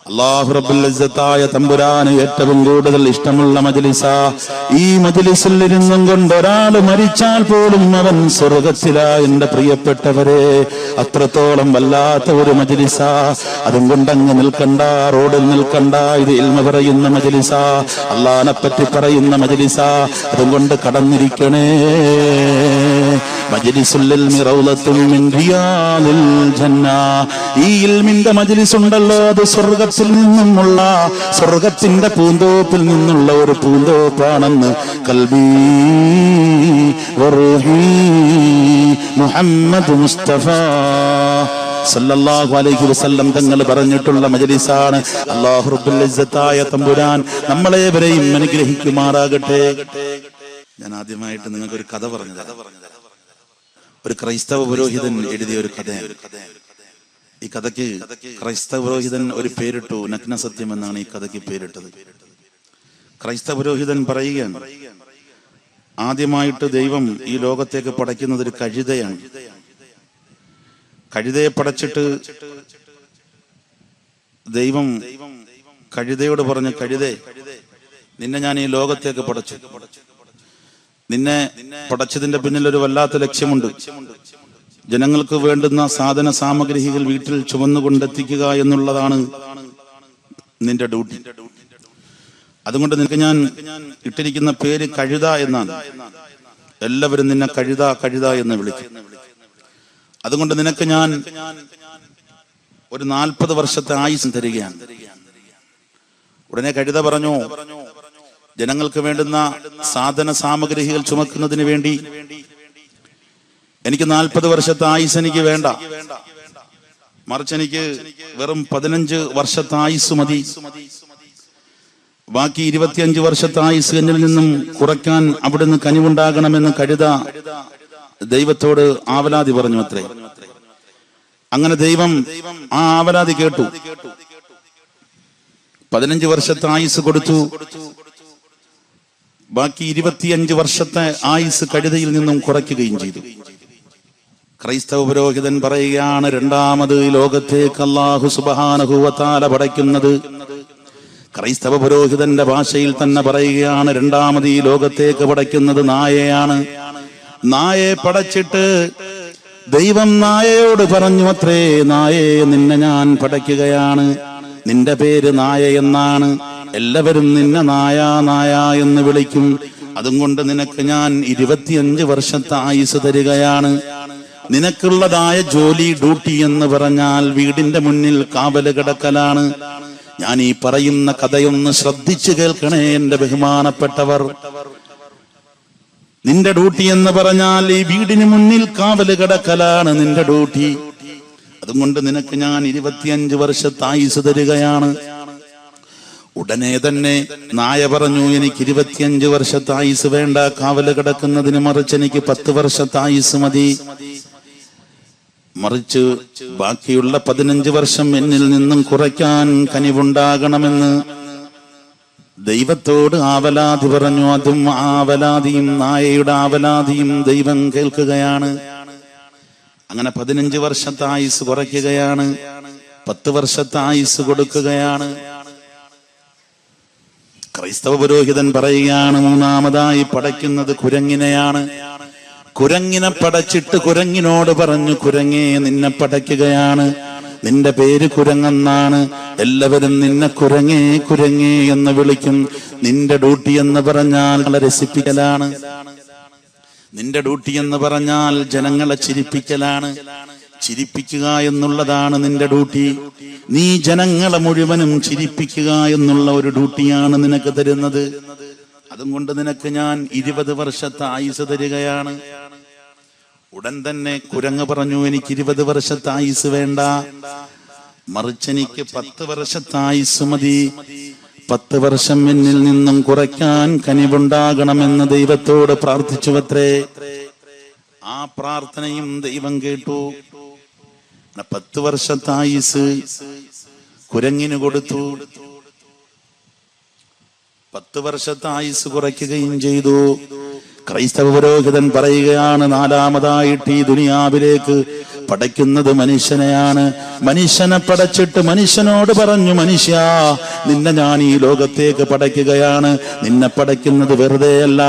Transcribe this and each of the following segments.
അല്ലാഹു റബ്ബുൽ ഇസ്സത്തായ തമ്പുരാന് ഏറ്റവും കൂടുതൽ ഇഷ്ടമുള്ള മജ്ലിസാ. ഈ മജ്ലിസിൽ ഇരുന്നും കൊണ്ട് ഒരാൾ മരിച്ചാൽ പോലും അവൻ സ്വർഗത്തിലാ. എന്റെ പ്രിയപ്പെട്ടവരെ, അത്രത്തോളം വല്ലാത്ത ഒരു മജ്ലിസാ. അതും കൊണ്ടങ്ങ് നിൽക്കണ്ട, റോഡിൽ നിൽക്കണ്ട. ഇത് ഇൽമ പറയുന്ന മജ്ലിസാ, അല്ലാഹനെ പറ്റി പറയുന്ന മജ്ലിസാ. അതും കൊണ്ട് കടന്നിരിക്കണേ. മജ്ലിസുൽ ഇൽമി റൗളത്തുൻ മിൻ റിയാദിൽ ജന്ന. ഈ ഇൽമിന്റെ മജ്ലിസ് ഉണ്ടല്ലോ, അത് സ്വർഗത്തിൽ നിന്നുമുള്ള, സ്വർഗത്തിന്റെ പൂന്തോപ്പിൽ നിന്നുള്ള ഒരു പൂന്തോപ്പാണെന്ന് ഖൽബി വറൂഹി മുഹമ്മദ് മുസ്തഫ സല്ലല്ലാഹു അലൈഹി വസല്ലം തങ്ങൾ പറഞ്ഞിട്ടുള്ള മജ്ലിസാണ്. അല്ലാഹു റബ്ബുൽ ഇസ്സത്തായ തമ്പുരാൻ നമ്മളേവരെയും അനുഗ്രഹിക്കുമാറാകട്ടെ. ഞാൻ ആദ്യമായിട്ട് നിങ്ങൾക്ക് ഒരു കഥ പറഞ്ഞു തരാം. ഒരു ക്രൈസ്തവ പുരോഹിതൻ എഴുതിയ ഒരു കഥയാണ്. ഈ കഥയ്ക്ക് ക്രൈസ്തവ പുരോഹിതൻ ഒരു പേരിട്ടു, നഗ്നസത്യം എന്നാണ് ഈ കഥയ്ക്ക് പേരിട്ടത്. ക്രൈസ്തവ പുരോഹിതൻ പറയുകയാണ്, ആദ്യമായിട്ട് ദൈവം ഈ ലോകത്തേക്ക് പടയ്ക്കുന്നത് ഒരു കഴുതയാണ്. കഴുതയെ പടച്ചിട്ട് ദൈവം കഴുതയോട് പറഞ്ഞു, കഴുതേ, നിന്നെ ഞാൻ ഈ ലോകത്തേക്ക് പടച്ചു. നിന്നെ പടച്ചതിന്റെ പിന്നിൽ ഒരു വല്ലാത്ത ലക്ഷ്യമുണ്ട്. ജനങ്ങൾക്ക് വേണ്ടുന്ന സാധന സാമഗ്രികൾ വീട്ടിൽ ചുമന്നുകൊണ്ടെത്തിക്കുക എന്നുള്ളതാണ് നിന്റെ ഡ്യൂട്ടി. അതുകൊണ്ട് നിനക്ക് ഞാൻ ഇട്ടിരിക്കുന്ന പേര് കഴുത എന്നാണ്. എല്ലാവരും നിന്നെ കഴുത കഴുത എന്ന് വിളിക്കും. അതുകൊണ്ട് നിനക്ക് ഞാൻ ഒരു 40 വർഷത്തെ ആയുസ് തരികയാണ്. ഉടനെ കഴുത പറഞ്ഞു, ജനങ്ങൾക്ക് വേണ്ടുന്ന സാധന സാമഗ്രികൾ ചുമക്കുന്നതിന് വേണ്ടി എനിക്ക് 40 വർഷത്തെ ആയുസ് എനിക്ക് വേണ്ട. മറിച്ച് എനിക്ക് വെറും 15 വർഷത്തെ ആയുസ് മതി. ബാക്കി 25 വർഷത്തെ ആയുസ് എന്നിൽ നിന്നും കുറയ്ക്കാൻ അവിടുന്ന് കനിവുണ്ടാകണമെന്ന് കഴുത ദൈവത്തോട് ആവലാതി പറഞ്ഞു അത്രേ. അങ്ങനെ ദൈവം ആ ആവലാതി കേട്ടു. 15 വർഷത്തെ ആയുസ് കൊടുത്തു. ബാക്കി 25 വർഷത്തെ ആയുസ് കഴുതയിൽ നിന്നും കുറയ്ക്കുകയും ചെയ്തു. ക്രൈസ്തവ പുരോഹിതൻ പറയുകയാണ്, രണ്ടാമത് ലോകത്തേക്ക് അല്ലാഹു സുബ്ഹാനഹു വ തആല പടയ്ക്കുന്നത്, ക്രൈസ്തവ പുരോഹിതന്റെ ഭാഷയിൽ തന്നെ പറയുകയാണ്, രണ്ടാമത് ഈ ലോകത്തേക്ക് പടയ്ക്കുന്നത് നായയാണ്. നായയെ പടച്ചിട്ട് ദൈവം നായയോട് പറഞ്ഞു അത്രേ, നായേ, നിന്നെ ഞാൻ പടയ്ക്കുകയാണ്. നിന്റെ പേര് നായ എന്നാണ്. എല്ലാവരും നിന്നെ നായ നായ എന്ന് വിളിക്കും. അതുകൊണ്ട് നിനക്ക് ഞാൻ 25 വർഷത്തെ ആയുസ് തരികയാണ്. നിനക്കുള്ളതായ ജോലി, ഡ്യൂട്ടി എന്ന് പറഞ്ഞാൽ വീടിന്റെ മുന്നിൽ കാവല് കിടക്കലാണ്. ഞാൻ ഈ പറയുന്ന കഥയൊന്ന് ശ്രദ്ധിച്ചു കേൾക്കണേ എന്റെ ബഹുമാനപ്പെട്ടവർ. നിന്റെ ഡ്യൂട്ടി എന്ന് പറഞ്ഞാൽ ഈ വീടിന് മുന്നിൽ കാവല് കിടക്കലാണ് നിന്റെ ഡ്യൂട്ടി. അതുകൊണ്ട് നിനക്ക് ഞാൻ 25 വർഷത്തെ ആയുസ് തരികയാണ്. ഉടനെ തന്നെ നായ പറഞ്ഞു, എനിക്ക് 25 വർഷത്തെ ആയുസ് വേണ്ട കാവല് കിടക്കുന്നതിന്, മറിച്ച് എനിക്ക് 10 വർഷത്തെ ആയുസ് മതി. മറിച്ച് ബാക്കിയുള്ള 15 വർഷം എന്നിൽ നിന്നും കുറയ്ക്കാൻ കനിവുണ്ടാകണമെന്ന് ദൈവത്തോട് ആവലാതി പറഞ്ഞു. അതും ആവലാതിയും നായയുടെ ആവലാതിയും ദൈവം കേൾക്കുകയാണ്. അങ്ങനെ 15 വർഷത്തെ ആയുസ് കുറയ്ക്കുകയാണ്, 10 വർഷത്തെ ആയുസ് കൊടുക്കുകയാണ്. ക്രൈസ്തവ പുരോഹിതൻ പറയുകയാണ്, മൂന്നാമതായി പടയ്ക്കുന്നത് കുരങ്ങിനെയാണ്. കുരങ്ങിനെ പടച്ചിട്ട് കുരങ്ങിനോട് പറഞ്ഞു, കുരങ്ങേ, നിന്നെ പടയ്ക്കുകയാണ്. നിന്റെ പേര് കുരങ്ങെന്നാണ്. എല്ലാവരും നിന്നെ കുരങ്ങേ കുരങ്ങേ എന്ന് വിളിക്കും. നിന്റെ ഡ്യൂട്ടി എന്ന് പറഞ്ഞാൽ രസിപ്പിക്കലാണ്. നിന്റെ ഡ്യൂട്ടി എന്ന് പറഞ്ഞാൽ ജനങ്ങളെ ചിരിപ്പിക്കലാണ്. ചിരിപ്പിക്കുക എന്നുള്ളതാണ് നിന്റെ ഡ്യൂട്ടി. നീ ജനങ്ങളെ മുഴുവനും ചിരിപ്പിക്കുക എന്നുള്ള ഒരു ഡ്യൂട്ടിയാണ് നിനക്ക് തരുന്നത്. അതുകൊണ്ട് നിനക്ക് ഞാൻ 20 വർഷത്തെ ആയുസ് തരികയാണ്. ഉടൻ തന്നെ കുരങ്ങ് പറഞ്ഞു, എനിക്ക് 20 വർഷത്തെ ആയുസ് വേണ്ട, മറിച്ച് എനിക്ക് 10 വർഷത്തെ ആയുസ് മതി. 10 വർഷം എന്നിൽ നിന്നും കുറയ്ക്കാൻ കനിവുണ്ടാകണമെന്ന് ദൈവത്തോട് പ്രാർത്ഥിച്ചുവത്രേ. ആ പ്രാർത്ഥനയും ദൈവം കേട്ടു. 10 വർഷത്തെ ആയുസ് കുരങ്ങിന് കൊടുത്തു. 10 വർഷത്തെ ആയുസ് കുറയ്ക്കുകയും ചെയ്തു. ക്രൈസ്തവ പുരോഹിതൻ പറയുകയാണ്, നാലാമതായിട്ട് ഈ ദുനിയാവിലേക്ക് പടയ്ക്കുന്നത് മനുഷ്യനെയാണ്. മനുഷ്യനെ പടച്ചിട്ട് മനുഷ്യനോട് പറഞ്ഞു, മനുഷ്യ, നിന്നെ ഞാൻ ഈ ലോകത്തേക്ക് പടയ്ക്കുകയാണ്. നിന്നെ പടയ്ക്കുന്നത് വെറുതെയല്ല,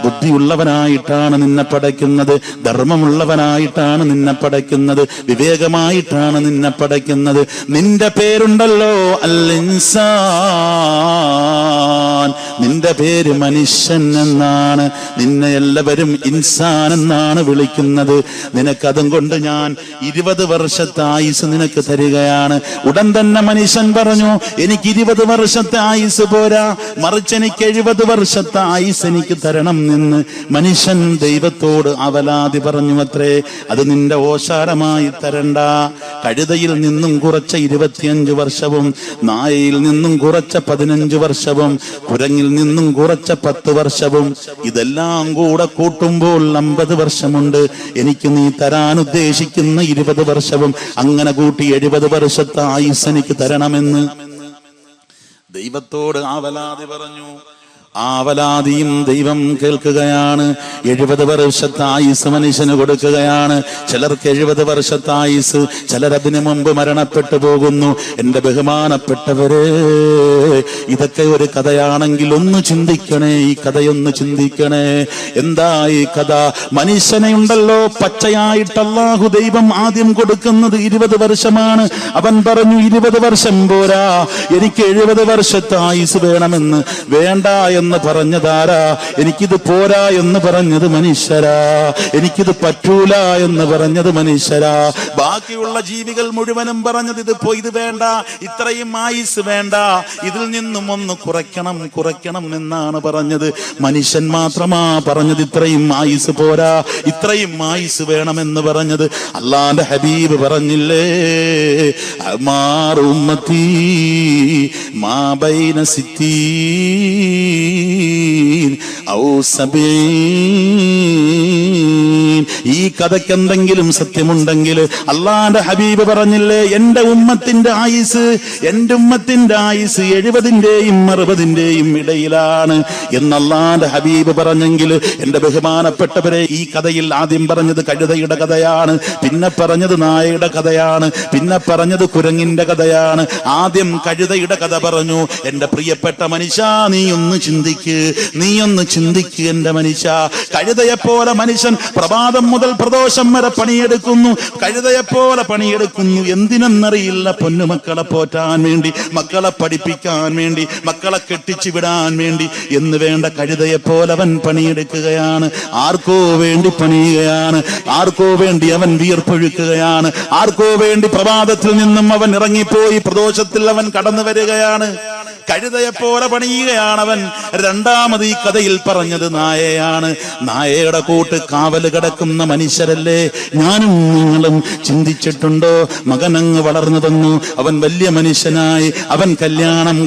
ബുദ്ധിയുള്ളവനായിട്ടാണ് നിന്നെ പടയ്ക്കുന്നത്, ധർമ്മമുള്ളവനായിട്ടാണ് നിന്നെ പടയ്ക്കുന്നത്, വിവേകമായിട്ടാണ് നിന്നെ പടയ്ക്കുന്നത്. നിന്റെ പേരുണ്ടല്ലോ അൽ ഇൻസാൻ, നിന്റെ പേര് മനുഷ്യൻ എന്നാണ്. നിന്നെ എല്ലാവരും ഇൻസാൻ എന്നാണ് വിളിക്കുന്നത്. നിനക്കതും കൊണ്ട് ഞാൻ 20 വർഷത്തെ ആയുസ് നിനക്ക് തരികയാണ്. ഉടൻ തന്നെ മനുഷ്യൻ പറഞ്ഞു, എനിക്ക് 20 വർഷത്തെ ആയുസ് പോരാ, മറിച്ച് എനിക്ക് 70 വർഷത്തെ ആയുസ് എനിക്ക് തരണം എന്ന് മനുഷ്യൻ ദൈവത്തോട് അവലാതി പറഞ്ഞു അത്രേ. അത് നിന്റെ ഓശാരമായി തരണ്ട. കഴുതയിൽ നിന്നും കുറച്ച 25 വർഷവും നായയിൽ നിന്നും കുറച്ച 15 വർഷവും കുരങ്ങിൽ നിന്നും കുറച്ച 10 വർഷവും ഇതെല്ലാം കൂടെ കൂട്ടുമ്പോൾ 50 വർഷമുണ്ട്. എനിക്ക് നീ തരാൻ ഉദ്ദേശിക്കുന്ന 20 വർഷവും അങ്ങനെ കൂട്ടി 70 വർഷത്തെ ആയുസ് എനിക്ക് തരണമെന്ന് ദൈവത്തോട് ആവലാതി പറഞ്ഞു. ആവലാതിയും ദൈവം കേൾക്കുകയാണ്. 70 വർഷത്തെ ആയുസ് മനുഷ്യന് കൊടുക്കുകയാണ്. ചിലർക്ക് 70 വർഷത്തെ ആയുസ്, ചിലരതിനു മുമ്പ് മരണപ്പെട്ടു പോകുന്നു. എന്റെ ബഹുമാനപ്പെട്ടവരെ, ഇതൊക്കെ ഒരു കഥയാണെങ്കിൽ ഒന്ന് ചിന്തിക്കണേ, ഈ കഥയൊന്ന് ചിന്തിക്കണേ. എന്താ ഈ കഥ? മനുഷ്യനെ ഉണ്ടല്ലോ പച്ചയായിട്ട് അല്ലാഹു ദൈവം ആദ്യം കൊടുക്കുന്നത് 20 വർഷമാണ്. അവൻ പറഞ്ഞു, 20 വർഷം പോരാ, എനിക്ക് 70 വർഷത്തെ ആയുസ് വേണമെന്ന്. വേണ്ട എന്ന് പറഞ്ഞതാരാ? എനിക്കിത് പോരാ എന്ന് പറഞ്ഞത് മനുഷ്യരാ. എനിക്കിത് പറ്റൂല എന്ന് പറഞ്ഞത് മനുഷ്യരാ. ബാക്കിയുള്ള ജീവികൾ മുഴുവനും പറഞ്ഞത് ഇത് വേണ്ട, ഇത്രയും ആയുസ് വേണ്ട, ഇതിൽ നിന്നും ഒന്ന് കുറയ്ക്കണം എന്നാണ് പറഞ്ഞത്. മനുഷ്യൻ മാത്രമാ പറഞ്ഞത് ഇത്രയും ആയുസ് പോരാ, ഇത്രയും ആയുസ് വേണമെന്ന് പറഞ്ഞത്. അല്ലാഹുവിന്റെ ഹബീബ് പറഞ്ഞില്ലേ, അമാർ ഉമ്മത്തി മാ ബൈന സിത്തീൻ ഔ സബീൻ. ഈ കഥയ്ക്ക് എന്തെങ്കിലും സത്യമുണ്ടെങ്കിൽ അള്ളാന്റെ ഹബീബ് പറഞ്ഞില്ലേ, എന്റെ ഉമ്മത്തിന്റെ ആയുസ് 70-ന്റെയും 60-ന്റെയും ഇടയിലാണ് എന്ന് അള്ളാന്റെ ഹബീബ് പറഞ്ഞെങ്കിൽ, എന്റെ ബഹുമാനപ്പെട്ടവരെ, ഈ കഥയിൽ ആദ്യം പറഞ്ഞത് കഴുതയുടെ കഥയാണ്, പിന്നെ പറഞ്ഞത് നായയുടെ കഥയാണ്, പിന്നെ പറഞ്ഞത് കുരങ്ങിന്റെ കഥയാണ്. ആദ്യം കഴുതയുടെ കഥ പറഞ്ഞു. എന്റെ പ്രിയപ്പെട്ട മനുഷ്യ, നീ ഒന്ന് ചിന്തിക്ക് എന്റെ മനുഷ്യ. കഴുതയെപ്പോലെ മനുഷ്യൻ പ്രഭാതം മുതൽ പ്രദോഷം വരെ പണിയെടുക്കുന്നു. കഴുതയെപ്പോലെ പണിയെടുക്കുന്നു. എന്തിനെന്നറിയില്ല. പൊന്നുമക്കളെ പോറ്റാൻ വേണ്ടി, മക്കളെ പഠിപ്പിക്കാൻ വേണ്ടി, മക്കളെ കെട്ടിച്ചു വിടാൻ വേണ്ടി എന്ന് വേണ്ട. കഴുതയെപ്പോലെ അവൻ പണിയെടുക്കുകയാണ്. ആർക്കോ വേണ്ടി പണിയുകയാണ്, ആർക്കോ വേണ്ടി അവൻ വിയർപ്പൊഴുക്കുകയാണ്, ആർക്കോ വേണ്ടി പ്രഭാതത്തിൽ നിന്നും അവൻ ഇറങ്ങിപ്പോയി പ്രദോഷത്തിൽ അവൻ കടന്നു വരികയാണ്. കഴുതയെപ്പോലെ പണിയുകയാണവൻ. രണ്ടാമത് ഈ കഥയിൽ പറഞ്ഞത് നായയാണ്. നായയുടെ കൂട്ട് കാവല് കിടക്കുന്ന മനുഷ്യരല്ലേ ഞാനും നിങ്ങളും? ചിന്തിച്ചിട്ടുണ്ടോ? മകനങ്ങ് വളർന്നു തന്നു, അവൻ വലിയ മനുഷ്യനായി, അവൻ കല്യാണം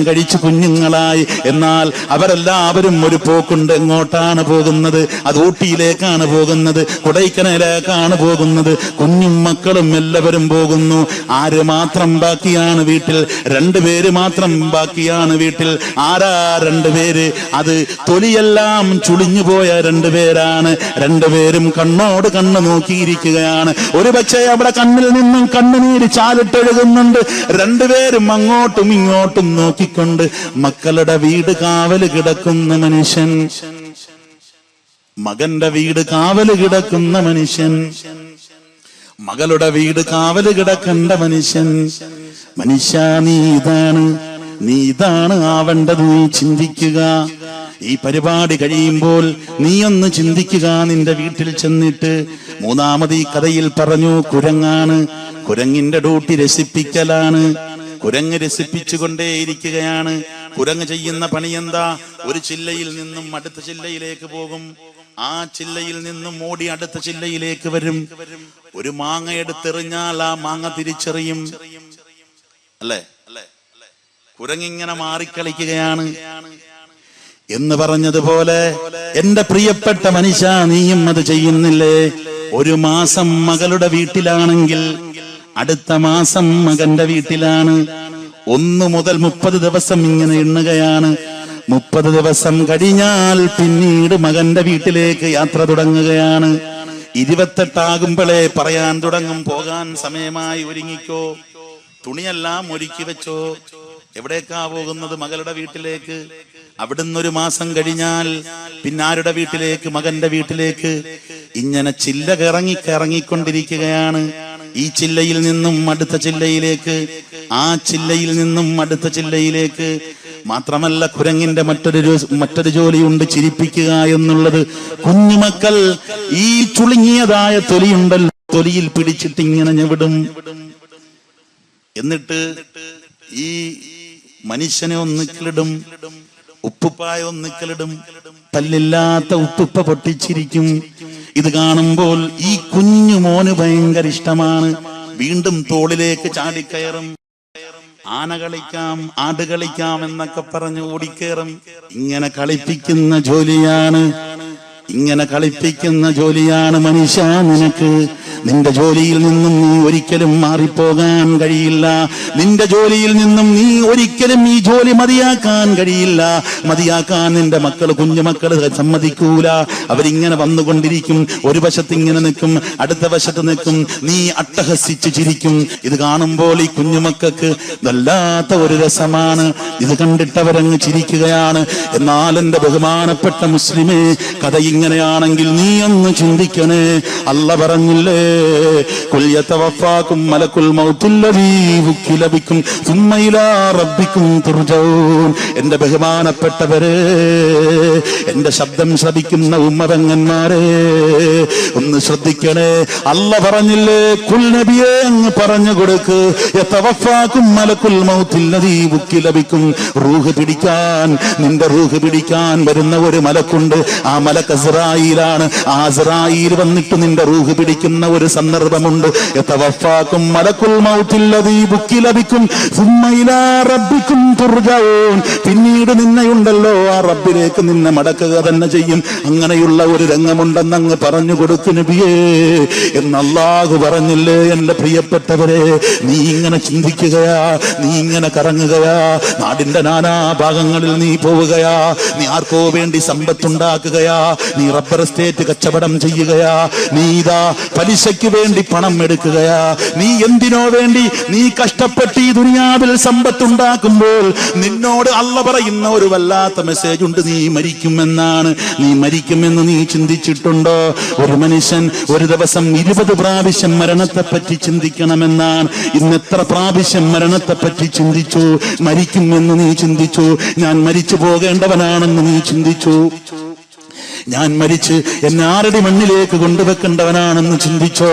കഴിച്ചു കുഞ്ഞുങ്ങളായി. എന്നാൽ അവരെല്ലാവരും ഒരു പോക്കുണ്ട്. എങ്ങോട്ടാണ് പോകുന്നത്? അത് ഊട്ടിയിലേക്കാണ് പോകുന്നത്, കൊടൈക്കനാലിലേക്കാണ് പോകുന്നത്. കുഞ്ഞും മക്കളും എല്ലാവരും പോകുന്നു. ആര് മാത്രം ബാക്കിയാണ് വീട്ടിൽ? 2 പേര് മാത്രം ബാക്കിയാണ് വീട്ടിൽ. ആരാ 2 പേര്? അത് തൊലിയെല്ലാം ചുളിഞ്ഞു പോയ 2 പേരാണ്. 2 പേരും കണ്ണോട് കണ്ണ് നോക്കിയിരിക്കുകയാണ്. ഒരു പക്ഷേ അവിടെ കണ്ണിൽ നിന്നും കണ്ണുനീര് ചാലിട്ടൊഴുകുന്നുണ്ട്. 2 പേരും അങ്ങോട്ടും ഇങ്ങോട്ടും നോക്കിക്കൊണ്ട് മക്കളുടെ വീട് കാവല് കിടക്കുന്ന മനുഷ്യൻ, മകന്റെ വീട് കാവല് കിടക്കുന്ന മനുഷ്യൻ, മകളുടെ വീട് കാവല് കിടക്കേണ്ട മനുഷ്യൻ. മനുഷ്യ, നീ ഇതാണ് ആവേണ്ടത്. നീ ചിന്തിക്കുക. ഈ പരിപാടി കഴിയുമ്പോൾ നീ ഒന്ന് ചിന്തിക്കുക. നിന്റെ വീട്ടിൽ ചെന്നിട്ട്. മൂന്നാമത് ഈ കഥയിൽ പറഞ്ഞു കുരങ്ങാണ്. കുരങ്ങിന്റെ ഡ്യൂട്ടി രസിപ്പിക്കലാണ്. കുരങ്ങ് രസിപ്പിച്ചുകൊണ്ടേയിരിക്കുകയാണ്. കുരങ്ങ് ചെയ്യുന്ന പണി എന്താ? ഒരു ചില്ലയിൽ നിന്നും അടുത്ത ചില്ലയിലേക്ക് പോകും. ആ ചില്ലയിൽ നിന്നും ഓടി അടുത്ത ചില്ലയിലേക്ക് വരും. ഒരു മാങ്ങ എടുത്തെറിഞ്ഞാൽ ആ മാങ്ങ തിരിച്ചറിയും. അല്ലേ? കുരങ്ങിങ്ങനെ മാറിക്കളിക്കുകയാണ് എന്ന് പറഞ്ഞതുപോലെ എന്റെ പ്രിയപ്പെട്ട മനുഷ്യ, നീയും അത് ചെയ്യുന്നില്ലേ? ഒരു മാസം മകളുടെ വീട്ടിലാണെങ്കിൽ അടുത്ത മാസം മകന്റെ വീട്ടിലാണ്. 1 മുതൽ 30 ദിവസം ഇങ്ങനെ എണ്ണുകയാണ്. 30 ദിവസം കഴിഞ്ഞാൽ പിന്നീട് മകന്റെ വീട്ടിലേക്ക് യാത്ര തുടങ്ങുകയാണ്. 28 പറയാൻ തുടങ്ങും. പോകാൻ സമയമായി, ഒരുങ്ങിക്കോ, തുണിയെല്ലാം ഒരുക്കി വെച്ചോ. എവിടേക്കാ പോകുന്നത്? മകളുടെ വീട്ടിലേക്ക്. അവിടുന്ന് 1 മാസം കഴിഞ്ഞാൽ പിന്നെ ആരുടെ വീട്ടിലേക്ക്? മകന്റെ വീട്ടിലേക്ക്. ഇങ്ങനെ ചില്ല കറങ്ങിക്കൊണ്ടിരിക്കുകയാണ്. ഈ ചില്ലയിൽ നിന്നും അടുത്ത ചില്ലയിലേക്ക്, ആ ചില്ലയിൽ നിന്നും അടുത്ത ചില്ലയിലേക്ക്. മാത്രമല്ല, കുരങ്ങിന്റെ മറ്റൊരു ജോലിയുണ്ട്, ചിരിപ്പിക്കുക എന്നുള്ളത്. കുഞ്ഞുമക്കൾ ഈ ചുളുങ്ങിയതായ തൊലിയുണ്ടല്ലോ, തൊലിയിൽ പിടിച്ചിട്ട് ഇങ്ങനെ ഞെവിടും. എന്നിട്ട് ഈ മനുഷ്യനെ ഒന്നിക്കലിടും, ഉപ്പുപ്പായ ഒന്നിക്കലിടും. പല്ലില്ലാത്ത ഉപ്പുപ്പ പൊട്ടിച്ചിരിക്കും. ഇത് കാണുമ്പോൾ ഈ കുഞ്ഞു മോന് ഭയങ്കര ഇഷ്ടമാണ്. വീണ്ടും തോളിലേക്ക് ചാടിക്കയറും. ആന കളിക്കാം, ആട് കളിക്കാം എന്നൊക്കെ പറഞ്ഞ് ഓടിക്കേറും. ഇങ്ങനെ കളിപ്പിക്കുന്ന ജോലിയാണ് മനുഷ്യ നിനക്ക്. നിന്റെ ജോലിയിൽ നിന്നും നീ ഒരിക്കലും മാറിപ്പോകാൻ കഴിയില്ല. നിന്റെ ജോലിയിൽ നിന്നും നീ ഒരിക്കലും ഈ ജോലി മതിയാക്കാൻ കഴിയില്ല. മതിയാക്കാൻ നിന്റെ കുഞ്ഞുമക്കൾ സമ്മതിക്കൂല. അവരിങ്ങനെ വന്നുകൊണ്ടിരിക്കും. ഒരു വശത്ത് ഇങ്ങനെ നിൽക്കും, അടുത്ത വശത്ത് നിൽക്കും. നീ അട്ടഹസിച്ച് ചിരിക്കും. ഇത് കാണുമ്പോൾ ഈ കുഞ്ഞുമക്കൾക്ക് വല്ലാത്ത ഒരു രസമാണ്. ഇത് കണ്ടിട്ടവരങ്ങ് ചിരിക്കുകയാണ്. എന്നാൽ എന്റെ ബഹുമാനപ്പെട്ട മുസ്ലിമേ, കഥ ഇങ്ങനെയാണെങ്കിൽ നീ ഒന്ന് ചിന്തിക്കണേ. അല്ല പറഞ്ഞില്ലേ, ഖുൽ യതവഫാകും മലക്കുൽ മൗത്തുല്ലദീ വുക്കില ബിക്കും സുമ്മ ഇലാ റബ്ബിക്കും തുർജഊൻ. എന്റെ ബഹുമാനപ്പെട്ടവരെ, എന്റെ ശബ്ദം ശ്രവിക്കുന്ന ഉമ്മതങ്ങന്മാരെ, ഒന്ന് ശ്രദ്ധിക്കണേ. അല്ല പറഞ്ഞില്ലേ, ഖുൽ നബിയേ അങ്ങ് പറഞ്ഞു കൊടുക്ക്, യതവഫാകും മലക്കുൽ മൗത്തുല്ലദീ വുക്കില ബിക്കും. നിന്റെ റൂഹ് പിടിക്കാൻ വരുന്ന ഒരു മലക്കുണ്ട്. ആ മലക്ക് അസ്റായീലാണ്. ആ അസ്റായീൽ വന്നിട്ട് നിന്റെ റൂഹ് പിടിക്കുന്ന ഒരു സന്ദർഭമുണ്ട്. യതവഫാകും മലക്കുൽ മൗത്തുല്ലദീ വുക്കില ബിക്കും സുമ്മ ഇലാ റബ്ബിക്കും തുർജഊൻ. പിന്നീട് നിന്നെയുണ്ടല്ലോ ആ റബ്ബിലേക്ക് നിന്നെ മടക്കുക തന്നെ ചെയ്യും. അങ്ങനെയുള്ള ഒരു രംഗമുണ്ടെന്ന് അങ്ങ് പറഞ്ഞു കൊടുത്തു നബിയേ എന്ന് അല്ലാഹു പറഞ്ഞില്ലേ. എന്റെ പ്രിയപ്പെട്ടവരെ, നീ ഇങ്ങനെ ചിന്തിക്കുകയാ, നീ ഇങ്ങനെ കറങ്ങുകയാ, നാടിന്റെ നാനാ ഭാഗങ്ങളിൽ നീ പോവുകയാ. നീ ആർക്കോ വേണ്ടി സമ്പത്തുണ്ടാക്കുകയാ, നീ റബ്ബർ എസ്റ്റേറ്റ് കച്ചവടം ചെയ്യുകയാ, നീ ഇതാ പലിശയ്ക്ക് വേണ്ടി പണം എടുക്കുകയാ. നീ എന്തിനോ വേണ്ടി നീ കഷ്ടപ്പെട്ട് ഈ ദുനിയാവിൽ സമ്പത്തുണ്ടാക്കുമ്പോൾ നിന്നോട് അല്ല പറയുന്ന ഒരു വല്ലാത്ത മെസ്സേജ് ഉണ്ട്. നീ മരിക്കുമെന്നാണ്. നീ മരിക്കുമെന്ന് നീ ചിന്തിച്ചിട്ടുണ്ടോ? ഒരു മനുഷ്യൻ ഒരു ദിവസം 20 പ്രാവശ്യം മരണത്തെപ്പറ്റി ചിന്തിക്കണമെന്നാണ്. ഇന്ന് എത്ര പ്രാവശ്യം മരണത്തെപ്പറ്റി ചിന്തിച്ചു? മരിക്കുമെന്ന് നീ ചിന്തിച്ചു? ഞാൻ മരിച്ചു പോകേണ്ടവനാണെന്ന് നീ ചിന്തിച്ചു? ഞാൻ മരിച്ച് എന്നെ ആരുടെ മണ്ണിലേക്ക് കൊണ്ടുവെക്കേണ്ടവനാണെന്ന് ചിന്തിച്ചോ?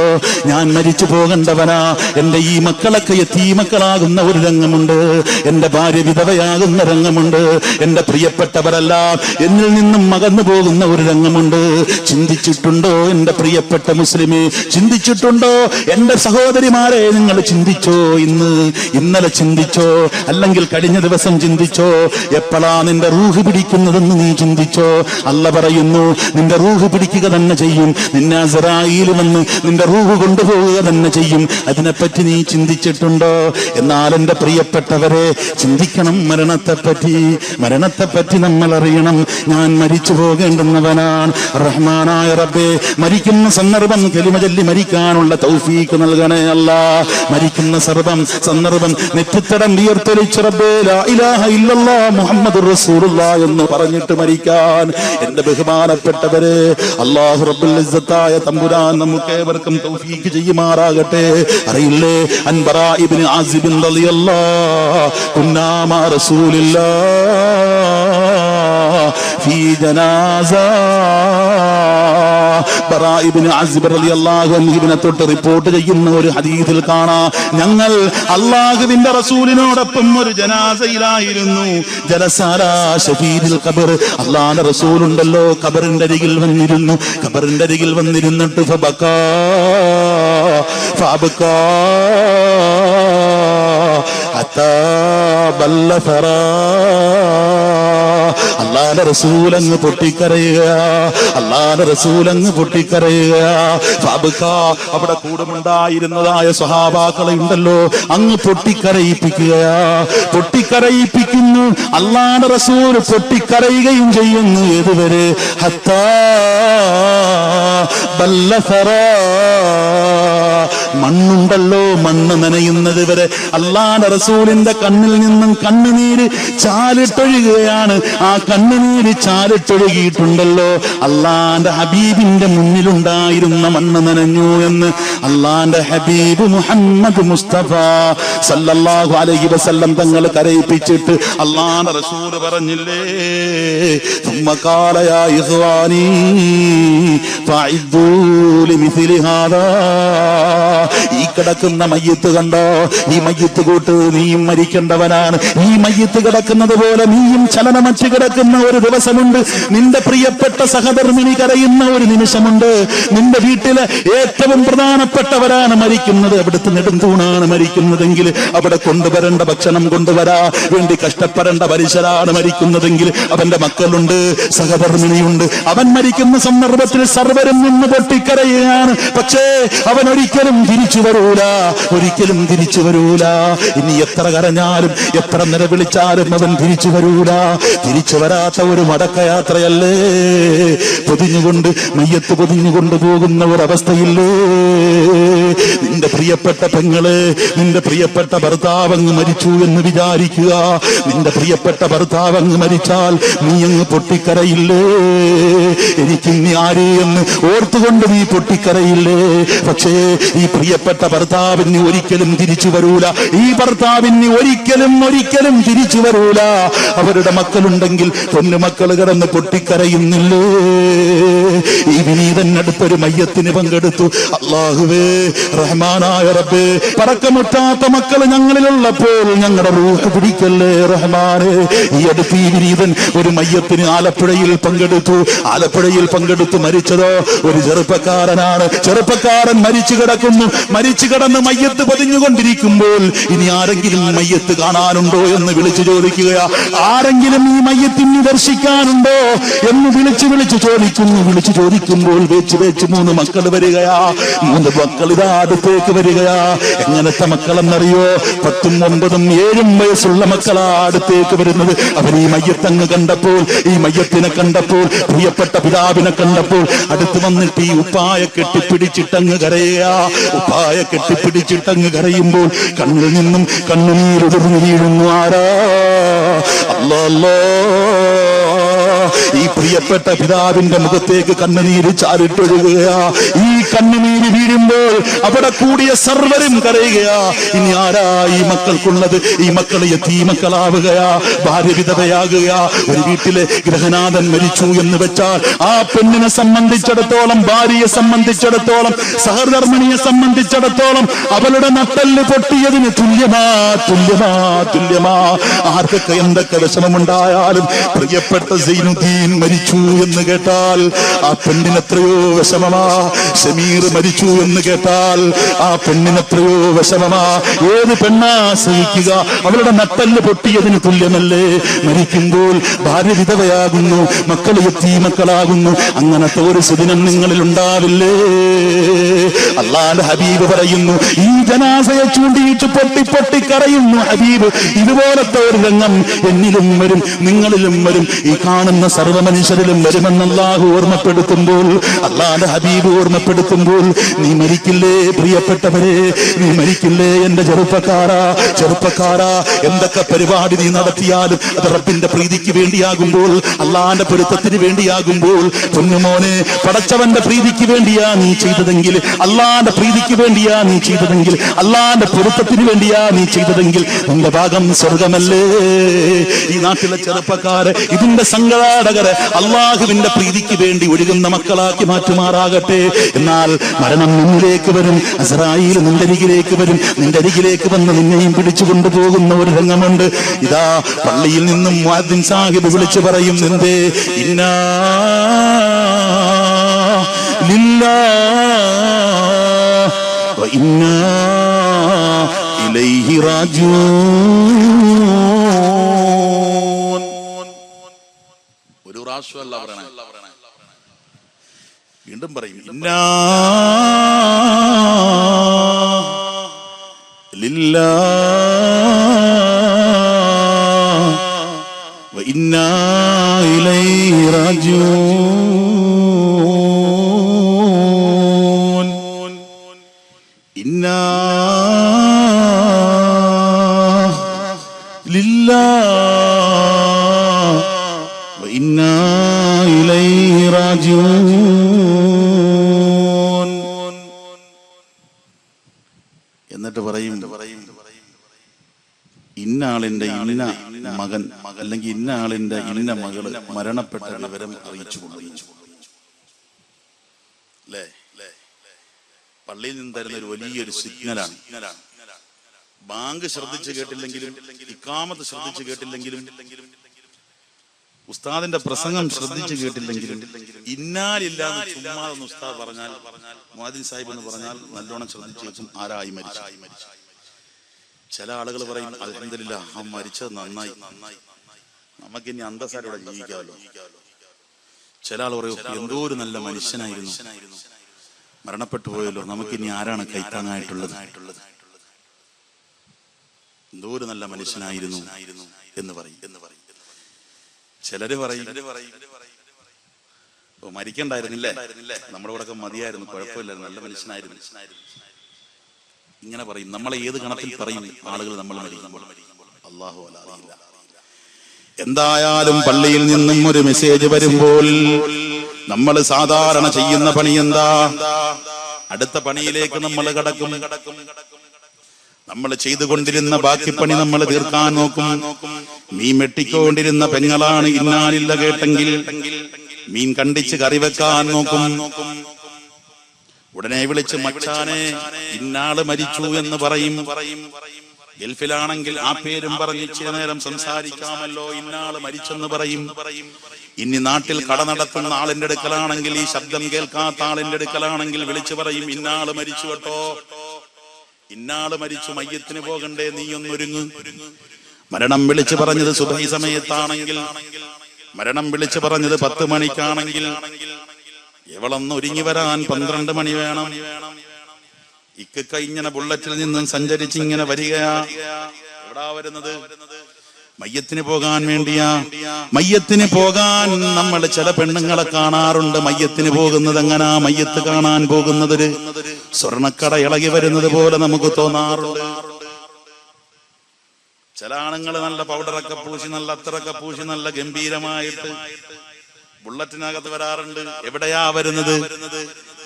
ഞാൻ മരിച്ചു പോകേണ്ടവനാ. എന്റെ ഈ മക്കളൊക്കെ യതീമക്കളാകുന്ന ഒരു രംഗമുണ്ട്. എന്റെ ഭാര്യ വിധവയാകുന്ന രംഗമുണ്ട്. എന്റെ പ്രിയപ്പെട്ടവരെല്ലാം എന്നിൽ നിന്നും അകന്നു പോകുന്ന ഒരു രംഗമുണ്ട്. ചിന്തിച്ചിട്ടുണ്ടോ എന്റെ പ്രിയപ്പെട്ട മുസ്ലിമേ? ചിന്തിച്ചിട്ടുണ്ടോ എന്റെ സഹോദരിമാരെ? നിങ്ങൾ ചിന്തിച്ചോ? ഇന്നലെ ചിന്തിച്ചോ? അല്ലെങ്കിൽ കഴിഞ്ഞ ദിവസം ചിന്തിച്ചോ? എപ്പോഴാ നിന്റെ റൂഹ് പിടിക്കുന്നതെന്ന് നീ ചിന്തിച്ചോ? അല്ല പറയുന്നു, നിന്റെ റൂഹ് പിടിക്കുക തന്നെ ചെയ്യും. നിന്നെ അസ്റായീൽ വന്ന് നിന്റെ റൂഹ് കൊണ്ടുപോവുക തന്നെ ചെയ്യും. അതിനെപ്പറ്റി നീ ചിന്തിച്ചിട്ടുണ്ടോ? എന്നാൽ എന്റെ പ്രിയപ്പെട്ടവരെ, ചിന്തിക്കണം മരണത്തെപ്പറ്റി നമ്മൾ അറിയണം. ഞാൻ മരിച്ചു പോകേണ്ടുന്നവനാണ്. റഹ്മാനായ റബ്ബേ, മരിക്കുന്ന സന്ദർഭം കലിമ ചൊല്ലി മരിക്കാനുള്ള തൗഫീഖ് നൽകണേ അല്ലാ. മരിക്കുന്ന സന്ദർഭം നെറ്റിത്തടം വിയർത്തൊലിച്ച് റബ്ബേ ലാ ഇലാഹ ഇല്ലല്ലാഹ് മുഹമ്മദുർ റസൂലുള്ളാഹ് എന്ന് പറഞ്ഞിട്ട് മരിക്കാൻ എന്റെ ബഹുമാനപ്പെട്ടവരെ, അല്ലാഹു റബ്ബുൽ ഇസ്സത്തായ തമ്പുരാൻ നമുക്കേവർക്കും തൗഫീഖ് ചെയ്യുമാറാകട്ടെ. അറിയില്ലേ, അൻബറാ ഇബ്നു ആസിബ് റളിയല്ലാഹു കുന്നാ മാ റസൂലില്ലാഹ് ഫീ ജനാസ. ബറാ ഇബ്നു ആസിബ് റളിയല്ലാഹു അൻഹുവിനെ തൊട്ട് റിപ്പോർട്ട് ചെയ്യുന്ന ഒരു ഹദീസിൽ കാണാം, ഞങ്ങൾ അല്ലാഹുവിന്റെ റസൂലിനോടൊപ്പം ഒരു ജനാസയിലായിരുന്നു. ജലസാലാ ശഫീദിൽ ഖബർ. അല്ലാഹുവിന്റെ റസൂലുണ്ടല്ലോ ഖബറിന്റെ അരികിൽ വന്നിരുന്നിട്ട് ഫബകാ ഹത്താ ബല്ല ഫറാ. അല്ലാഹുവിന്റെ റസൂൽ അങ്ങ് പൊട്ടിക്കരയുക, അല്ലാഹുവിന്റെ റസൂൽ അങ്ങ് പൊട്ടിക്കരയുക. അവിടെ കൂടുമുണ്ടായിരുന്നതായ സ്വഹാബാക്കളെ ഉണ്ടല്ലോ അങ്ങ് പൊട്ടിക്കരയിപ്പിക്കുകയാ, പൊട്ടിക്കരയിപ്പിക്കുന്നു. അല്ലാഹുവിന്റെ റസൂൽ പൊട്ടിക്കരയുകയും ചെയ്യുന്നു. ഏതുവരെ? ഹത്താ ബല്ലസറ, മണ്ണുണ്ടല്ലോ മണ്ണ് നനയുന്നത് വരെ അല്ലാഹുവിന്റെ റസൂലിന്റെ കണ്ണിൽ നിന്നും കണ്ണുനീര് ചാലിട്ടൊഴുകുകയാണ്. ആ കണ്ണുനീര് ചാലിട്ടൊഴുകിയിട്ടുണ്ടല്ലോ അല്ലാഹുവിന്റെ ഹബീബിന്റെ മുന്നിലുണ്ടായിരുന്ന മണ്ണ് നനഞ്ഞു എന്ന് അല്ലാഹുവിന്റെ ഹബീബ് മുഹമ്മദ് മുസ്തഫ സല്ലല്ലാഹു അലൈഹി വസല്ലം തങ്ങൾ കരയിപ്പിച്ചിട്ട് അല്ലാഹുവിന്റെ റസൂൽ പറഞ്ഞില്ലേ, ثم قال يا إخواني فأعدوا لمثل هذا. ഈ കിടക്കുന്ന മയ്യത്ത് കണ്ടോ, ഈ മയ്യത്ത് കൂട്ട് നീയും മരിക്കേണ്ടവനാണ്. ഈ മയ്യത്ത് കിടക്കുന്നത് പോലെ നീയും ചലനമച്ച് കിടക്കുന്ന ഒരു ദിവസമുണ്ട്. നിന്റെ പ്രിയപ്പെട്ട സഹധർമ്മിണി കരയുന്ന ഒരു നിമിഷമുണ്ട്. നിന്റെ വീട്ടിലെ ഏറ്റവും പ്രധാനപ്പെട്ടവരാണ് മരിക്കുന്നത്. അവിടുത്തെ നെടുന്തൂണാണ് മരിക്കുന്നതെങ്കിൽ അവിടെ കൊണ്ടുവരേണ്ട ഭക്ഷണം കൊണ്ടുവരാ വേണ്ടി കഷ്ടപ്പെടേണ്ട മനുഷ്യരാണ് മരിക്കുന്നതെങ്കിൽ അവന്റെ മക്കളുണ്ട്, സഹധർമ്മിണിയുണ്ട്. അവൻ മരിക്കുന്ന സന്ദർഭത്തിൽ സർവരും നിന്ന് പൊട്ടിക്കരയുകയാണ്. പക്ഷേ അവൻ ഒരിക്കലും തിരിച്ചു വരൂല, ഒരിക്കലും തിരിച്ചു വരൂല. ഇനി എത്ര കരഞ്ഞാലും എത്ര നിലവിളിച്ചാലും അവൻ തിരിച്ചു വരൂല. തിരിച്ചു വരാത്ത ഒരു മടക്കയാത്രയല്ലേ, പൊതിഞ്ഞുകൊണ്ട് മയ്യത്ത് പൊതിഞ്ഞുകൊണ്ട് പോകുന്ന ഒരവസ്ഥയില്ലേ. നിന്റെ പ്രിയപ്പെട്ട പെങ്ങള്, നിന്റെ പ്രിയപ്പെട്ട ഭർത്താവ് അങ്ങ് മരിച്ചു എന്ന് വിചാരിക്കുക. നിന്റെ പ്രിയപ്പെട്ട ഭർത്താവ് അങ്ങ് മരിച്ചാൽ നീ അങ്ങ് പൊട്ടിക്കരയില്ലേ? എനിക്കിനി ആര് എന്ന് ഓർത്തുകൊണ്ട് നീ പൊട്ടിക്കരയില്ലേ? പക്ഷേ ഈ പ്രിയപ്പെട്ട ഭർത്താവിന് ഒരിക്കലും തിരിച്ചു വരൂല. ഈ ഭർത്താവിന് ഒരിക്കലും ഒരിക്കലും തിരിച്ചു വരൂല. അവരുടെ മക്കളുണ്ടെങ്കിൽ പൊന്നുമക്കൾ കിടന്ന് പൊട്ടിക്കരയുന്നില്ലേ? ഈ വിനീതനടുത്തൊരു മയ്യത്തിന് പങ്കെടുത്തു. അല്ലാഹുവേ, റഹ്മാനായ റബ്ബേ, പറക്കമുറ്റാത്ത മക്കൾ ഞങ്ങളിലുള്ളപ്പോൾ ഞങ്ങളുടെ റൂഹ് പിടിക്കല്ലേ റഹ്മാനേ. ഈ അടുത്ത് ഈ വിനീതൻ ഒരു മയ്യത്തിന് ആലപ്പുഴയിൽ പങ്കെടുത്തു. ആലപ്പുഴയിൽ പങ്കെടുത്തു മരിച്ചതോ ഒരു ചെറുപ്പക്കാരനാണ്. ചെറുപ്പക്കാരൻ മരിച്ചു കിടക്കുന്നു. മരിച്ചു കിടന്ന് മയ്യത്ത് പതിഞ്ഞുകൊണ്ടിരിക്കുമ്പോൾ ഇനി ആരെങ്കിലും മയ്യത്ത് കാണാനുണ്ടോ എന്ന് വിളിച്ചു ചോദിക്കുകയാ. ആരെങ്കിലും ഈ മയ്യത്തിന് ദർശിക്കാനുണ്ടോ എന്ന് വിളിച്ചു വിളിച്ചു ചോദിക്കുന്നു. വിളിച്ചു ചോദിക്കുമ്പോൾ വെച്ച് വെച്ച് 3 മക്കൾ വരികയാ. 3 മക്കൾ ഇതാ അടുത്തേക്ക് വരികയാ. എങ്ങനത്തെ മക്കളെന്നറിയോ? 10ഉം 9ഉം 7ഉം വയസ്സുള്ള മക്കളാ അടുത്തേക്ക് വരുന്നത്. അവർ ഈ മയ്യത്തങ്ങ് കണ്ടപ്പോൾ, ഈ മയ്യത്തിനെ കണ്ടപ്പോൾ, പ്രിയപ്പെട്ട പിതാവിനെ കണ്ടപ്പോൾ അടുത്ത് വന്നിട്ട് ഈ ഉപ്പായ കെട്ടിപ്പിടിച്ചിട്ടങ്ങ് കരയുക. ഉപ്പായ കെട്ടിപ്പിടിച്ചിട്ടങ്ങ് കരയുമ്പോൾ കണ്ണിൽ നിന്നും കണ്ണുനീരുതിർന്നു വീഴുന്നു. ആരാ? അല്ലാഹ്. ഈ പ്രിയപ്പെട്ട പിതാവിന്റെ മുഖത്തേക്ക് കണ്ണുനീര് ചാരിട്ടൊഴുകുകയാ. ഈ കണ്ണുനീര് വീഴുമ്പോൾ അവിടെ കൂടിയ സർവരും കരയുകയാ. ഇനി ആരാ ഈ മക്കൾക്കുള്ളത്? ഈ മക്കൾ യതീമക്കളാവുകയാ, ഭാര്യ വിധവയാകുകയാ. ഒരു വീട്ടിലെ ഗൃഹനാഥൻ മരിച്ചു എന്ന് വെച്ചാൽ ആ പെണ്ണിനെ സംബന്ധിച്ചിടത്തോളം, ഭാര്യയെ സംബന്ധിച്ചിടത്തോളം, സഹധർമ്മിണിയെ സംബന്ധിച്ചിടത്തോളം അവളുടെ നട്ടെല്ല് പൊട്ടിയതിന് തുല്യമാ, തുല്യമാ, തുല്യമാ. ആർക്കൊക്കെ എന്തൊക്കെ വിഷമമുണ്ടായാലും പ്രിയപ്പെട്ട സൈനുദ്ദീൻ മരിച്ചു എന്ന് കേട്ടാൽ ആ പെണ്ണിനെത്രയോ വിഷമമാ. ഷമീർ മരിച്ചു എന്ന് കേട്ടാൽ ആ പെണ്ണിനെത്രയോ വിഷമമാ. ഏത് പെണ്ണാ സഹിക്കുക? അവളുടെ നട്ടെല്ല് പൊട്ടിയതിന് തുല്യമല്ലേ? മരിക്കുമ്പോൾ ഭാര്യ വിധവയാകുന്നു, മക്കൾ യതീമക്കളാകുന്നു. അങ്ങനത്തെ ഒരു സുദിനം നിങ്ങളിൽ ഉണ്ടാവില്ലേ? അല്ലാഹുവിന്റെ ഹബീബ് പറയുന്നു, ഈ ജനാസയെ ചൂണ്ടിയിട്ട് പൊട്ടി പൊട്ടി കരയുന്നു ഹബീബ്. ഇതുപോലത്തെ ഒരു രംഗം എന്നിലും വരും, നിങ്ങളിലും വരും, ഈ കാണുന്ന സർവ്വ മനുഷ്യരിലും വരുമെന്ന് അല്ലാഹു ഓർമ്മപ്പെടുത്തുമ്പോൾ, അല്ലാഹുവിന്റെ ഹബീബ് ഓർമ്മപ്പെടുത്തുമ്പോൾ, നീ മരിക്കില്ലേ പ്രിയപ്പെട്ടവരെ? നീ മരിക്കില്ലേ എന്റെ ചെറുപ്പക്കാരാ, ചെറുപ്പക്കാരാ? എന്തൊക്കെ പരിപാടി നീ നടത്തിയാലും അത് റബ്ബിന്റെ പ്രീതിക്ക് വേണ്ടിയാകുമ്പോൾ, അല്ലാഹുവിന്റെ പൊരുത്തത്തിന് വേണ്ടിയാകുമ്പോൾ, പൊന്നുമോനെ, പടച്ചവന്റെ പ്രീതിക്ക് വേണ്ടിയാ നീ ചെയ്തതെങ്കിൽ, അല്ലാഹുവിന്റെ പ്രീതിക്ക് വേണ്ടിയാ നീ ചെയ്തതെങ്കിൽ, അല്ലാഹുവിന്റെ പൊരുത്തത്തിന് വേണ്ടിയാ നീ ചെയ്തതെങ്കിൽ നിന്റെ ഭാഗം സ്വർഗമല്ലേ? ഈ നാട്ടിലെ ചെറുപ്പക്കാരെ, ഇതിന്റെ സംഘാടകരെ അല്ലാഹുവിന്റെ പ്രീതിക്ക് വേണ്ടി ഒഴുകുന്ന മക്കളാക്കി മാറ്റുമാറാകട്ടെ. എന്നാൽ മരണം നിന്നിലേക്ക് വരും, അസ്രായീൽ നിന്റെ അരികിലേക്ക് വരും. നിന്റെ അരികിലേക്ക് വന്ന് നിന്നെയും പിടിച്ചു കൊണ്ടുപോകുന്ന ഒരു രംഗമുണ്ട്. ഇതാ പള്ളിയിൽ നിന്നും മുഅദ്ദിൻ സാഹിബ് വിളിച്ചു പറയും, എന്തേ? ഇന്നാ ലില്ലാഹ് വ ഇന്നാ ഇലൈഹി റാജിഊൻ. പ്രാവശ്യം അല്ല പറയണേ. വീണ്ടും പറയും, ലില്ലാഹി വ ഇന്നാ ഇലൈഹി റാജിഊൻ. ഇന്നാ ലില്ലാഹി വ ഇന്നാ ഇലൈഹി റാജിഊൻ. എന്നിട്ട് പറയും, ഇന്ന ആളിന്റെ ഇന്ന മകൻ അല്ലെങ്കിൽ ഇന്ന ആളിന്റെ ഇന്ന മകള് മരണപ്പെട്ട വിവരം അറിയിച്ചു കൊള്ളുന്നു. അല്ലേ? പള്ളിയിൽ നിന്ന് തരുന്ന ഒരു വലിയൊരു സിഗ്നലാണ്. ബാങ്ക് ശ്രദ്ധിച്ചു കേട്ടില്ലെങ്കിലും, ഇഖാമത്ത് ശ്രദ്ധിച്ചു കേട്ടില്ലെങ്കിലും, ഉസ്താദിന്റെ പ്രസംഗം ശ്രദ്ധിച്ചു കേട്ടില്ലെങ്കിലും, ഇന്നാലില്ലാന്ന് ചുമ്മാതെന്ന് ഉസ്താദ് പറഞ്ഞാൽ, മുഅദ്ദിൻ സാഹിബ് എന്ന് പറഞ്ഞാൽ നല്ലോണം ശ്രദ്ധിച്ചു വെച്ചും ആരായി മരിച്ചു. ചില ആളുകൾ പറയും, അൽഹംദുലില്ലാഹ് ആ മരിച്ചത് നന്നായി, നമുക്കിനി അന്തസ്സാരോടെ ജീവിക്കാമല്ലോ. ചില ആൾ പറയും, എന്തോ ഒരു നല്ല മനുഷ്യനായിരുന്നു, മരണപ്പെട്ടു പോയല്ലോ, നമുക്കിനി ആരാണ് കൈത്താങ്ങായിട്ടുള്ളത്, എന്തോ ഒരു നല്ല മനുഷ്യനായിരുന്നു എന്ന് പറയും. ചിലര് പറയും, മരിക്കണ്ടായിരുന്നില്ലേ, നമ്മുടെ കൂടെ ഒക്കെ മതിയായിരുന്നു, കുഴപ്പമില്ലായിരുന്നു, നല്ല മനുഷ്യനായിരുന്നു. ഇങ്ങനെ പറയും. നമ്മളെ ഏത് ഗണത്തിൽ പറയും ആളുകൾ നമ്മൾ മരിക്കുമ്പോൾ? അല്ലാഹു അറിയില്ല. എന്തായാലും പള്ളിയിൽ നിന്നും ഒരു മെസ്സേജ് വരുമ്പോൾ നമ്മൾ സാധാരണ ചെയ്യുന്ന പണി എന്താ? അടുത്ത പണിയിലേക്ക് നമ്മൾ കടക്കും. നമ്മൾ ചെയ്തുകൊണ്ടിരുന്ന ബാക്കി പണി നമ്മൾ തീർക്കാൻ നോക്കും. മീൻ വെട്ടിക്കൊണ്ടിരുന്ന പെങ്ങളാണ് ഇന്നാലില്ല കേട്ടെങ്കിൽ മീൻ കണ്ടിച്ച് കറി വെക്കാൻ നോക്കും. ഉടനെ വിളിച്ച്, മച്ചാനെ ഇന്നാള് മരിച്ചു എന്ന് പറയും. ഗൾഫിലാണെങ്കിൽ ആ പേരും പറഞ്ഞ് ചില നേരം സംസാരിക്കാമല്ലോ, ഇന്നാള് മരിച്ചെന്ന് പറയും. ഇനി നാട്ടിൽ കട നടത്തുന്ന ആളിന്റെ അടുക്കലാണെങ്കിൽ, ഈ ശബ്ദം കേൾക്കാത്ത ആളിന്റെ അടുക്കലാണെങ്കിൽ വിളിച്ചു പറയും, ഇന്നാള് മരിച്ചു കേട്ടോ, ഇന്നാള് മരിച്ചു, മയ്യത്തിന് പോകണ്ടേ, നീ ഒന്നൊരുങ്ങ്. മരണം വിളിച്ചു പറഞ്ഞത് സുബഹി സമയത്താണെങ്കിൽ, മരണം വിളിച്ചു പറഞ്ഞത് 10 മണിക്കാണെങ്കിൽ, എവളൊന്ന് ഒരുങ്ങി വരാൻ 12 മണി വേണം. ഇക്ക ഇങ്ങനെ ബുള്ളറ്റിൽ നിന്നും സഞ്ചരിച്ച് ഇങ്ങനെ വരികയാ. എവിടാ വരുന്നത്? മയ്യത്തിന് പോകാൻ വേണ്ടിയാ. മയ്യത്തിന് പോകാൻ നമ്മൾ ചില പെണ്ണുങ്ങളെ കാണാറുണ്ട്. മയ്യത്തിന് പോകുന്നത് എങ്ങനാ? മയ്യത്ത് കാണാൻ പോകുന്നത് സ്വർണക്കട ഇളകി വരുന്നത് പോലെ നമുക്ക് തോന്നാറുണ്ട്. ചില ആണുങ്ങൾ നല്ല പൗഡറൊക്കെ പൂശി, നല്ല അത്തറൊക്കെ പൂശി, നല്ല ഗംഭീരമായിട്ട് ബുള്ളറ്റിനകത്ത് വരാറുണ്ട്. എവിടെയാ വരുന്നത്?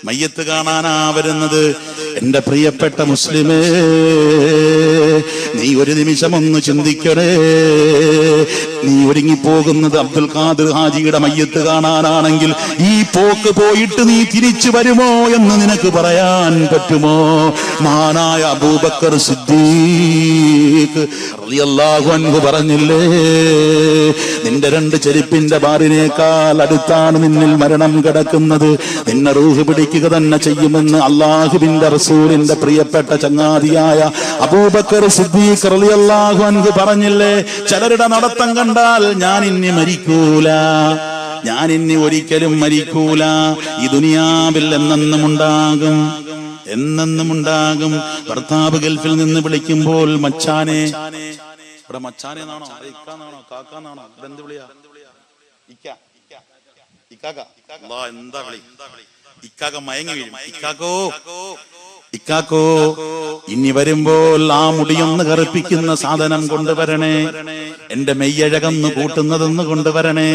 മയ്യത്ത് കാണാനാ വരുന്നത്. എന്റെ പ്രിയപ്പെട്ട മുസ്ലിമേ, നീ ഒരു നിമിഷം ഒന്ന് ചിന്തിക്കണേ. നീ ഒരുങ്ങിപ്പോകുന്നത് അബ്ദുൽ ഖാദിർ ഹാജിയുടെ മയ്യത്ത് കാണാനാണെങ്കിൽ, ഈ പോക്ക് പോയിട്ട് നീ തിരിച്ചു വരുമോ എന്ന് നിനക്ക് പറയാൻ പറ്റുമോ? മഹാനായ അബൂബക്കർ സിദ്ദീഖ് റളിയല്ലാഹു അൻഹു പറഞ്ഞില്ലേ, നിന്റെ 2 ചെരുപ്പിന്റെ ബാറിനേക്കാൾ അടുത്താണ് നിന്നിൽ മരണം കിടക്കുന്നത്, നിന്നെ റൂഹ് പിടിക്കുക തന്നെ ചെയ്യുമെന്ന് അള്ളാഹുവിന്റെ റസൂലിന്റെ പ്രിയപ്പെട്ട ചങ്ങാതിയായ അബൂബക്കർ സിദ്ദീഖ് റളിയല്ലാഹു അൻഹു പറഞ്ഞില്ലേ, ചിലരുടെ നടത്തം കണ്ടാൽ ഞാൻ ഇനി മരിക്കൂല, ഞാൻ ഇനി ഒരിക്കലും മരിക്കൂല, ഈ ദുനിയാവിൽ എന്നെന്നും ഉണ്ടാകും, എന്നെന്നും ഉണ്ടാകും. ഭർത്താവ് ഗൾഫിൽ നിന്ന് വിളിക്കുമ്പോൾ, മച്ചാനെ, ഇവിടെ മച്ചാനെ എന്നാണോ, ഇക്കാന്നാണോ, കാക്കാന്നാണോ, എന്ത് വിളിയാ? എന്താ വിളി? ഇക്കാക്ക മയങ്ങി വീഴും. ഇക്കാക്കോ, ഇക്കാക്കോ, ഇനി വരുമ്പോൾ ആ മുടിയൊന്ന് കറുപ്പിക്കുന്ന സാധനം കൊണ്ടുവരണേ, എന്റെ മെയ്യഴകന്ന് കൂട്ടുന്നതെന്ന് കൊണ്ടുവരണേ.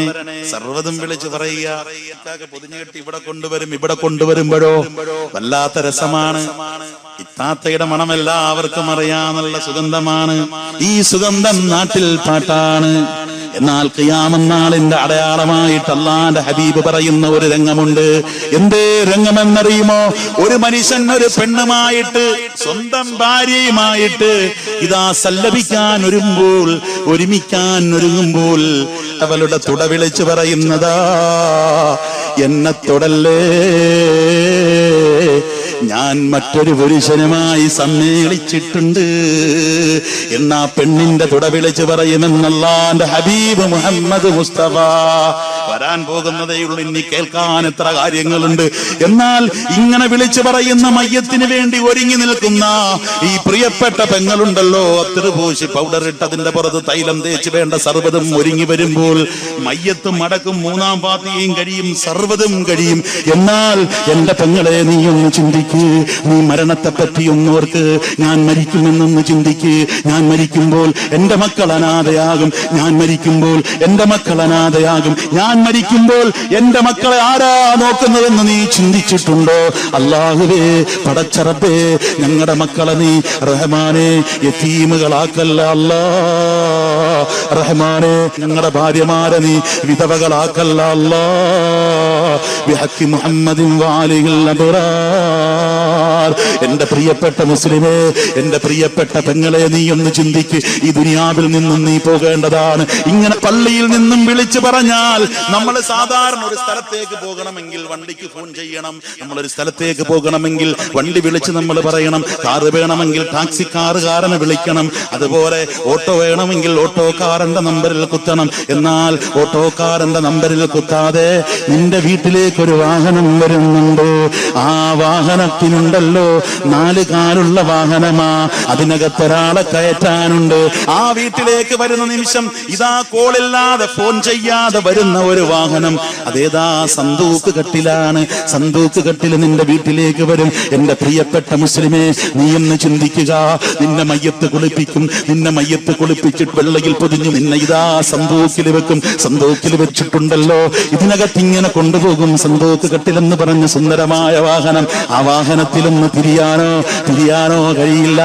സർവ്വതും വിളിച്ചു പറയുക. ഇക്കാക്ക പൊതിഞ്ഞു കെട്ടി ഇവിടെ കൊണ്ടുവരും. ഇവിടെ കൊണ്ടുവരുമ്പോഴോ വല്ലാത്ത രസമാണ്. ഇത്താത്തയുടെ മണം എല്ലാവർക്കും അറിയാനുള്ള സുഗന്ധമാണ്. ഈ സുഗന്ധം നാട്ടിൽ പാട്ടാണ്. എന്നാൽ ഖിയാമത്ത് നാളിന്റെ അടയാളമായിട്ട് അല്ലാഹുവിന്റെ ഹബീബ് പറയുന്ന ഒരു രംഗമുണ്ട്. എന്തേ രംഗമെന്നറിയുമോ? ഒരു മനുഷ്യൻ ഒരു പെണ്ണുമായിട്ട്, സ്വന്തം ഭാര്യയുമായിട്ട് ഇതാ സല്ലപിക്കാൻ ഒരുങ്ങുമ്പോൾ, ഒരുമിക്കാൻ ഒരുങ്ങുമ്പോൾ അവളുടെ തുട വിളിച്ചു പറയുന്നതാ, എന്നെ തൊടല്ലേ, ഞാൻ മറ്റൊരു പുരുഷനുമായി സമ്മേളിച്ചിട്ടുണ്ട് എന്നാ പെണ്ണിന്റെ തുട വിളിച്ച് പറയുമെന്ന് അല്ലാഹുവിന്റെ ഹബീബ് മുഹമ്മദ് മുസ്തഫ വരാൻ പോകുന്നതേയുള്ളൂ, ഇനി കേൾക്കാൻ എത്ര കാര്യങ്ങളുണ്ട്. എന്നാൽ ഇങ്ങനെ വിളിച്ചു പറയുന്ന മയ്യത്തിന് വേണ്ടി ഒരുങ്ങി നിൽക്കുന്ന ഈ പ്രിയപ്പെട്ട പെങ്ങളുണ്ടല്ലോ, അത്തിറുപൂശി പൗഡർ ഇട്ടതിന്റെ പുറത്ത് തൈലം തേച്ച് വേണ്ട സർവ്വതും ഒരുങ്ങി വരുമ്പോൾ മയ്യത്തും അടക്കും മൂന്നാം പാർട്ടിയും കഴിയും, സർവ്വതും കഴിയും. എന്നാൽ എന്റെ പെങ്ങളെ നീ ഒന്ന് ചിന്തിക്ക്, നീ മരണത്തെ പറ്റി ഒന്നോർക്ക്. ഞാൻ മരിക്കുമെന്നൊന്ന് ചിന്തിക്ക്. ഞാൻ മരിക്കുമ്പോൾ എന്റെ മക്കൾ അനാഥയാകും, ഞാൻ മരിക്കുമ്പോൾ എന്റെ മക്കൾ അനാഥയാകും, ഞാൻ മരിക്കുമ്പോൾ എന്റെ മക്കളെ ആരാ നോക്കുന്നതെന്ന് നീ ചിന്തിച്ചിട്ടുണ്ടോ? അല്ലാഹുവേ, പടച്ചറബേ, ഞങ്ങളുടെ മക്കളെ നീ റഹ്മാനെ യതീമുകളാക്കല്ല അല്ലാ. റഹ്മാനെ, ഞങ്ങളുടെ ഭാര്യമാരെ നീ വിധവകളാക്കല്ല അല്ലാ. ബിഹഖി മുഹമ്മദിൻ വആലിഹിൽ അബ്റാർ. എന്റെ പ്രിയപ്പെട്ട മുസ്ലിമേ, എന്റെ പ്രിയപ്പെട്ട പെങ്ങളെ, നീ ഒന്ന് ചിന്തിക്ക്. ഈ ദുനിയാവിൽ നിന്നും നീ പോകേണ്ടതാണ്. ഇങ്ങനെ പള്ളിയിൽ നിന്നും വിളിച്ചു പറഞ്ഞാൽ, നമ്മൾ സാധാരണ ഒരു സ്ഥലത്തേക്ക് പോകണമെങ്കിൽ വണ്ടിക്ക് ഫോൺ ചെയ്യണം. നമ്മളൊരു സ്ഥലത്തേക്ക് പോകണമെങ്കിൽ വണ്ടി വിളിച്ച് നമ്മൾ പറയണം. കാറ് വേണമെങ്കിൽ ടാക്സി കാറുകാരനെ വിളിക്കണം. അതുപോലെ ഓട്ടോ വേണമെങ്കിൽ ഓട്ടോക്കാരന്റെ നമ്പറിൽ കുത്തണം. എന്നാൽ ഓട്ടോക്കാരന്റെ നമ്പറിൽ കുത്താതെ നിന്റെ വീട്ടിലേക്ക് ഒരു വാഹനം വരുന്നുണ്ട്. ആ വാഹനത്തിനുണ്ടല്ലോ 4 കാലുള്ള വാഹനമാ, അതിനകത്തൊരാളെ കയറ്റാനുണ്ട്. ആ വീട്ടിലേക്ക് വരുന്ന നിമിഷം ഇതാ കോളില്ലാതെ ഫോൺ ചെയ്യാതെ വരുന്ന ഒരു വാഹനം, അതേതാ സന്തൂക്ക് കട്ടിലാണ്. സന്തൂക്ക് കട്ടിൽ നിന്റെ വീട്ടിലേക്ക് വരും. എന്റെ പ്രിയപ്പെട്ട മുസ്ലിമേ, നീ ഒന്ന് ചിന്തിക്കുക. നിന്നെ മയ്യത്ത് കുളിപ്പിക്കും. നിന്നെ മയ്യത്ത് കുളിപ്പിച്ചിട്ട് വെള്ളയിൽ പൊതിഞ്ഞു നിന്നെ ഇതാ സന്തൂക്കിൽ വെക്കും. സന്തൂക്കിൽ വെച്ചിട്ടുണ്ടല്ലോ, ഇതിനകത്ത് ഇങ്ങനെ കൊണ്ടുപോകും. സന്തൂക്ക് കട്ടിലെന്ന് പറഞ്ഞ സുന്ദരമായ വാഹനം. ആ വാഹനത്തിലൊന്ന് തിരിയാനോ കഴിയില്ല.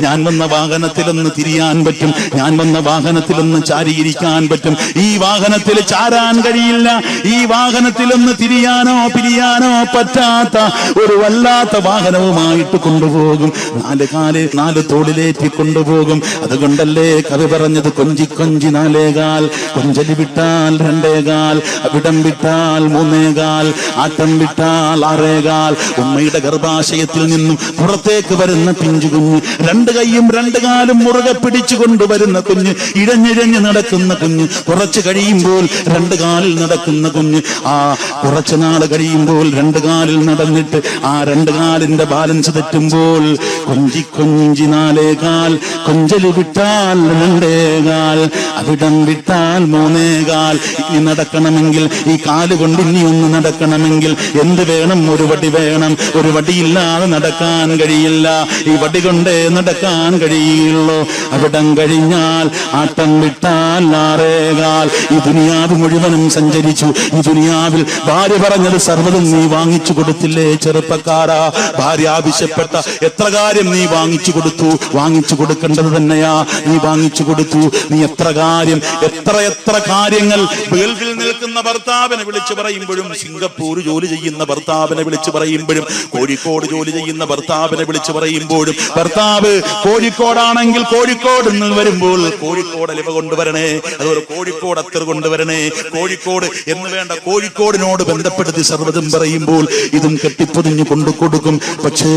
ഞാൻ വന്ന വാഹനത്തിലൊന്ന് തിരിയാൻ പറ്റും. ഞാൻ വന്ന വാഹനത്തിലൊന്ന് ചാരിയിരിക്കാൻ പറ്റും. ഈ വാഹനത്തിൽ ചാരാൻ കഴിയില്ല. ഈ വാഹനത്തിലൊന്ന് തിരിയാനോ പിരിയാനോ പറ്റാത്ത ഒരു വല്ലാത്ത വാഹനവുമായിട്ട് കൊണ്ടുപോകും. 4 കാല് 4 തോളിലേറ്റി കൊണ്ടുപോകും. അതുകൊണ്ടല്ലേ കവി പറഞ്ഞത്, കൊഞ്ചി കൊഞ്ചി 4 കാൽ, കൊഞ്ചലി വിട്ടാൽ 2 കാൽ, അവിടം വിട്ടാൽ 3 കാൽ, ആട്ടം വിട്ടാൽ 6 കാൽ. ഉമ്മയുടെ ഗർഭാശയത്തിൽ നിന്നും പുറത്തേക്ക് വരുന്ന പിഞ്ചു കുഞ്ഞ്, 2 കൈയും 2 കാലും മുറുകെ പിടിച്ചു കൊണ്ടുവരുന്ന കുഞ്ഞ്, ഇഴഞ്ഞിഴഞ്ഞ് നടക്കുന്ന കുഞ്ഞ്, കുറച്ച് കഴിയുമ്പോൾ 2 കാലിൽ നടക്കുന്ന കുഞ്ഞ്. ആ കുറച്ചു നാൾ കഴിയുമ്പോൾ 2 കാലിൽ നടന്നിട്ട് ആ 2 കാലിന്റെ ബാലൻസ് തെറ്റുമ്പോൾ കൊഞ്ചി കൊഞ്ചി 4 കാൽ, കൊഞ്ചലി വിട്ടാൽ 2 കാൽ, അവിടം വിട്ടാൽ 3 കാൽ. ഇനി നടക്കണമെങ്കിൽ, ഈ കാല് കൊണ്ട് ഇനി ഒന്ന് നടക്കണമെങ്കിൽ എന്ത് വേണം? ഒരു വടി വേണം. ഒരു വടിയില്ലാതെ നടക്കാൻ കഴിയില്ല. ഈ വടി കൊണ്ടേ നടക്കാൻ കഴിയുള്ളൂ. അവിടം കഴിഞ്ഞാൽ ആട്ടം വിട്ടാൽ 6 കാൽ. ഈ ദുനിയാവ് മുഴുവനും സഞ്ചരിച്ചു. ഈ ദുനിയാവിൽ ഭാര്യ പറഞ്ഞത് സർവ്വതും നീ വാങ്ങിച്ചു കൊടുത്തില്ലേ ചെറുപ്പക്കാരാ? ഭാര്യ ആവശ്യപ്പെട്ട എത്ര കാര്യം നീ വാങ്ങിച്ചു കൊടുത്തു. വാങ്ങിച്ചു കൊടുക്കേണ്ടത് തന്നെയാ, നീ വാങ്ങിച്ചു കൊടുത്തു. നീ എത്ര കാര്യം, എത്ര കാര്യങ്ങൾ. ഗൾഫിൽ നിൽക്കുന്ന ഭർത്താവിനെ വിളിച്ചു പറയുമ്പോഴും, സിംഗപ്പൂർ ജോലി ചെയ്യുന്ന ഭർത്താവിനെ വിളിച്ചു പറയുമ്പോഴും, കോഴിക്കോട് ജോലി ചെയ്യുന്ന ഭർത്താവിനെ വിളിച്ചു പറയുമ്പോഴും, ഭർത്താവ് കോഴിക്കോടാണെങ്കിൽ കോഴിക്കോട് നിന്ന് വരുമ്പോൾ കോഴിക്കോട് അലിവ കൊണ്ടുവരണേ, അതുപോലെ കോഴിക്കോട് അത്തർ കൊണ്ടുവരണേ, കോഴിക്കോട് എന്ന് വേണ്ട കോഴിക്കോടിനോട് ബന്ധപ്പെടുത്തി സർവ്വതും പറയുമ്പോൾ ഇതും കെട്ടിപ്പൊതിഞ്ഞു കൊണ്ടു കൊടുക്കും. പക്ഷേ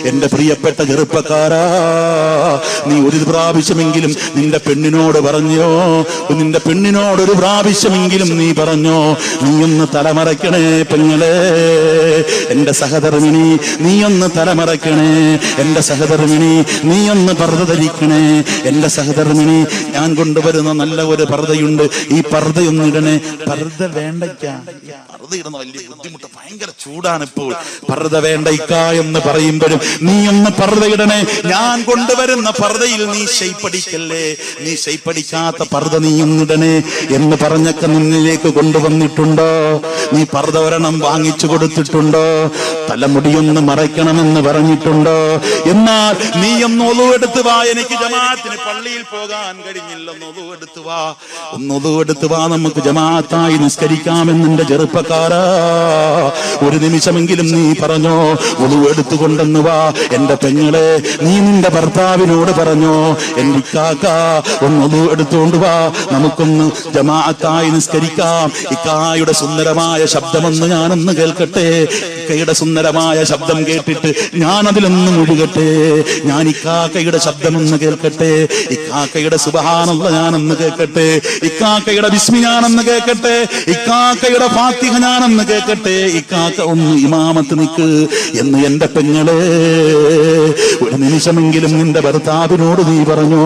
എന്റെ പ്രിയപ്പെട്ട ചെറുപ്പക്കാരാ, നീ ഒരു പ്രാവശ്യമെങ്കിലും നിന്റെ പെണ്ണിനോട് പറഞ്ഞോ? നിന്റെ പെണ്ണിനോട് ഒരു പ്രാവശ്യമെങ്കിലും നീ പറഞ്ഞോ? നീ ഒന്ന് തലമറയ്ക്കണേ പെങ്ങളെ. എന്റെ സഹധർമ്മിണി, നീ ഒന്ന് തലമറയ്ക്കണേ. എന്റെ സഹധർമ്മിണി, നീ ഒന്ന് പർദ്ദ ധരിക്കണേ. എന്റെ സഹധർമ്മിണി, ഞാൻ കൊണ്ടുവരുന്ന നല്ല ഒരു പർദ്ദയുണ്ട്, ഈ പർദ്ദയൊന്നും ഇടണേ. പർദ്ദ വേണ്ടയ്ക്ക, പർദ്ദ ഇടുന്ന വലിയ ബുദ്ധിമുട്ട്, ഭയങ്കര ചൂടാണ് ഇപ്പോൾ. പർദ്ദ വേണ്ടയ്ക്ക എന്ന് പറയുമ്പോഴും നീ ഒന്ന് പർദ്ദ ഇടണേ. ഞാൻ കൊണ്ടുവരുന്ന പർദ്ദയിൽ നീ ശൈപ്പടിക്കല്ലേ, നീ ശൈപ്പടിക്കാത്ത പർദ്ദ നീ ഒന്നിടണേ എന്ന് പറഞ്ഞൊക്കെ നിന്നിലേക്ക് കൊണ്ടുവന്നിട്ടുണ്ടോ? നീ പർദ്ദ ഒരെണ്ണം വാങ്ങിച്ചു കൊടുത്തിട്ടുണ്ടോ? തലമുടിയൊന്ന് മറയ്ക്കണമെന്ന് പറഞ്ഞിട്ടുണ്ടോ? എന്നാൽ നീ ഒന്ന് ഒളുവെടുത്ത് വാ, എനിക്ക് ജമാഅത്തിന് പള്ളിയിൽ പോകാൻ കഴിഞ്ഞില്ല, ഒന്ന് ഒളുവെടുത്ത് വാ, ഒന്ന് ഒളുവെടുത്ത് വാ, നമുക്ക് ജമാഅത്തായി നിസ്കരിക്കാമെന്നെ ചെറുപ്പക്കാരാ. ഒരു നിമിഷമെങ്കിലും നീ പറഞ്ഞോ? ഒളുവെടുത്തുകൊണ്ടെന്ന് വാ. എന്റെ പെങ്ങളെ, നീ നിന്റെ ഭർത്താവിനോട് പറഞ്ഞോ? എന്റെ ഇക്കാക്ക ഒന്ന് ഒളുവെടുത്തുകൊണ്ട് വാ, നമുക്കൊന്ന് ജമാഅത്തായി നിസ്കരിക്കാം. ഇക്കായുടെ സുന്ദരമായ ശബ്ദമൊന്ന് ഞാനൊന്ന് കേൾക്കട്ടെ. ഇക്കയുടെ സുന്ദരമായ ശബ്ദം കേട്ടിട്ട് ഞാൻ അതിലൊന്ന് മുഴുകട്ടെ. ഞാൻ ഇക്കാക്കയുടെ ശബ്ദമൊന്ന് കേൾക്കട്ടെ. ഇക്കാക്കയുടെ സുബ്ഹാനല്ലാഹ് ഞാനൊന്ന് കേൾക്കട്ടെ. ഇക്കാക്കയുടെ ബിസ്മി ഞാനൊന്ന് കേൾക്കട്ടെ. കേൾക്കട്ടെ, ഇക്കാക്കയുടെ ഫാത്തിഹ ഞാനൊന്ന് കേൾക്കട്ടെ, ഇക്കാക്ക ഒന്ന് ഇമാമത്ത് നിൽക്ക് എന്ന് എന്റെ പെങ്ങളെ ഒരു നിമിഷമെങ്കിലും നിന്റെ ഭർത്താവിനോട് നീ പറഞ്ഞോ?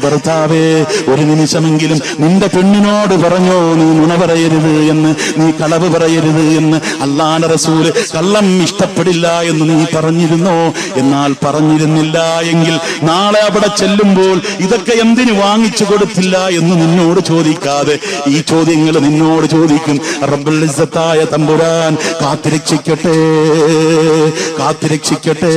ഭർത്താവേ, ഒരു നിമിഷമെങ്കിലും നിന്റെ പെണ്ണിനോട് പറഞ്ഞോ, നീ നുണ പറയരുത് എന്ന്, നീ കളവ് പറയരുത് എന്ന്. അല്ലാഹുവിന്റെ റസൂല് കള്ളം ഇഷ്ടപ്പെടില്ല എന്ന് നീ പറഞ്ഞിരുന്നോ? എന്നാൽ പറഞ്ഞിരുന്നില്ല എങ്കിൽ നാളെ അവിടെ ചെല്ലുമ്പോൾ ഇതൊക്കെ എന്തിനു വാങ്ങിച്ചു കൊടുത്തില്ല എന്ന് നിന്നോട് ചോദിക്കാതെ ഈ ചോദ്യങ്ങൾ നിന്നോട് ചോദിക്കും. റബ്ബുൽ ഇസ്സത്തായ തമ്പുരാൻ കാത്തിരക്ഷിക്കട്ടെ, കാത്തിരക്ഷിക്കട്ടെ.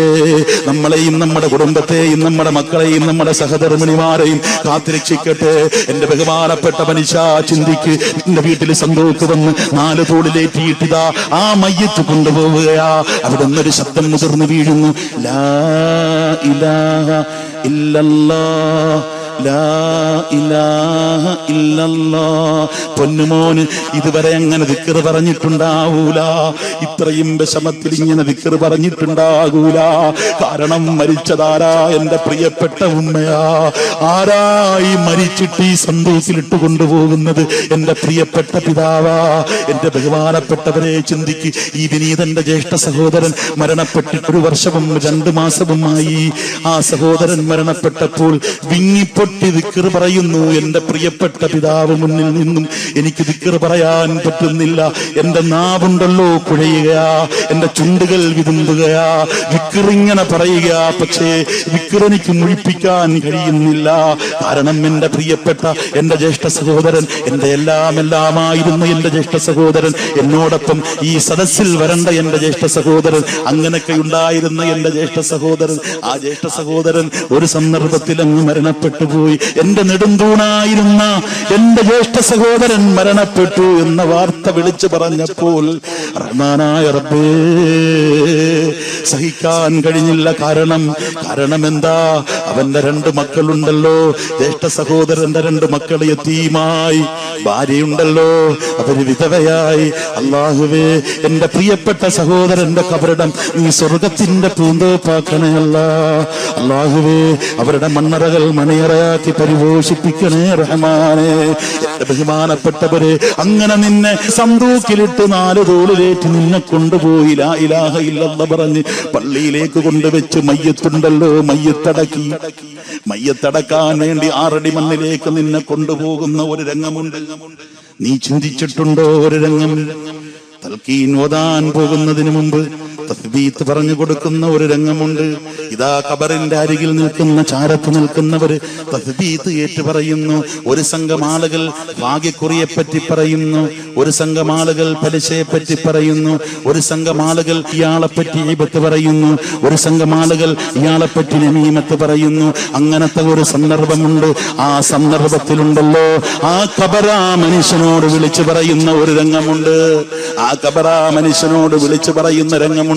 നമ്മളെയും നമ്മുടെ കുടുംബത്തെയും നമ്മുടെ മക്കളെയും നമ്മുടെ സഹധർമ്മിണിമാരെയും കാത്തിരക്ഷിക്കട്ടെ. എന്റെ ബഹുമാനപ്പെട്ട മനുഷ്യ, ചിന്തിക്ക്. നിന്റെ വീട്ടിൽ സന്തോക്ക് വന്ന് 4 തോളിലേറ്റിയിട്ടിതാ ആ മയ്യത്ത് കൊണ്ടുപോവുകയാ. അവിടെ നിന്നൊരു ശബ്ദം മുതിർന്നു വീഴുന്നു, ലാ ഇലാഹ ഇല്ലല്ലാഹ്, ലാ ഇലാഹ ഇല്ലല്ലാഹ്. പൊന്നുമോന് ഇതുവരെ അങ്ങനെ ദിക്ർ പറഞ്ഞിട്ടുണ്ടാവൂല, ഇത്രയും വിഷമത്തിൽ ഇങ്ങനെ ദിക്ർ പറഞ്ഞിട്ടുണ്ടാകൂല. കാരണം മരിച്ചതാരാ? എന്റെ പ്രിയപ്പെട്ട ഉമ്മയാ. ആരായി മരിച്ചിട്ട് ഈ സന്തോഷത്തിലിട്ട് കൊണ്ടുപോകുന്നത്? എന്റെ പ്രിയപ്പെട്ട പിതാവാ. എന്റെ ബഹുമാനപ്പെട്ടവരെ, ചിന്തിക്ക്. ഈ വിനീതന്റെ ജ്യേഷ്ഠ സഹോദരൻ മരണപ്പെട്ടിട്ട് 1 വർഷവും 2 മാസവുമായി. ആ സഹോദരൻ മരണപ്പെട്ടപ്പോൾ വിങ്ങിപ്പൊട്ടി ദിക്ർ പറയുന്നു. എന്റെ പ്രിയപ്പെട്ട പിതാവ് മുന്നിൽ നിന്നും എനിക്ക് ദിക്ർ പറയാൻ പറ്റുന്നില്ല. എന്റെ നാവുണ്ടല്ലോ കുഴയുകയാ, എന്റെ ചുണ്ടുകൾ വിതുമ്പുകയാ, ദിക്ർ ഇങ്ങനെ പറയുക. പക്ഷേ ദിക്ർ എനിക്ക് മുഴിപ്പിക്കാൻ കഴിയുന്നില്ല. കാരണം എന്റെ പ്രിയപ്പെട്ട എന്റെ ജ്യേഷ്ഠ സഹോദരൻ, എന്റെ എല്ലാമായിരുന്നു എന്റെ ജ്യേഷ്ഠ സഹോദരൻ, എന്നോടൊപ്പം ഈ സദസ്സിൽ വരണ്ട എന്റെ ജ്യേഷ്ഠ സഹോദരൻ, അങ്ങനെയൊക്കെ ഉണ്ടായിരുന്ന എന്റെ ജ്യേഷ്ഠ സഹോദരൻ. ആ ജ്യേഷ്ഠ സഹോദരൻ ഒരു സന്ദർഭത്തിൽ അങ്ങ് മരണപ്പെട്ടു പോയി. എന്റെ നെടുന്തൂണായിരുന്ന എന്റെ ജ്യേഷ്ഠ സഹോദരൻ മരണപ്പെട്ടു എന്ന വാർത്ത വിളിച്ചു പറഞ്ഞപ്പോൾ റഹ്മാനായ റബ്ബേ, സഹിക്കാൻ കഴിഞ്ഞില്ല. കാരണം എന്താ? അവന്റെ 2 മക്കളുണ്ടല്ലോ, ജ്യേഷ്ഠ സഹോദരന്റെ 2 മക്കൾ യതീമായി, ഭാര്യയുണ്ടല്ലോ, അവര് വിധവയായി. അല്ലാഹുവേ, എന്റെ പ്രിയപ്പെട്ട സഹോദരന്റെ ഖബറിടം നീ സ്വർഗത്തിന്റെ പൂന്തോപ്പാക്കണേ അല്ലാഹുവേ. അവരുടെ മണ്ണറകൾ മണിയറയാക്കി പരിപോഷിപ്പിക്കണേ റഹ്മാനേ. എന്റെ ബഹുമാനപ്പെട്ടവരെ, അങ്ങനെ നിന്നെ സന്തൂക്കിലിട്ട് 4 തോളിലേറ്റ് നിന്നെ കൊണ്ടുപോയി ലാ ഇലാഹ ഇല്ലല്ലാഹ് പറഞ്ഞ് പള്ളിയിലേക്ക് കൊണ്ടുവച്ച് മയ്യത്തുണ്ടല്ലോ, മയ്യത്തടക്കാൻ വേണ്ടി 6 അടി മണ്ണിലേക്ക് നിന്നെ കൊണ്ടുപോകുന്ന ഒരു രംഗമുണ്ട്. നീ ചിന്തിച്ചിട്ടുണ്ടോ? ഒരു രംഗം തൽക്കീൻ ഓതാൻ പോകുന്നതിന് മുമ്പ് തസ്ബീത്ത് പറഞ്ഞു കൊടുക്കുന്ന ഒരു രംഗമുണ്ട്. ഇതാ ഖബറിന്റെ അരികിൽ നിൽക്കുന്ന, ചാരത്ത് നിൽക്കുന്നവര് തസ്ബീത്ത് ഏറ്റു പറയുന്നു. ഒരു സംഘം ആളുകൾ ഭാഗ്യക്കുറിയെ പറ്റി പറയുന്നു, ഒരു സംഘം ആളുകൾ പലിശയെ പറ്റി പറയുന്നു, ഒരു സംഘം ആളുകൾ ഇയാളെ പറ്റി ഈബത്ത് പറയുന്നു, ഒരു സംഘം ആളുകൾ ഇയാളെ പറ്റി നമീമത്ത് പറയുന്നു. അങ്ങനത്തെ ഒരു സന്ദർഭമുണ്ട്. ആ സന്ദർഭത്തിലുണ്ടല്ലോ ആ ഖബറാ മനുഷ്യനോട് വിളിച്ചു പറയുന്ന ഒരു രംഗമുണ്ട്. ആ ഖബറാ മനുഷ്യനോട് വിളിച്ചു പറയുന്ന രംഗമുണ്ട്.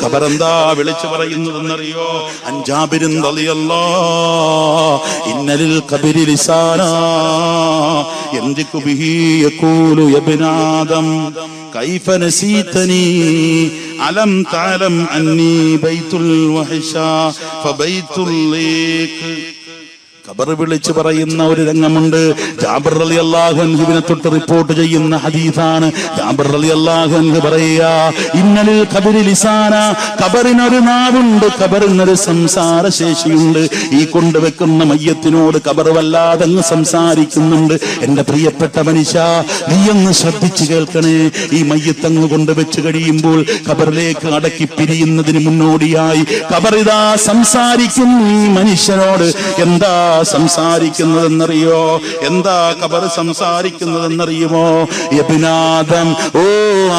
ഖബറെന്താ വിളിച്ചു പറയുന്നതെന്നറിയോ? അൻജാബിരിൻ റളിയല്ലാഹു ഇന്നലിൽ ഖബരി ലിസാനാ യൻദികു ബിഹി യഖൂലു യബ്ന ആദം കൈഫ നസീതനി അലം തഅലം അന്നി ബൈത്തുൽ വഹ്ശാ ഫബൈത്തുൽ ലീക്. ഖബർ വിളിച്ചു പറയുന്ന ഒരു രംഗമുണ്ട്. ജാബിർ റളിയല്ലാഹു അൻഹുവിനെ തൊട്ട് റിപ്പോർട്ട് ചെയ്യുന്ന ഹദീസാണ്. ജാബിർ റളിയല്ലാഹു അൻഹു പറയുക, ഇന്നലിൽ ഖബരി ലിസാന, ഖബറിനൊരു നാവുണ്ട്, ഖബറിനൊരു സംസാര ശേഷിയുണ്ട്. ഈ കൊണ്ടുവെക്കുന്ന മയ്യത്തിനോട് ഖബർ വല്ലാതെ അങ്ങ് സംസാരിക്കുന്നുണ്ട്. എന്റെ പ്രിയപ്പെട്ട മനുഷ്യ, നീയൊന്ന് ശ്രദ്ധിച്ചു കേൾക്കണേ. ഈ മയ്യത്തങ്ങ് കൊണ്ടുവെച്ച് കഴിയുമ്പോൾ ഖബറിലേക്ക് അടക്കി പിരിയുന്നതിന് മുന്നോടിയായി ഖബറിതാ സംസാരിക്കുന്നു ഈ മനുഷ്യനോട്. എന്താ സംസാരിക്കുന്നതെന്നറിയോ? എന്താ ഖബർ സംസാരിക്കുന്നതെന്നറിയുമോ? യബ്നാദം, ഓ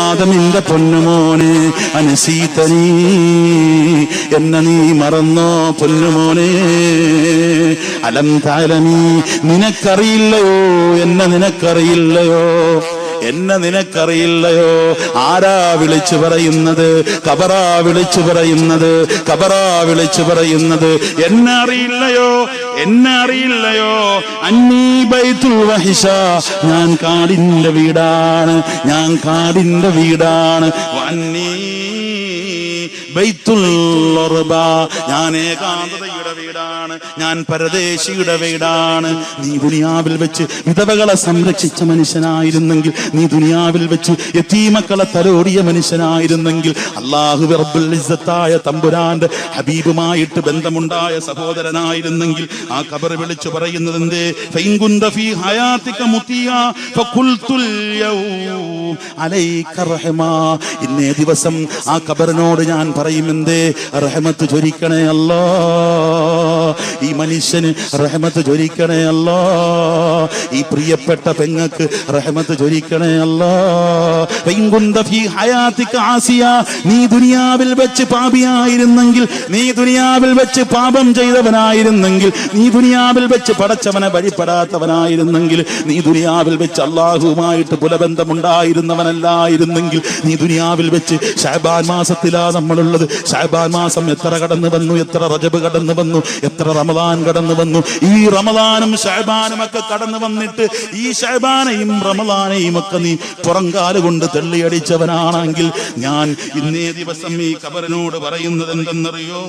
ആദമിന്റെ പൊന്നുമോനെ, അനസീതനീ, എന്നെ നീ മറന്നോ പൊന്നുമോനെ? അലം തഅലമീ, നിനക്കറിയില്ലയോ? എന്നെ നിനക്കറിയില്ലയോ? എന്നെ നിനക്കറിയില്ലയോ? ആരാ വിളിച്ചു പറയുന്നത്? ഖബറാ വിളിച്ചു പറയുന്നത്, ഖബറാ വിളിച്ചു പറയുന്നത്. എന്നെ അറിയില്ലയോ? എന്നെ അറിയില്ലയോ? അന്നീ ബൈത്തുൽ വഹ്ശാ, ഞാൻ കാടിന്റെ വീടാണ്, ഞാൻ കാടിന്റെ വീടാണ്. വന്നീ ബൈത്തുൽ ഉർബ, ഞാൻ ഏകാന്തതയുടെ വീടാണ്. ഞാൻ പരദേശിയുടെ വീടാണ്. നീ ദുനിയാവിൽ വെച്ച് വിധവകളെ സംരക്ഷിച്ച മനുഷ്യനായിരുന്നെങ്കിൽ, നീ ദുനിയാവിൽ വെച്ച് യതീമക്കളെ തലോടിയ മനുഷ്യനായിരുന്നെങ്കിൽ, അല്ലാഹു റബ്ബുൽ ഇസ്സത്തായ തമ്പുരാന്റെ ഹബീബുമായിട്ട് ബന്ധമുണ്ടായ സഹോദരനായിരുന്നെങ്കിൽ, ആ ഖബർ വിളിച്ചു പറയുന്നത് എന്തേ? ഫൈൻ കുന്ത ഫീ ഹയാതിക മുതിയാ ഫഖുൽതുൽ യൗം അലൈക റഹ്മാ. ഇന്നേ ദിവസം ആ ഖബറിനോട് ഞാൻ പറയും, എന്തേ? റഹ്മത്ത് ചൊരിക്കണേ അല്ലാ, ഈ മനുഷ്യന് റഹ്മത്ത് ചൊരിക്കണേ അല്ലാ, ഈ പ്രിയപ്പെട്ട പെങ്ങൾക്ക് റഹ്മത്ത് ചൊരിക്കണേ അല്ലാ. ഫൈൻ കുന്ത ഫീ ഹയാതിക ആസിയാ, നീ ദുനിയാവിൽ വെച്ച് പാപിയായിരുന്നെങ്കിൽ, നീ ദുനിയാവിൽ വെച്ച് പാപം ചെയ്തവനായിരുന്നെങ്കിൽ, നീ ദുനിയാവിൽ വെച്ച് പടച്ചവനെ വഴിപ്പെടാത്തവനായിരുന്നെങ്കിൽ, നീ ദുനിയാവിൽ വെച്ച് അള്ളാഹുവുമായിട്ട് പുലബന്ധമുണ്ടായിരുന്നവനല്ലായിരുന്നെങ്കിൽ, നീ ദുനിയാവിൽ വെച്ച് ശഅബാൻ മാസത്തിലാ നമ്മളുള്ളത്. ശഅബാൻ മാസം എത്ര കടന്നു വന്നു, എത്ര റജബ് കടന്നു വന്നു, എത്ര റമദാൻ കടന്നു വന്നു. ഈ റമദാനും ശഅബാനും ഒക്കെ കടന്നു വന്നിട്ട് ഈ ശഅബാനെയും റമദാനെയും ഒക്കെ നീ പുറങ്കാല് കൊണ്ട് തെള്ളിയടിച്ചവനാണെങ്കിൽ, ഞാൻ ഇന്നേ ദിവസം ഈ ഖബറിനോട് പറയുന്നത് എന്തെന്നറിയോ?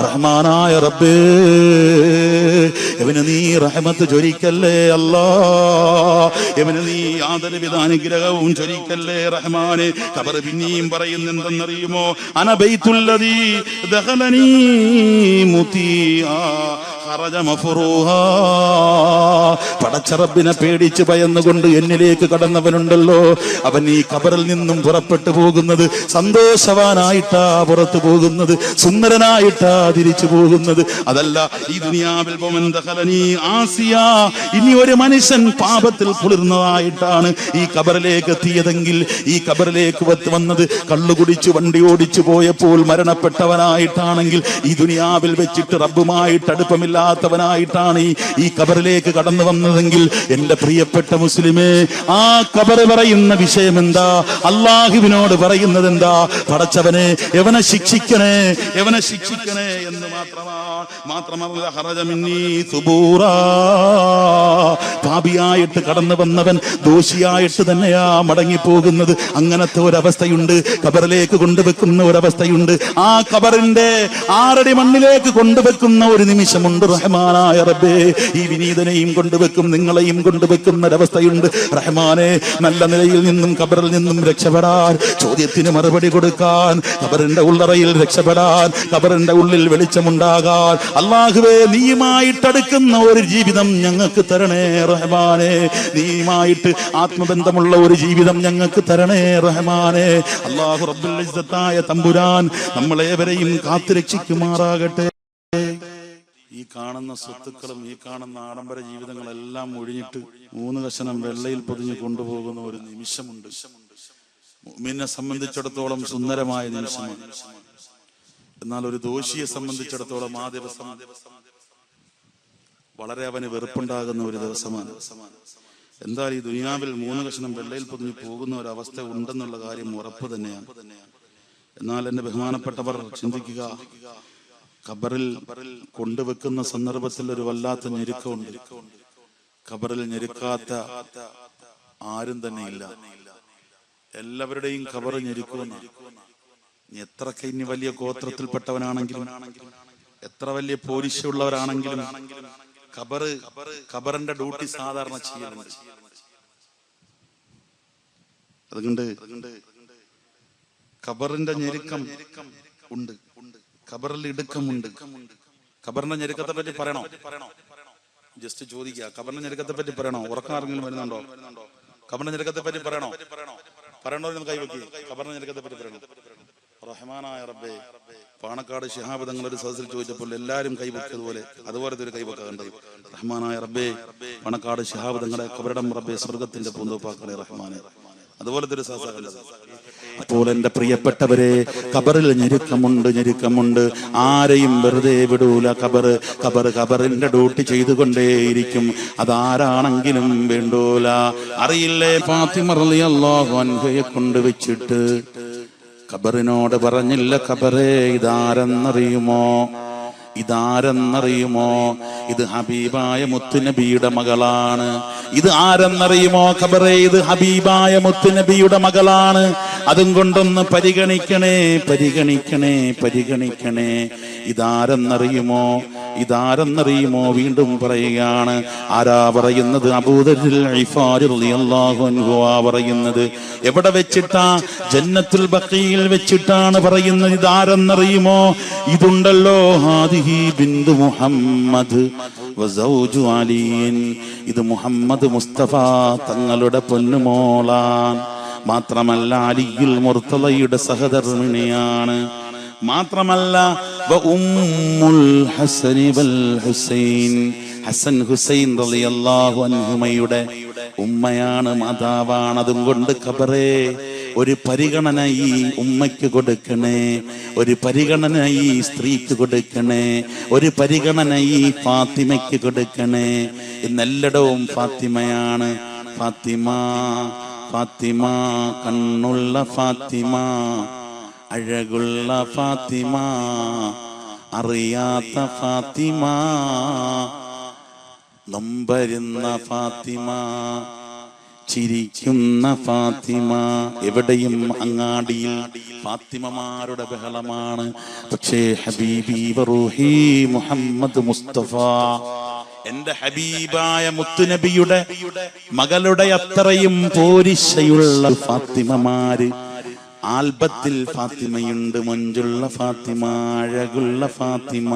റഹ്മാനായ റബ്ബേ, ഇവന് നീ റഹ്മത്ത് ചൊരിക്കല്ലേ അല്ലാ, ഇവന് നീ യാതൊരുവിധ അനുഗ്രഹവും ചൊരിക്കല്ലേ റഹ്മാനെ. ഖബർ പിന്നെയും പറയുന്നത് എന്തെന്നറിയുമോ? അന ബൈത്തുല്ലദീ ദഖലനീ മുതിആ ഖറജ മഫ്റൂഹാ. പടച്ചറബിനെ പേടിച്ച് ഭയന്നുകൊണ്ട് എന്നിലേക്ക് കടന്നവനുണ്ടല്ലോ, അവൻ ഈ ഖബറിൽ നിന്നും പുറപ്പെട്ടു പോകുന്നത് സന്തോഷവാനായിട്ടാ പുറത്തു പോകുന്നത്, സുന്ദരനായിട്ടാ തിരിച്ചു പോകുന്നത്. അതല്ല ഈ ദുനിയാവിൽ ആസിയാ, ഇനി ഒരു മനുഷ്യൻ പാപത്തിൽ കുളിർന്നതായിട്ടാണ് ഈ ഖബറിലേക്ക് എത്തിയതെങ്കിൽ, ഈ ഖബറിലേക്ക് വന്നത് കള്ളുകുടിച്ചു വണ്ടി ഓടിച്ചു പോയപ്പോൾ മരണപ്പെട്ടവനായിട്ടാണെങ്കിൽ, ഈ ദുനിയാവിൽ വെച്ചിട്ട് റബ്ബുമായിട്ട് അടുപ്പമില്ലാത്തവനായിട്ടാണ് ഈ ഖബറിലേക്ക് കടന്നു വന്നതെങ്കിൽ, എന്റെ പ്രിയപ്പെട്ട മുസ്ലിമേ, ആ ഖബർ പറയുന്ന വിഷയം എന്താ? അല്ലാഹുവിനോട് പറയുന്നത് എന്താ? പടച്ചവനെ എവനെ ശിക്ഷിക്കണേ, എവനെ ശിക്ഷിക്കണേ എന്ന് മാത്രമല്ല ഖറജ മിന്നീ സുബൂറാ. പാപിയായിട്ട് കടന്നു വന്നവൻ ദോഷിയായിട്ട് തന്നെയാ മടങ്ങിപ്പോകുന്നത്. അങ്ങനത്തെ ഒരവസ്ഥയുണ്ട്, ഖബറിലേക്ക് കൊണ്ടുവെക്കുന്ന ഒരവസ്ഥയുണ്ട്. ആ ഖബറിന്റെ 6 അടി മണ്ണിലേക്ക് കൊണ്ടുവെക്കുന്ന ഒരു നിമിഷമുണ്ട്. റഹ്മാനായ റബ്ബേ, ഈ വിനീതനെയും കൊണ്ടുവെക്കും, നിങ്ങളെയും കൊണ്ടുവെക്കുന്ന ഒരവസ്ഥയുണ്ട്. റഹ്മാനെ, നല്ല നിലയിൽ നിന്നും ഖബറിൽ നിന്നും രക്ഷപ്പെടാൻ, ചോദ്യത്തിന് മറുപടി കൊടുക്കാൻ, ഖബറിന്റെ ഉള്ളറയിൽ രക്ഷപ്പെടാൻ, ഖബറിന്റെ ഉള്ളിൽ വെളിച്ചമുണ്ടാകാൻ, അല്ലാഹുവേ നീയുമായിട്ടടുക്കുന്ന ഒരു ജീവിതം ഞങ്ങൾക്ക് തരണേ റഹ്മാനെ. നീയുമായിട്ട് ആത്മബന്ധമുള്ള ഒരു ജീവിതം ഞങ്ങൾക്ക് തരണേ റഹ്മാനെ. അല്ലാഹു റബ്ബുൽ ഇസ്സത്തായ തമ്പുരാൻ നമ്മളേവരെയും കാത്തുരക്ഷിക്കുമാറാകട്ടെ. ഈ കാണുന്ന സ്വത്തുക്കളും ഈ കാണുന്ന ആഡംബര ജീവിതങ്ങളെല്ലാം ഒഴിഞ്ഞിട്ട് 3 കഷണം വെള്ളയിൽ പൊതിഞ്ഞു കൊണ്ടുപോകുന്ന ഒരു നിമിഷമുണ്ട്. മുഅ്മിനെ സംബന്ധിച്ചിടത്തോളം സുന്ദരമായ നിമിഷമാണ്. എന്നാൽ ഒരു ദോഷിയെ സംബന്ധിച്ചിടത്തോളം ആ ദിവസം വളരെ അവന് വെറുപ്പുണ്ടാകുന്ന ഒരു ദിവസമാണ്. എന്തായാലും ഈ ദുനിയാവിൽ 3 കഷണം വെള്ളയിൽ പൊതിഞ്ഞു പോകുന്ന ഒരവസ്ഥ ഉണ്ടെന്നുള്ള കാര്യം ഉറപ്പ് തന്നെയാണ്. എന്നാൽ എന്റെ ബഹുമാനപ്പെട്ടവർ ചിന്തിക്കുക, ഖബറിൽ കൊണ്ടുവെക്കുന്ന സന്ദർഭത്തിൽ ഒരു വല്ലാത്ത ഞെരുക്കമുണ്ട്. ഖബറിൽ ഞെരുക്കാത്ത ആരും തന്നെ ഇല്ല. എല്ലാവരുടെയും ഖബർ ഞെരുക്കുന്ന, എത്രക്കെ ഇനി വലിയ ഗോത്രത്തിൽപ്പെട്ടവനാണെങ്കിലും, എത്ര വലിയ പോലീശുള്ളവരാണെങ്കിലും ഖബറിന്റെ ഡ്യൂട്ടി സാധാരണ ചെയ്യുന്നുണ്ട്. അതുകൊണ്ട് ഖബറിന്റെ ഞെരുക്കം ഉണ്ട്, ഖബറിൽ ഇടുക്കമുണ്ട്. ഖബറിന്റെ ഞെരുക്കത്തെ പറ്റി പറയണോ? ജസ്റ്റ് ചോദിക്കുക, ഖബറിന്റെ ഞെരുക്കത്തെ പറ്റി പറയണോ? ഉറക്കം ആരെങ്കിലും വരുന്നുണ്ടോ? ഖബറിന്റെ ഞെരുക്കത്തെ പറ്റി പറയണോ? പറയണോ? കൈവക്കി. ഖബറിന്റെ ഞെരുക്കത്തെ പറ്റി പറയണോ? റഹ്മാനായ റബ്ബേ, പാണക്കാട് ശിഹാബ് തങ്ങൾ ഒരു സദസ്സിൽ ചോദിച്ചപ്പോൾ എല്ലാവരും കൈവക്കിയതുപോലെ അതുപോലത്തെ ഒരു കൈവക്ക കണ്ടത്. റഹ്മാനായ റബ്ബേ, പാണക്കാട് ശിഹാബ് തങ്ങളെ ഖബറിടം റബ്ബേ സ്വർഗത്തിന്റെ പൂന്തോപ്പാക്കളെ റഹ്മാനെ, അതുപോലത്തെ ഒരു സദസ്സ കണ്ടത്. അപ്പോൾ എന്റെ പ്രിയപ്പെട്ടവരെ, ഖബറിൽ ഞെരുക്കമുണ്ട്. ആരെയും വെറുതെ വിടൂല. ഖബറിന്റെ ഡ്യൂട്ടി ചെയ്തുകൊണ്ടേയിരിക്കും. അതാരാണെങ്കിലും വേണ്ടൂല. അറിയില്ലേ, ഫാത്തിമ റളിയല്ലാഹു അൻഹയെ കൊണ്ടുവച്ചിട്ട് ഖബറിനോട് പറഞ്ഞില്ല, ഖബറേ ഇതാരെന്നറിയുമോ? ഇത് ഹബീബായ മുത്തുനബിയുടെ മകളാണ്. ഇത് ആരെന്നറിയുമോ ഖബറേ? ഇത് ഹബീബായ മുത്തുനബിയുടെ മകളാണ്. അതും കൊണ്ടൊന്ന് പരിഗണിക്കണേ, പരിഗണിക്കണേ, പരിഗണിക്കണേ. ഇതാരെന്നറിയുമോ? ഇതാരെന്നറിയുമോ? വീണ്ടും പറയുകയാണ്. ആരാ പറയുന്നത്? അബൂദർ ഗിഫാരി റളിയല്ലാഹു അൻഹു പറയുന്നത്. എവിടെ വെച്ചിട്ടാ? ജന്നത്തുൽ ബഖീൽ വെച്ചിട്ടാണ് പറയുന്നത്. ഇതാരെന്നറിയുമോ? ഇതുണ്ടല്ലോ, ഹാദിഹി ബിന്തു മുഹമ്മദ് വസൗജു അലിൻ. ഇത് മുഹമ്മദ് മുസ്തഫ തങ്ങളുടെ പൊന്നുമോളാൻ. മാത്രമല്ല അലിയുൽ മുർത്തളയുടെ സഹധർമ്മിണിയാണ്. മാത്രമല്ല ഉമ്മുൽ ഹസനി വൽ ഹുസൈൻ, ഹസൻ ഹുസൈൻ റളിയല്ലാഹു അൻഹുമയുടെ ഉമ്മയാണ്, മാതാവാണ്. അതും കൊണ്ട് ഖബറേ ഒരു പരിഗണന ഈ ഉമ്മയ്ക്ക് കൊടുക്കണേ, ഒരു പരിഗണന ഈ സ്ത്രീക്ക് കൊടുക്കണേ, ഒരു പരിഗണന ഈ ഫാത്തിമയ്ക്ക് കൊടുക്കണേ. ഇന്നെല്ലടവും ഫാത്തിമയാണ്. ഫാത്തിമ, ഫാത്തിമ, കണ്ണുള്ള ഫാത്തിമ, അഴകുള്ള ഫാത്തിമ, അറിയാത്ത ഫാത്തിമ, നൊമ്പരുന്ന ഫാത്തിമ, ചിരിക്കുന്ന ഫാത്തിമ. എവിടെയും അങ്ങാടിയിൽ ഫാത്തിമമാരുടെ ബഹളമാണ്. പക്ഷേ ഹബീബി വറൂഹി മുഹമ്മദ് മുസ്തഫ, എന്റെ ഹബീബായ മുത്തുനബിയുടെ മകളുടെ അത്രയും പോരിശയുള്ള ഫാത്തിമമാര് ആൽബത്തിൽ ഫാത്തിമയുണ്ട്. മൊഞ്ചുള്ള ഫാത്തിമ, അഴകുള്ള ഫാത്തിമ,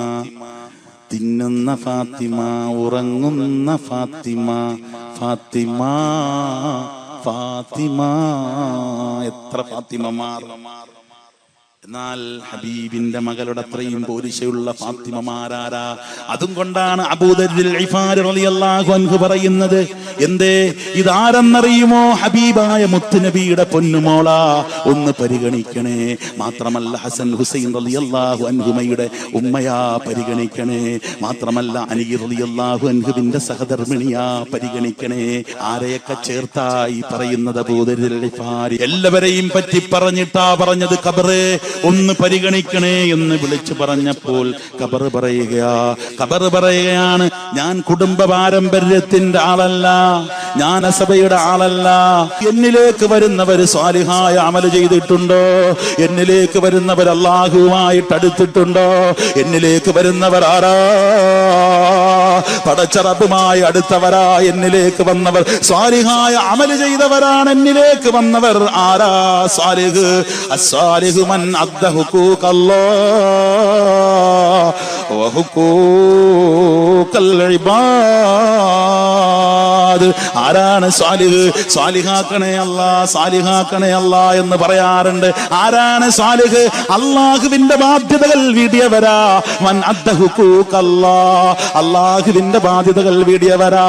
തിന്നുന്ന ഫാത്തിമ, ഉറങ്ങുന്ന ഫാത്തിമ. ഫാത്തിമ, ഫാത്തിമ, എത്ര ഫാത്തിമമാർ! എന്നാൽ ഹബീബിന്റെ മകളുടെ അത്രയും പോരിശയുള്ള ഫാത്തിമമാരാരാ? അതും കൊണ്ടാണ് അബൂദർ ഗിഫാരി റളിയല്ലാഹു അൻഹു പറയുന്നത്. എന്തേ? ഇതാരെന്നറിയുമോ? ഹബീബായ മുത്തുനബിയുടെ പൊന്നുമോള. ഒന്ന് പരിഗണിക്കണേ. മാത്രമല്ല ഹസൻ ഹുസൈൻ റളിയല്ലാഹു അൻഹുമയുടെ ഉമ്മയാ, പരിഗണിക്കണേ. മാത്രമല്ല അലി റളിയല്ലാഹു അൻഹുവിന്റെ സഹധർമ്മിണിയാ, പരിഗണിക്കണേ. ആരെയൊക്കെ ചേർത്തായി പറയുന്നത് അബൂദർ ഗിഫാരി? എല്ലാവരെയും പറ്റി പറഞ്ഞിട്ടാ പറഞ്ഞത്. ഖബറേ ഒന്ന് പരിഗണിക്കണേ എന്ന് വിളിച്ചു പറഞ്ഞപ്പോൾ ഖബർ പറയുകയാണ്, ഞാൻ കുടുംബ പാരമ്പര്യത്തിന്റെ ആളല്ല, ഞാൻ അസബയുടെ ആളല്ല. എന്നിലേക്ക് വരുന്നവർ സ്വാലിഹായ അമൽ ചെയ്തിട്ടുണ്ടോ? എന്നിലേക്ക് വരുന്നവർ അല്ലാഹുവുമായിട്ട് അടുത്തിട്ടുണ്ടോ? എന്നിലേക്ക് വരുന്നവർ ആരാ? പടച്ചറബുമായി അടുത്തവരാ. എന്നിലേക്ക് വന്നവർ സ്വാലിഹായ അമൽ ചെയ്തവരാണ്. എന്നിലേക്ക് വന്നവർ ആരാ? സാലിഹ്. അസ്സാലിഹു മൻ അദ്ദ ഹുഖൂഖല്ലാഹ് വഹുഖൂഖൽ ഇബാദ്. ആരാണ് സ്വാലിഹ്? സ്വാലിഹാക്കണേ അല്ലാ, സ്വാലിഹാക്കണേ അല്ലാ എന്ന് പറയാറുണ്ട്. ആരാണ് സ്വാലിഹ്? അല്ലാഹുവിന്റെ ബാധ്യതകൾ വീടിയവരാ. മൻ അദ്ദ ഹുഖൂഖല്ലാഹ്, അല്ലാഹുവിന്റെ ബാധ്യതകൾ വീടിയവരാ.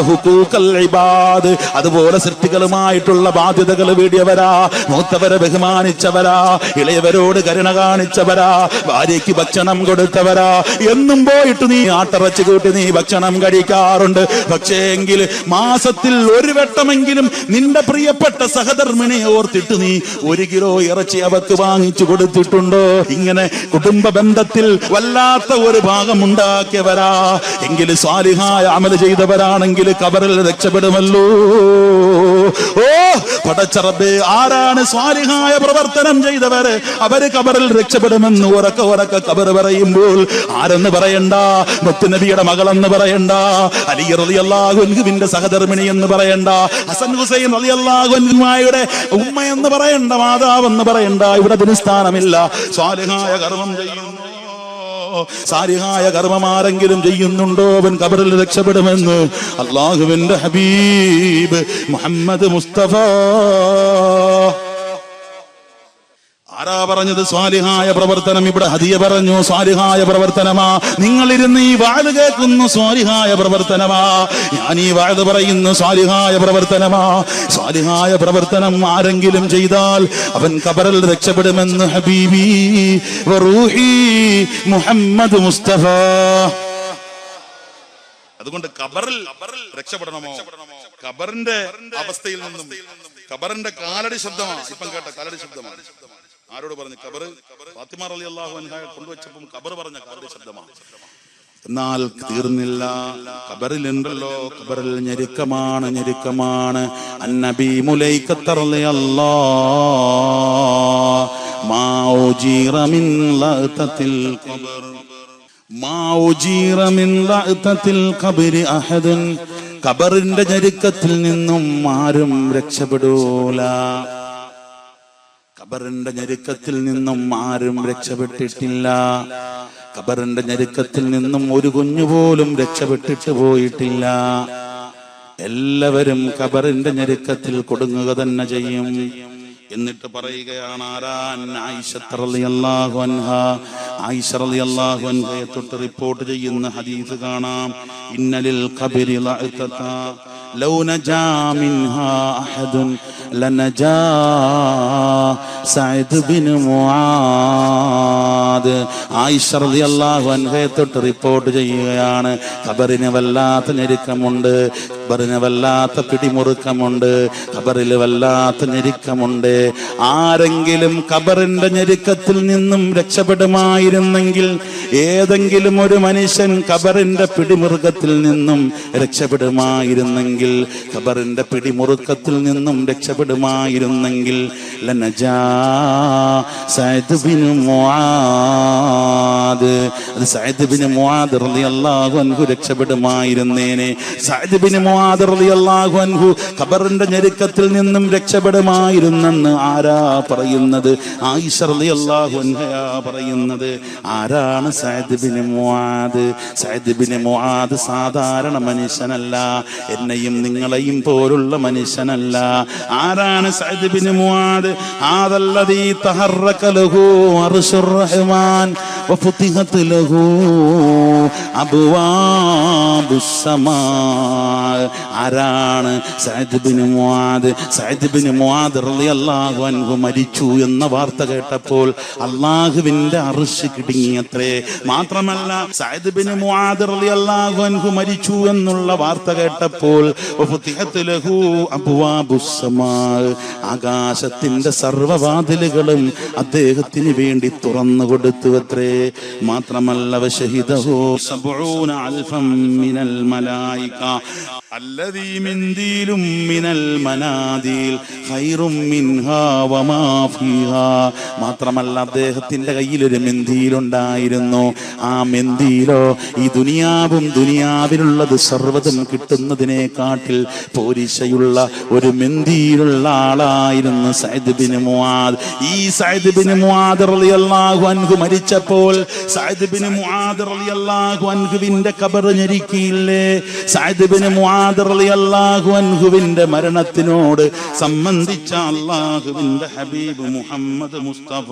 ഹുഖൂഖൽ ഇബാദ്, അതുപോലെ സൃഷ്ടികളുമായിട്ടുള്ള ബാധ്യതകൾ വീടിയവരാ. മൂത്തവരെ ബഹുമാനിച്ചവരാ, ഇളയവരോട് കരുണ കാണിച്ചവരാ, ഭാര്യയ്ക്ക് ഭക്ഷണം കൊടുത്തവരാ. എന്നും പോയിട്ട് നീ ആട്ടിറച്ചി കൂട്ടി നീ ഭക്ഷണം കഴിക്കാറുണ്ട്. പക്ഷേ എങ്കിൽ മാസത്തിൽ ഒരു വട്ടമെങ്കിലും നിന്റെ പ്രിയപ്പെട്ട സഹധർമ്മിണിയെ ഓർത്തിട്ട് നീ 1 കിലോ ഇറച്ചി അവക്ക് വാങ്ങിച്ചു കൊടുത്തിട്ടുണ്ടോ? ഇങ്ങനെ കുടുംബ ബന്ധത്തിൽ വല്ലാത്ത ഒരു ഭാഗം ഉണ്ടാക്കിയവരാ. എങ്കിൽ സ്വാലിഹായ അമൽ ചെയ്തവരാണെങ്കിൽ ഖബറിൽ രക്ഷപ്പെടുമല്ലോ. ഓ പടച്ചറബേ, ആരാണ് സ്വാലിഹായ പ്രവർത്തനം ചെയ്തവര്? അവര് ഖബറിൽ രക്ഷപ്പെടുമെന്ന് ഉറക്കെ ഖബർ പറയുമ്പോൾ ആരെന്ന് പറയണ്ട, മുത്തുനബിയുടെ മകളെന്ന് പറയണ്ട, അലി റളിയല്ലാഹു അൻഹുവിന്റെ സഹധർമ്മിണി എന്ന് പറയണ്ട, ഹസൻ ഹുസൈൻ റളിയല്ലാഹു അൻഹുമായുടെ ഉമ്മയെന്ന് പറയണ്ട, മാതാവെന്ന് പറയണ്ട. ഇവിടെ അതിന് സ്ഥാനമില്ല. സ്വാലിഹായ കർമ്മം ചെയ്യുന്നു, സാലിഹായ കർമ്മമാരെങ്കിലും ചെയ്യുന്നുണ്ടോ അവൻ ഖബറിൽ രക്ഷപ്പെടുമെന്ന് അല്ലാഹുവിന്റെ ഹബീബ് മുഹമ്മദ് മുസ്തഫ. ആരാ പറഞ്ഞത് സ്വാലിഹായ പ്രവർത്തനം? ഇവിടെ ഹദിയ പറഞ്ഞു സ്വാലിഹായ പ്രവർത്തനമാ. നിങ്ങളിരുന്ന് ഈ വാഴ് കേൾക്കുന്നു, സ്വാലിഹായ പ്രവർത്തനമാ. ഞാൻ ഈ വാഴ് പറയുന്നു, സ്വാലിഹായ പ്രവർത്തനമാ. സ്വാലിഹായ പ്രവർത്തനം ആരെങ്കിലും ചെയ്താൽ അവൻ ഖബറിൽ രക്ഷപ്പെടുമെന്ന് ഹബീബി വറൂഹി മുഹമ്മദ് മുസ്തഫ. അതുകൊണ്ട് ഖബറിൽ രക്ഷപ്പെടണമോ? ഖബറിന്റെ അവസ്ഥയിൽ നിന്നും ഖബറിന്റെ കാലടി ശബ്ദമാണ് ഇപ്പം കേട്ട, കാലടി ശബ്ദമാണ്. ആരോട് പറഞ്ഞു? ഖബർ. ഫാത്തിമ റളിയല്ലാഹു അൻഹ കൊണ്ടുവച്ചപ്പം ഖബർ പറഞ്ഞ കാലടി ശബ്ദമാണ്. എന്നാൽ തീർന്നില്ല. ഖബറിലുണ്ടല്ലോ, ഖബറിൽ ഞെരുക്കമാണ്. അന്നബി മുലൈക്കത്ത റളിയല്ലാഹു മാ ഉജീറ മിൻ ലഅതത്തിൽ ഖബർ മാ ഉജീറ മിൻ ലഅതത്തിൽ ഖബരി അഹദൻ. ഖബറിന്റെ ഞെരുക്കത്തിൽ നിന്നും ആരും രക്ഷപ്പെടൂല. ഖബറിന്റെ ഞെരുക്കത്തിൽ നിന്നും ആരും രക്ഷപ്പെട്ടിട്ടില്ല. ഖബറിന്റെ ഞെരുക്കത്തിൽ നിന്നും ഒരു കുഞ്ഞുപോലും രക്ഷപ്പെട്ടിട്ട് പോയിട്ടില്ല. എല്ലാവരും ഖബറിന്റെ ഞെരുക്കത്തിൽ കൊടുങ്ങുക തന്നെ ചെയ്യും. എന്നിട്ട് പറയുകയാണ് ആയിഷ റളിയല്ലാഹു അൻഹയെ തൊട്ട് റിപ്പോർട്ട് ചെയ്യുന്ന ഹദീസ് കാണാം. ഇന്നലിൽ ഖബരി ലഅതത ലൗ നജാ മിൻഹാ അഹദുൻ ലനജാ സഅദ് ബിൻ മുആദ്. ആയിഷ റളിയല്ലാഹു അൻഹയെ തൊട്ട് റിപ്പോർട്ട് ചെയ്യുകയാണ്, ഖബറിന് വല്ലാത്ത ഞെരുക്കമുണ്ട്, ഖബറിന് വല്ലാത്ത പിടിമുറുക്കമുണ്ട്, ഖബറിൽ വല്ലാത്ത ഞെരുക്കമുണ്ട്. ആരെങ്കിലും ഖബറിന്റെ ഞെരുക്കത്തിൽ നിന്നും രക്ഷപ്പെടുമായിരുന്നെങ്കിൽ, ഏതെങ്കിലും ഒരു മനുഷ്യൻ ഖബറിന്റെ പിടിമുറുക്കത്തിൽ നിന്നും രക്ഷപ്പെടുമായിരുന്നെങ്കിൽ, ഖബറിന്റെ പിടിമുറുക്കത്തിൽ നിന്നും രക്ഷപ്പെടുമായിരുന്നെങ്കിൽ ലനജാ സഅദ് ബിൻ മുആദ്, അത് സഅദ് ബിൻ മുആദ് റളിയല്ലാഹു അൻഹു രക്ഷപ്പെടുമായിരുന്നേനെ. സഅദ് ബിൻ മുആദ് റളിയല്ലാഹു അൻഹു ഖബറിന്റെ ഞെരുക്കത്തിൽ നിന്നും രക്ഷപ്പെടുമായിരുന്നെന്ന് ആരാ പറയുന്നത്? ആയിഷ റളിയല്ലാഹു അൻഹയാ പറയുന്നത്. ആരാണ് Saad bin Muadh? Saad bin Muadh സാധാരണ മനുഷ്യനല്ല, എന്നെയും നിങ്ങളെയും പോലുള്ള മനുഷ്യനല്ല. ആരാണ് സഅദ് ബിൻ മുആദ്? ആദല്ലദീ തഹറക ലഹു അർശുർ റഹ്മാൻ വഫുതിഹത് ലഹു അബ്വാബുസ് സമാ. ആരാണ് Saad bin Muadh? Saad bin Muadh റളിയല്ലാഹു അൻഹു മരിച്ചു എന്ന വാർത്ത കേട്ടപ്പോൾ അല്ലാഹുവിന്റെ അർശ് കിടുങ്ങിയത്രേ. മാത്രമല്ല, സഅദ് ബിൻ മുആദ് റളിയല്ലാഹു അൻഹു മരിച്ചു എന്നുള്ള വാർത്ത കേട്ടപ്പോൾ വഫുതിഹത് ലഹു അബ്വാബുസ് സമാ, ആകാശത്തിന്റെ സർവ്വവാതിലുകളും അദ്ദേഹത്തിന് വേണ്ടി തുറന്നു കൊടുത്തു അത്രേ. മാത്രമല്ല, വശഹിദഹു സബഊന അൽഫം മിനൽ മലായിക الذي منديل من المناديل خير منها وما فيها. മാത്രമല്ല, അദ്ദേഹത്തിന്റെ കയ്യിൽ ഒരു മെന്തിയിലുണ്ടായിരുന്നു. ആ മെന്തിയിലോ ഈ ദുനിയാവും ദുനിയാവിലുള്ളത് സർവ്വതും കിട്ടുന്നതിനെക്കാട്ടിൽ പോരിശയുള്ള ഒരു മെന്തിയിലുള്ള ആളായിരുന്നു സഅദ് ബിൻ മുആദ്. ഈ സഅദ് ബിൻ മുആദ് റളിയല്ലാഹു അൻഹു മരിച്ചപ്പോൾ സഅദ് ബിൻ മുആദ് റളിയല്ലാഹു അൻഹുവിന്റെ ഖബർ ഞെരുക്കിയില്ലേ? സഅദ് ബിൻ മുആദ് റളിയല്ലാഹു അൻഹുവിന്റെ മരണത്തിനോട് സംബന്ധിച്ച അല്ലാഹുവിന്റെ ഹബീബ് മുഹമ്മദ് മുസ്തഫ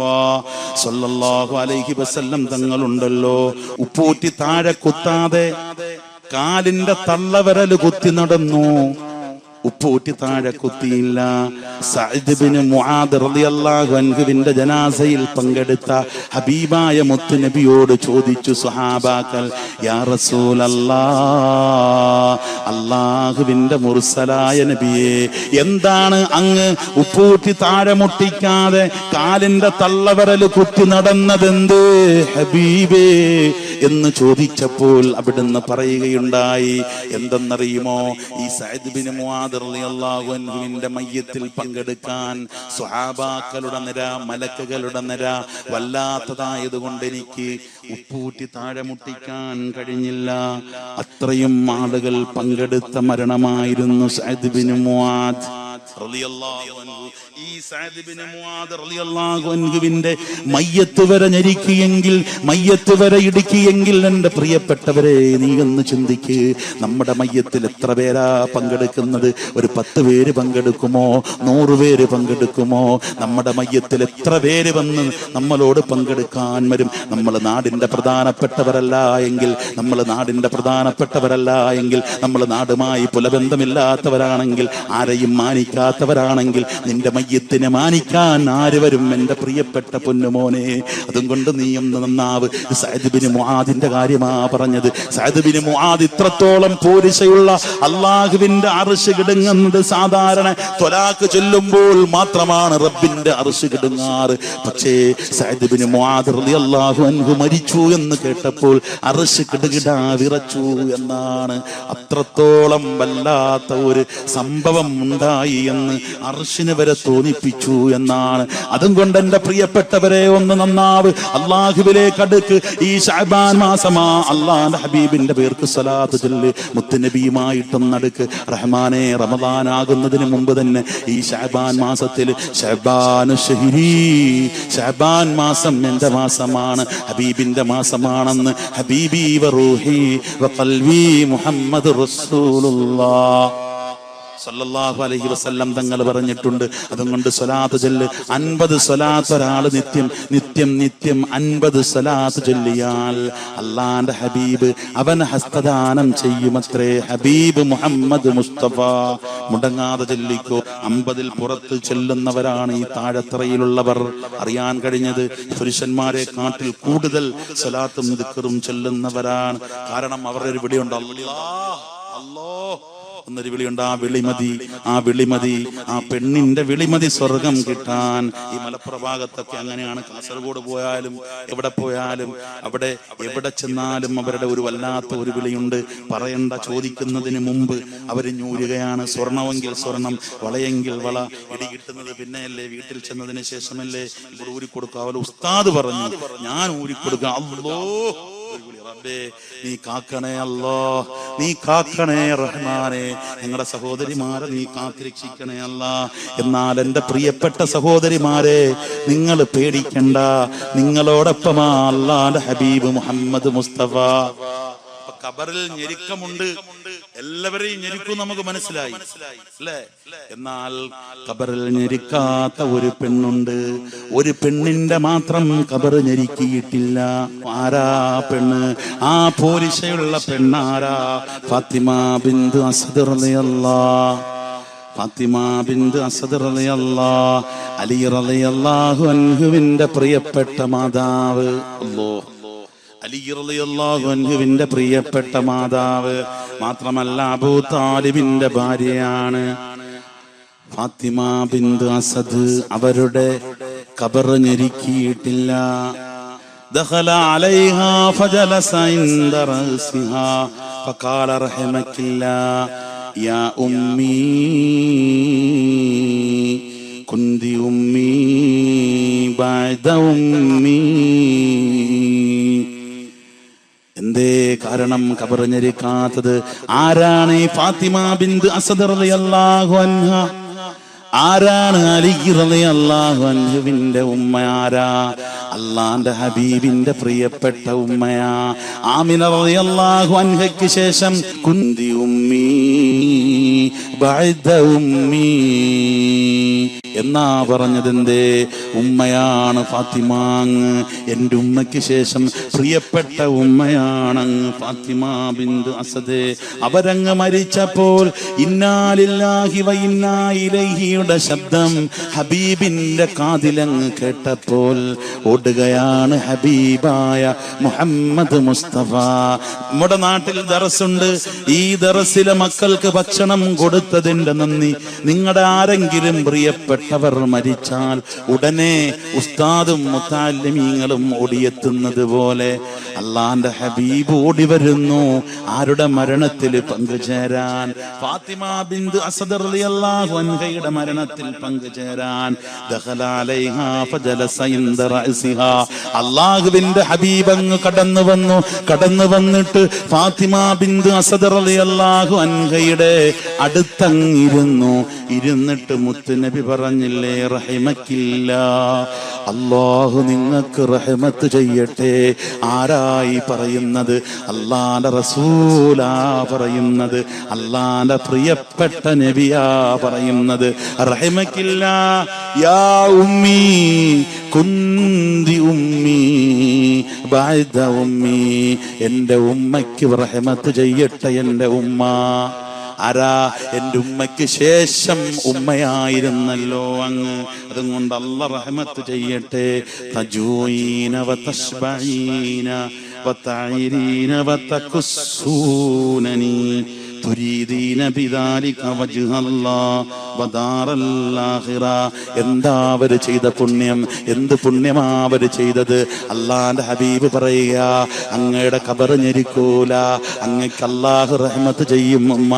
സല്ലല്ലാഹു അലൈഹി വസല്ലം തങ്ങളുണ്ടല്ലോ, ഉപ്പൂറ്റി താഴെ കുത്താതെ കാലിന്റെ തള്ളവരൽ കുത്തി നടന്നു, ഉപ്പൂറ്റി താഴെ കുത്തിയില്ല. സഅദ് ബിൻ മുആദ് റളിയല്ലാഹു അൻഹുവിന്റെ ജനാസയിൽ പങ്കെടുത്ത ഹബീബായ മുത്ത് നബിയോട് ചോദിച്ചു സ്വഹാബാക്കൾ, യാ റസൂലല്ലാഹ്, അല്ലാഹുവിന്റെ മുർസലായ നബിയേ, എന്താണ് അങ്ങ് ഉപ്പൂറ്റി താഴെ മുട്ടിക്കാതെ കാലിന്റെ തള്ളവരൽ കുത്തി നടന്നതെന്ത് ഹബീബേ എന്ന് ചോദിച്ചപ്പോൾ അവിടുന്ന് പറയുകയുണ്ടായി, എന്തെന്നറിയുമോ? ഈ സഅദ് ബിൻ മുആദ് റളിയല്ലാഹു അൻഹുവിന്റെ മയ്യത്തിൽ പങ്കെടുക്കാൻ സ്വഹാബാക്കളുടെ നിര, മലക്കുകളുടെ നിര വല്ലാത്തതായതുകൊണ്ട് എനിക്ക് ഉപ്പൂറ്റി താഴെ മുട്ടിക്കാൻ കഴിഞ്ഞില്ല. അത്രയും ആളുകൾ പങ്കെടുത്ത മരണമായിരുന്നു സഅദ് ബിൻ മുആദ് റളിയല്ലാഹു അൻഹു. ഈ സഅദ് ബിൻ മുആദ് റളിയല്ലാഹു അൻഹുവിന്റെ മയ്യത്ത് വരെ ഞെരുക്കിയെങ്കിൽ, മയ്യത്ത് വരെ ഇടുക്കിയെങ്കിൽ, എൻ്റെ പ്രിയപ്പെട്ടവരെ, നീ ഒന്ന് ചിന്തിക്ക്, നമ്മുടെ മയ്യത്തിൽ എത്ര പേരാ പങ്കെടുക്കുന്നത്? ഒരു 10 പേര് പങ്കെടുക്കുമോ? 100 പേര് പങ്കെടുക്കുമോ? നമ്മുടെ മയ്യത്തിൽ എത്ര പേര് വന്ന് നമ്മളോട് പങ്കെടുക്കാൻ വരും? നമ്മൾ നാടിന്റെ പ്രധാനപ്പെട്ടവരല്ല എങ്കിൽ, നമ്മൾ നാടിന്റെ പ്രധാനപ്പെട്ടവരല്ല എങ്കിൽ, നമ്മൾ നാടുമായി പുലബന്ധമില്ലാത്തവരാണെങ്കിൽ, ആരെയും മാനിക്കാൻ മാനിക്കാത്തവരാണെങ്കിൽ നിന്റെ മയ്യത്തിനെ മാനിക്കാൻ ആര് വരും? എന്റെ പ്രിയപ്പെട്ട പൊന്നുമോനെ, അതുകൊണ്ട് നീ ഒന്ന് നന്നാവ്. സഅദ് ബിൻ മുആദിന്റെ കാര്യമാ പറഞ്ഞത്. സഅദ് ബിൻ മുആദ് ഇത്രത്തോളം പോരിശയുള്ള അള്ളാഹുവിന്റെ അർശ് കിടങ്ങുന്നത് സാധാരണ ത്വലാഖ് ചൊല്ലുമ്പോൾ മാത്രമാണ് റബ്ബിന്റെ അർശ് കിടങ്ങാറ്. പക്ഷേ സഅദ് ബിൻ മുആദ് റളിയല്ലാഹു അൻഹു മരിച്ചു എന്ന് കേട്ടപ്പോൾ അർശ് കിടുകിടാ വിറച്ചു എന്നാണ്. അത്രത്തോളം വല്ലാത്ത ഒരു സംഭവം ഉണ്ടായി എന്ന് അർശിന് വരെ തോന്നിപ്പിച്ചു എന്നാണ്. അതുകൊണ്ട് എന്റെ പ്രിയപ്പെട്ടവരെ ഒന്ന് നന്നാവ്, അള്ളാഹുവിലേക്ക് അടുക്ക്. ഈ ശഅബാൻ മാസമാ, അള്ളാന്റെ ഹബീബിന്റെ പേർക്ക് സ്വലാത്ത് ചൊല്ല്, മുത്തുനബിയുമായിട്ടൊന്നടുക്ക്. റഹ്മാനെ, റമദാൻ ആകുന്നതിന് മുമ്പ് തന്നെ ഈ ശഅബാൻ മാസത്തിൽ ശഅബാൻ മാസം എന്റെ മാസമാണ്, ഹബീബിന്റെ മാസമാണെന്ന് ഹബീബി വറൂഹി വഖൽബി മുഹമ്മദ് റസൂലുള്ളാഹ് സല്ലല്ലാഹു അലൈഹി വസല്ലം തങ്ങൾ പറഞ്ഞിട്ടുണ്ട്. അതുകൊണ്ട് സ്വലാത്ത് ചൊല്ല്. 50 സ്വലാത്ത് ഒരാൾ നിത്യം 50 സ്വലാത്ത് ചൊല്ലിയാൽ അള്ളാന്റെ ഹബീബ് അവൻ ഹസ്തദാനം ചെയ്യുമത്രേ. ഹബീബ് മുഹമ്മദ് മുസ്തഫ മുടങ്ങാതെ ചൊല്ലിക്കോ. 50ൽ പുറത്ത് ചൊല്ലുന്നവരാണ് ഈ താഴത്തറയിലുള്ളവർ. അറിയാൻ കഴിഞ്ഞത് പുരുഷന്മാരെ കാട്ടിൽ കൂടുതൽ സ്വലാത്തും ദിക്റും ചൊല്ലുന്നവരാണ്. കാരണം അവരുടെ ഒരു വിളിയുണ്ട്, അല്ലാഹ് അല്ലാഹ് എന്നൊരു വിളിയുണ്ട്. ആ വിളിമതി ആ പെണ്ണിന്റെ വിളിമതി സ്വർഗം കിട്ടാൻ. ഈ മലപ്രഭാഗത്തൊക്കെ അങ്ങനെയാണ്. കാസർഗോഡ് പോയാലും എവിടെ പോയാലും എവിടെ ചെന്നാലും അവരുടെ ഒരു വല്ലാത്ത ഒരു വിളിയുണ്ട്. പറയണ്ട, ചോദിക്കുന്നതിന് മുമ്പ് അവർ ഞൂരുകയാണ്. സ്വർണമെങ്കിൽ സ്വർണം, വളയെങ്കിൽ വള. ഇടി കിട്ടുന്നത് പിന്നെയല്ലേ, വീട്ടിൽ ചെന്നതിന് ശേഷമല്ലേ ഇവിടെ ഊരിക്കൊടുക്കാവല്ലോ. ഉസ്താദ് പറഞ്ഞു, ഞാൻ ഊരിക്കൊടുക്കാം. അല്ലോ റബ്ബേ, നീ കാക്കണേ അല്ലാ, നീ കാക്കണേ റഹ്മാനെ. ഞങ്ങളുടെ സഹോദരിമാരെ നീ കാത്തിരക്ഷിക്കണേ അല്ലാ. എന്നാൽ എൻ്റെ പ്രിയപ്പെട്ട സഹോദരിമാരെ, നിങ്ങൾ പേടിക്കണ്ട, നിങ്ങളോടൊപ്പമാ അല്ലാഹുവിന്റെ ഹബീബ് മുഹമ്മദ് മുസ്തഫ. ഖബറിൽ ഞെരുക്കമുണ്ട്, എല്ലാവരെയും ഞെരുക്കും, നമുക്ക് മനസ്സിലായി അല്ലേ? എന്നാൽ ഖബറിൽ ഞെരുക്കാത്ത ഒരു പെണ്ണുണ്ട്. ഒരു പെണ്ണിന്റെ മാത്രം ഖബർ ഞെരുക്കിയിട്ടില്ല. ആരാ പെണ്ണ്? ആ പോരിശയുള്ള പെണ്ണാരാ? ഫാത്തിമ ബിന്ത് അസ്ദ് റളിയല്ലാഹ്. ഫാത്തിമ ബിന്ത് അസ്ദ് റളിയല്ലാഹ് അലി റളിയല്ലാഹു അൻഹുവിന്റെ പ്രിയപ്പെട്ട മാതാവ്. അല്ലാഹ്, അലി റളിയല്ലാഹു അൻഹുവിന്റെ പ്രിയപ്പെട്ട മാതാവ്. മാത്രമല്ല അബൂ താലിബിന്റെ ഭാര്യയാണ് ഫാത്തിമ ബിന്ത് അസദ്. അവരുടെ ഖബർ ഞെരുക്കിയിട്ടില്ല. ദഖല അലൈഹാ ഫജലസ ഇൻദ റഅസിഹാ ഫഖാല റഹിമക്കില്ലാഹ് യാ ഉമ്മീ കുന്തി ഉമ്മീ ബഅദ ഉമ്മീ. എന്തേ കാരണം ഖബർ ഞെരുക്കാത്തത്? ആരാണ് ഈ ഫാത്തിമ ബിന്ത് അസദ് റളിയല്ലാഹു അൻഹ? ആരാണ് അലി റളിയല്ലാഹു അൻഹുവിന്റെ ഉമ്മ? ആരാ? അള്ളാന്റെ ഹബീബിന്റെ പ്രിയപ്പെട്ട ഉമ്മയാ. ആമിന റളിയല്ലാഹു അൻഹയ്ക്ക് ശേഷം കുന്തി ഉമ്മീ ബഅദ ഉമ്മീ എന്നാ പറഞ്ഞതെന്തേ? ഉമ്മയാണ് ഫാത്തിമ. എൻ്റെ ഉമ്മയ്ക്ക് ശേഷം പ്രിയപ്പെട്ട ഉമ്മയാണ് ഫാത്തിമ ബിന്ത് അസദ്. അവരങ്ങ് മരിച്ചപ്പോൾ ഇന്നാ ലില്ലാഹി വ ഇന്നാ ഇലൈഹിയുടെ ശബ്ദം ഹബീബിന്റെ കാതിലങ്ങ് കേട്ടപ്പോൾ ഓടുകയാണ് ഹബീബായ മുഹമ്മദ് മുസ്തഫ. നമ്മുടെ നാട്ടിൽ ദറസുണ്ട്. ഈ ദറസിലെ മക്കൾക്ക് ഭക്ഷണം കൊടുത്തതിന്റെ നന്ദി. നിങ്ങളുടെ ആരെങ്കിലും പ്രിയപ്പെട്ടവർ മരിച്ചാൽ ഉടനെ ഉസ്താദും മുത്തഅല്ലിമീങ്ങളും ഓടിയെത്തുന്നത് പോലെ അള്ളാന്റെ ഹബീബ് ഓടി വരുന്നു ആരുടെ മരണത്തിൽ പങ്കുചേരാൻ? ഫാത്തിമ ബിന്ത് അസദ് റളിയല്ലാഹു അൻഹയുടെ മരണത്തിൽ പങ്കുചേരാൻ. ദഖല അലൈഹാ ഫജലസ ഇൻദ റഅസിഹാ. അല്ലാഹുവിന്റെ ഹബീബ് അങ്ങ് കടന്നു വന്നിട്ട് ഫാത്തിമ ബിന്ത് അസദ് റളിയല്ലാഹു അൻഹയുടെ അടുത്തങ്ങിരുന്നു. ഇരുന്നിട്ട് മുത്തുനബി പറഞ്ഞില്ലേ, റഹിമക്കില്ലാഹ്, അല്ലാഹു നിങ്ങൾക്ക് റഹ്മത്ത് ചെയ്യട്ടെ. ആരായി പറയുന്നത്? അല്ലാഹുവിന്റെ റസൂലാ പറയുന്നത്, അല്ലാഹുവിന്റെ പ്രിയപ്പെട്ട നബിയാ പറയുന്നത്. റഹിമക്കില്ലാഹ് യാ ഉമ്മീ കുന്തി ഉമ്മീ ബഅദ ഉമ്മീ. എൻ്റെ ഉമ്മയ്ക്ക് റഹ്മത്ത് ചെയ്യട്ടെ എൻ്റെ ഉമ്മ. ആരാ? എൻ്റെ ഉമ്മയ്ക്ക് ശേഷം ഉമ്മയായിരുന്നല്ലോ അങ്ങ്. അതുകൊണ്ട് അല്ലാഹ് റഹ്മത്ത് ചെയ്യട്ടെ. തജൂഈന വതശ്ബഈന വതഈരീന വതകുസ്സൂനനി തുരീദീന ബിദാലിക വജ്ഹല്ലാഹ് വദാറൽ ആഖിറ. എന്താ അവർ ചെയ്ത പുണ്യം? എന്ത് പുണ്യമാ അവർ ചെയ്തത്? അല്ലാഹുവിന്റെ ഹബീബ് പറയുക, അങ്ങയുടെ ഖബർ ഞെരിക്കൂല, അങ്ങക്ക് അല്ലാഹു റഹ്മത്ത് ചെയ്യും ഉമ്മ.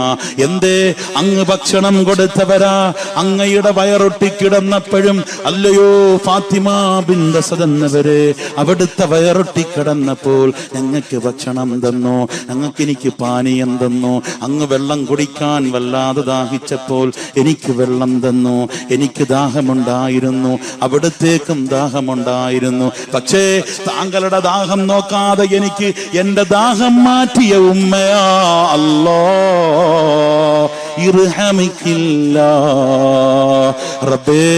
എന്തേ? അങ്ങ് ഭക്ഷണം കൊടുത്തവരാ. അങ്ങയുടെ വയറൊട്ടിക്കിടന്നപ്പോഴും അല്ലയോ ഫാത്തിമ ബിൻത് അസദ് എന്നവരെ, അവിടുത്തെ വയറൊട്ടിക്കിടന്നപ്പോൾ ഞങ്ങൾക്ക് ഭക്ഷണം തന്നു, ഞങ്ങൾക്ക് എനിക്ക് പാനീയം തന്നു. അങ്ങ് വെള്ളം കുടിക്കാൻ വല്ലാതെ ദാഹിച്ചപ്പോൾ എനിക്ക് വെള്ളം തന്നു. എനിക്ക് ദാഹമുണ്ടായിരുന്നു, അവിടത്തേക്കും ദാഹമുണ്ടായിരുന്നു. പക്ഷേ താങ്കളുടെ ദാഹം നോക്കാതെ എനിക്ക് എന്റെ ദാഹം മാറ്റിയ ഉമ്മയാ അല്ലാഹ്. ഇർഹമിക്കില്ലാ റബ്ബേ,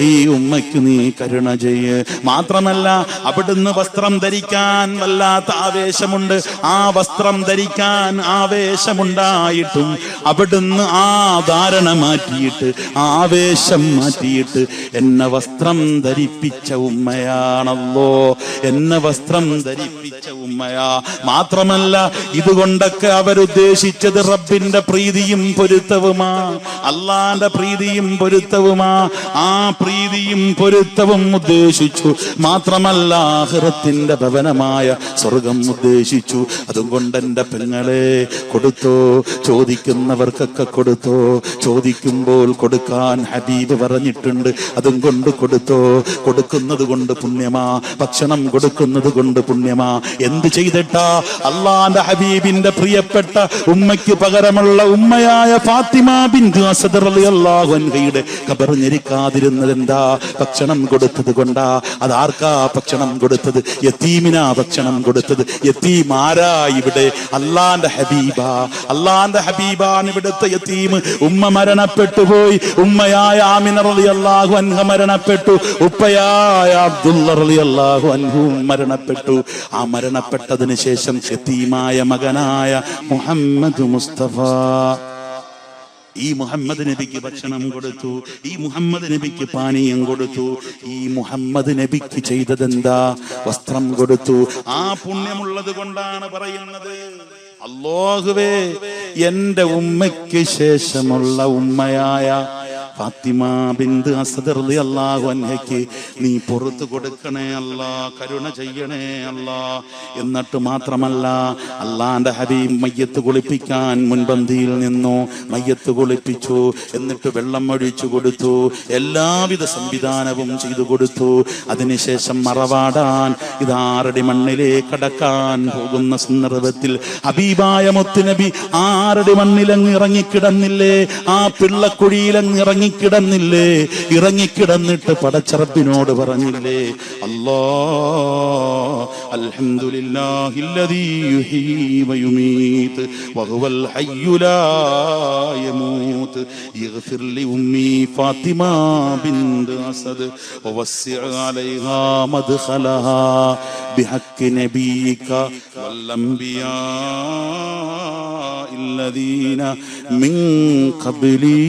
ഈ ഉമ്മയ്ക്ക് നീ കരുണ ചെയ്യ്. മാത്രമല്ല അവിടുന്ന് വസ്ത്രം ധരിക്കാൻ വല്ലാത്ത ആവേശമുണ്ട്. ആ വസ്ത്രം ധരിക്കാൻ ആവേശമുണ്ടായിട്ടും അവിടുന്ന് ആ ധാരണ മാറ്റിയിട്ട്, ആവേശം മാറ്റിയിട്ട് എന്നെ വസ്ത്രം ധരിപ്പിച്ച ഉമ്മയാണല്ലോ. എന്നെ വസ്ത്രം ധരിപ്പിച്ച ഉമ്മയാ. മാത്രമല്ല ഇതുകൊണ്ടൊക്കെ അവരുദ്ദേശിച്ചത് റബ്ബിന്റെ പ്രീതിയും പൊരുത്തവുമാ, അള്ളാന്റെ പ്രീതിയും പൊരുത്തവുമാ. ആ പ്രീതിയും പൊരുത്തവും ഉദ്ദേശിച്ചു. മാത്രമല്ല ആഖിറത്തിന്റെ ഭവനമായ സ്വർഗം ഉദ്ദേശിച്ചു. അതുകൊണ്ട് എൻ്റെ പെങ്ങളെ കൊടുത്തോ, ചോദിക്കുന്നവർക്കൊക്കെ കൊടുത്തോ. ചോദിക്കുമ്പോൾ കൊടുക്കാൻ ഹബീബ് പറഞ്ഞിട്ടുണ്ട്. അതും കൊണ്ട് കൊടുത്തോ. കൊടുക്കുന്നത് കൊണ്ട് പുണ്യമാ, ഭക്ഷണം കൊടുക്കുന്നത് കൊണ്ട് പുണ്യമാ. എന്ത് ചെയ്തിട്ടാ? അള്ളാന്റെ ഹബീബിന്റെ പ്രിയപ്പെട്ട ഉമ്മയ്ക്ക് പകരമുള്ള ഉമ്മയായ ഫാത്തിമ ബിൻത് അസദ് റളിയല്ലാഹു അൻഹയുടെ ഖബർ ഞെരിക്കാതിരുന്നത് എന്താ? ഭക്ഷണം കൊടുത്തത് കൊണ്ടാ. അതാർക്കാ ഭക്ഷണം കൊടുത്തത്? യതീമിനാ ഭക്ഷണം കൊടുത്തത്. യതീം ആരാ ഇവിടെ? അള്ളാന്റെ ഹബീബാ. അള്ളാന്റെ ഹബീബാണ് ഇവിടുത്തെ യതീം. ഉമ്മ മരണപ്പെട്ടു പോയി. ഉമ്മയായ ആമിന റളിയല്ലാഹു അൻഹ മരണപ്പെട്ടു. ഉപ്പയായ അബ്ദുള്ള റളിയല്ലാഹു അൻഹു മരണപ്പെട്ടു. ആ മരണപ്പെട്ടതിന് ശേഷം യതീമായ മകനായ മുഹമ്മദ് മുസ്തഫ ഈ മുഹമ്മദ് നബിക്ക് ഭക്ഷണം കൊടുത്തു. ഈ മുഹമ്മദ് നബിക്ക് പാനീയം കൊടുത്തു. ഈ മുഹമ്മദ് നബിക്ക് ചെയ്തതെന്താ? വസ്ത്രം കൊടുത്തു. ആ പുണ്യമുള്ളത് കൊണ്ടാണ് പറയുന്നത്, അല്ലാഹുവേ എൻ്റെ ഉമ്മയ്ക്ക് ശേഷമുള്ള ഉമ്മയായ ഫാത്തിമ ബിൻത് അസദ് റളിയല്ലാഹു അൻഹയ്ക്ക് നീ പുറത്തു കൊടുക്കണേ അല്ലാ, കരുണ ചെയ്യണേ അല്ലാ. എന്നിട്ട് മാത്രമല്ല അള്ളാന്റെ ഹബീബ് മയ്യത്ത് കുളിപ്പിക്കാൻ മുൻപന്തിയിൽ നിന്നു. മയ്യത്ത് കുളിപ്പിച്ചു. എന്നിട്ട് വെള്ളം ഒഴിച്ചു കൊടുത്തു. എല്ലാവിധ സംവിധാനവും ചെയ്തു കൊടുത്തു. അതിനുശേഷം മറവാടാൻ ഇതാറടി മണ്ണിലേക്ക് കടക്കാൻ പോകുന്ന സന്ദർഭത്തിൽ ഹബീബായ മുത്തുനബി ആറടി മണ്ണിലങ്ങ് ഇറങ്ങിക്കിടന്നില്ലേ? ആ പിള്ളക്കുഴിയിലങ്ങ് ഇറങ്ങിക്കിടന്നില്ലേ? ഇറങ്ങിക്കിടന്നിട്ട് പടച്ചറബിനോട് പറഞ്ഞില്ലേ, അല്ലാഹ് അൽഹംദുലില്ലാഹില്ലദീ യുഹീ വയുമീത് വഹുവൽ ഹയ്യു ലാ യമൂത് ഇഗ്ഫിർ ലി ഉമ്മി ഫാത്തിമ ബിൻത് അസദ് വവസ്സി അലൈഹാ മദ്ഖലഹാ ബിഹഖ് നബിയിക വൽ അംബിയാ الذين من قبلي.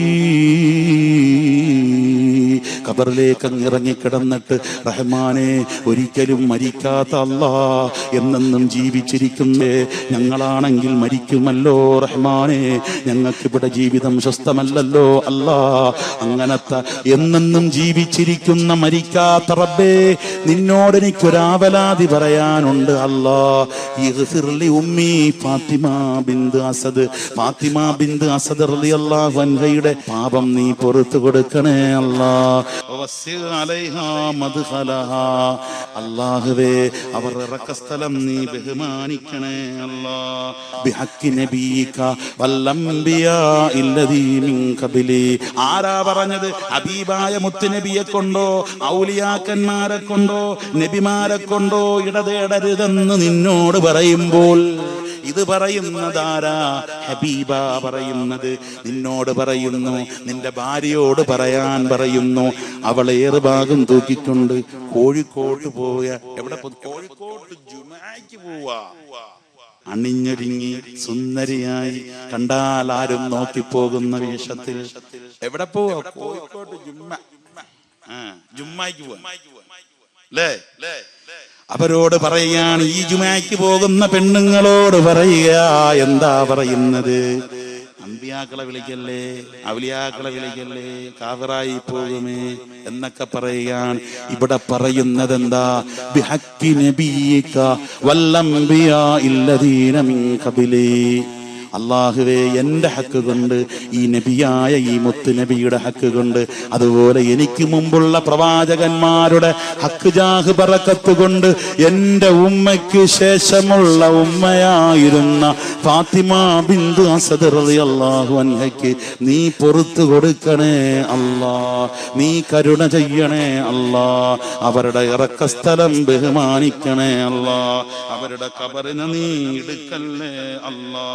ഖബറിലേക്ക് ഇറങ്ങിക്കിടന്നിട്ട് റഹ്മാനെ, ഒരിക്കലും മരിക്കാത്ത അല്ലാ, എന്നെന്നും ജീവിച്ചിരിക്കുന്നേ, ഞങ്ങളാണെങ്കിൽ മരിക്കുമല്ലോ റഹ്മാനെ, ഞങ്ങൾക്കിവിടെ ജീവിതം സ്വസ്ഥമല്ലല്ലോ അല്ലാ. അങ്ങനത്തെ എന്നെന്നും ജീവിച്ചിരിക്കുന്ന മരിക്കാത്ത റബ്ബേ, നിന്നോട് എനിക്കൊരാവലാതി പറയാനുണ്ട് അല്ലാ. ഇഗ്ഫിർ ലി ഉമ്മി ഫാത്തിമ ബിൻത് അസദ്, ഫാത്തിമ ബിൻത് അസദ് റളിയല്ലാഹു അൻഹയുടെ പാപം നീ പുറത്തു കൊടുക്കണേ അല്ലാ. അല്ലാഹുവേ, അവർ ഇറക്കസ്ഥലം നീ ബഹുമാനിക്കണേ അല്ലാ. ബിഹഖ് നബിയിക വൽ അംബിയാ ഇല്ലദീ മിൻ ഖബലി. ആരാ പറഞ്ഞത്? ഹബീബായ മുത്തുനബിയെ കൊണ്ടോ ഔലിയാക്കന്മാരെ കൊണ്ടോ നബിമാരെ കൊണ്ടോ ഇടതേടരുതെന്ന് നിന്നോട് പറയുമ്പോൾ ഇത് പറയുന്നതാരാ? ഹബീബ പറയുന്നത്. നിന്നോട് പറയുന്നു, നിന്റെ ഭാര്യയോട് പറയാൻ പറയുന്നു. അവളെ ഏറുഭാഗം തൂക്കിക്കൊണ്ട് കോഴിക്കോട്ട് പോയ, എവിടെ? കോഴിക്കോട്ട് ജുമാക്ക് പോവാ. അണിഞ്ഞൊരുങ്ങി സുന്ദരിയായി കണ്ടാൽ ആരും നോക്കിപ്പോകുന്ന വേഷത്തിൽ എവിടെ പോവാ? കോഴിക്കോട്ട് ജുമ്മായ്ക്ക് പോവാ അല്ലേ? അവരോട് പറയുകയാണ്, ഈ ജുമായ്ക്ക് പോകുന്ന പെണ്ണുങ്ങളോട് പറയുക, എന്താ പറയുന്നത്? അമ്പിയാക്കളെ വിളിക്കല്ലേ, ഔലിയാക്കളെ വിളിക്കല്ലേ, കാഫിറായി പോകുമേ എന്നൊക്കെ പറയുകയാണ്. ഇവിടെ പറയുന്നത് എന്താ? ബിഹഖി നബിയിക വല്ലംബിയാ ഇല്ലദീന മിൻ ഖബലി. അല്ലാഹുവേ, എന്റെ ഹക്ക് കൊണ്ട്, ഈ നബിയായ ഈ മുത്ത് നബിയുടെ ഹക്ക് കൊണ്ട്, അതുപോലെ എനിക്ക് മുമ്പുള്ള പ്രവാചകന്മാരുടെ ഹക്ക് ജാഹ് ബറക്കത്ത് കൊണ്ട്, എന്റെ ഉമ്മയ്ക്ക് ശേഷമുള്ള ഉമ്മയായിരുന്ന ഫാത്തിമ ബിന്തു അസദ് റളിയല്ലാഹു അൻഹയ്ക്ക് നീ പൊറുത്തു കൊടുക്കണേ അല്ലാ, നീ കരുണ ചെയ്യണേ അല്ലാ, അവരുടെ ഇറക്കസ്ഥലം ബഹുമാനിക്കണേ അല്ലാ, അവരുടെ ഖബറിനെ നീ എടുക്കല്ലേ അല്ലാ.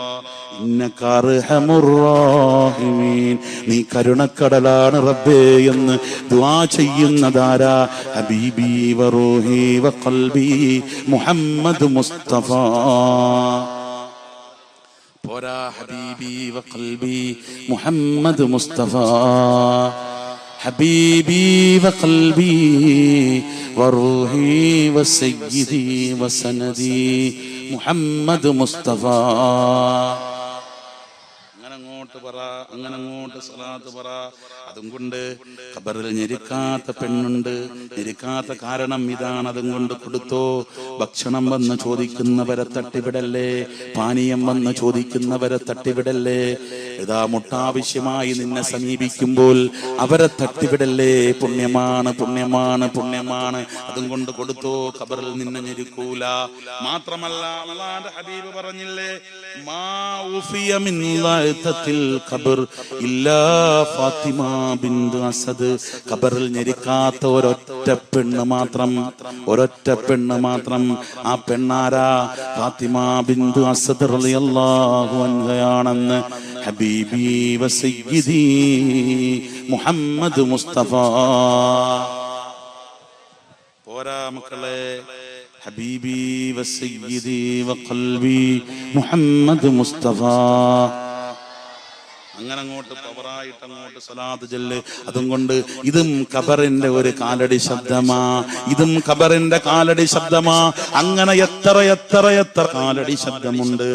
ഇന്നക അർഹമുർ റഹീമീൻ, നീ കരുണക്കടലാണ് റബ്ബേ എന്ന് ദുആ ചെയ്യുന്നതാരാ? ഹബീബി വറൂഹി വഖൽബി മുഹമ്മദ് മുസ്തഫ. പോരാ, ഹബീബി വഖൽബി മുഹമ്മദ് മുസ്തഫ. ഹബീബി വഖൽബി വറൂഹി വസയ്യിദി വസനദി മുഹമ്മദ് മുസ്തഫ. അങ്ങനെ അങ്ങോട്ട് സ്വലാത്ത് പറ. അതും കൊണ്ട് ഖബറിൽ ഞെരുക്കാത്ത പെണ്ണുണ്ട്. ഞെരുക്കാത്ത കാരണം ഇതാണ്. അതും കൊണ്ട് കൊടുത്തോ. ഭക്ഷണം വന്ന് ചോദിക്കുന്നവരെ തട്ടിവിടല്ലേ, പാനീയം വന്ന് ചോദിക്കുന്നവരെ തട്ടിവിടല്ലേ, ഇതാ മുട്ടാവശ്യമായി നിന്നെ സമീപിക്കുമ്പോൾ അവരെ തട്ടിവിടല്ലേ. പുണ്യമാണ്, പുണ്യമാണ്, പുണ്യമാണ്. അതും കൊണ്ട് കൊടുത്തോ. ഖബറിൽ നിന്നെ ഞെരുക്കൂല. മാത്രമല്ല, അല്ലാഹുവിന്റെ ഹബീബ് പറഞ്ഞില്ലേ, മാ ഉഫിയ മിൻ ലഅതത്തിൽ ഖബർ ഇല്ലാ ഫാത്തിമ ബിന്തു അസദ്. ഖബറിൽ ഞെരുക്കാത്ത ഒരൊറ്റ പെണ്ണ് മാത്രം, ഒരൊറ്റ പെണ്ണ് മാത്രം. ആ പെണ്ണാരാ? ഫാത്തിമ ബിന്തു അസദ് റളിയല്ലാഹു അൻഹയാണെന്ന് ഹബീബി വസയ്യിദി മുഹമ്മദ് മുസ്തഫ. പോരാ മക്കളെ, ഹബീബി വസയ്യിദി വഖൽബി മുഹമ്മദ് മുസ്തഫ. അങ്ങനെ അങ്ങോട്ട് പവറായിട്ട് അങ്ങോട്ട് സ്വലാത്ത് ചൊല്ല്. അതും കൊണ്ട് ഇതും ഖബറിന്റെ ഒരു കാലടി ശബ്ദമാ, ഇതും ഖബറിന്റെ കാലടി ശബ്ദമാ. അങ്ങനെ എത്ര എത്ര എത്ര കാലടി ശബ്ദമുണ്ട്.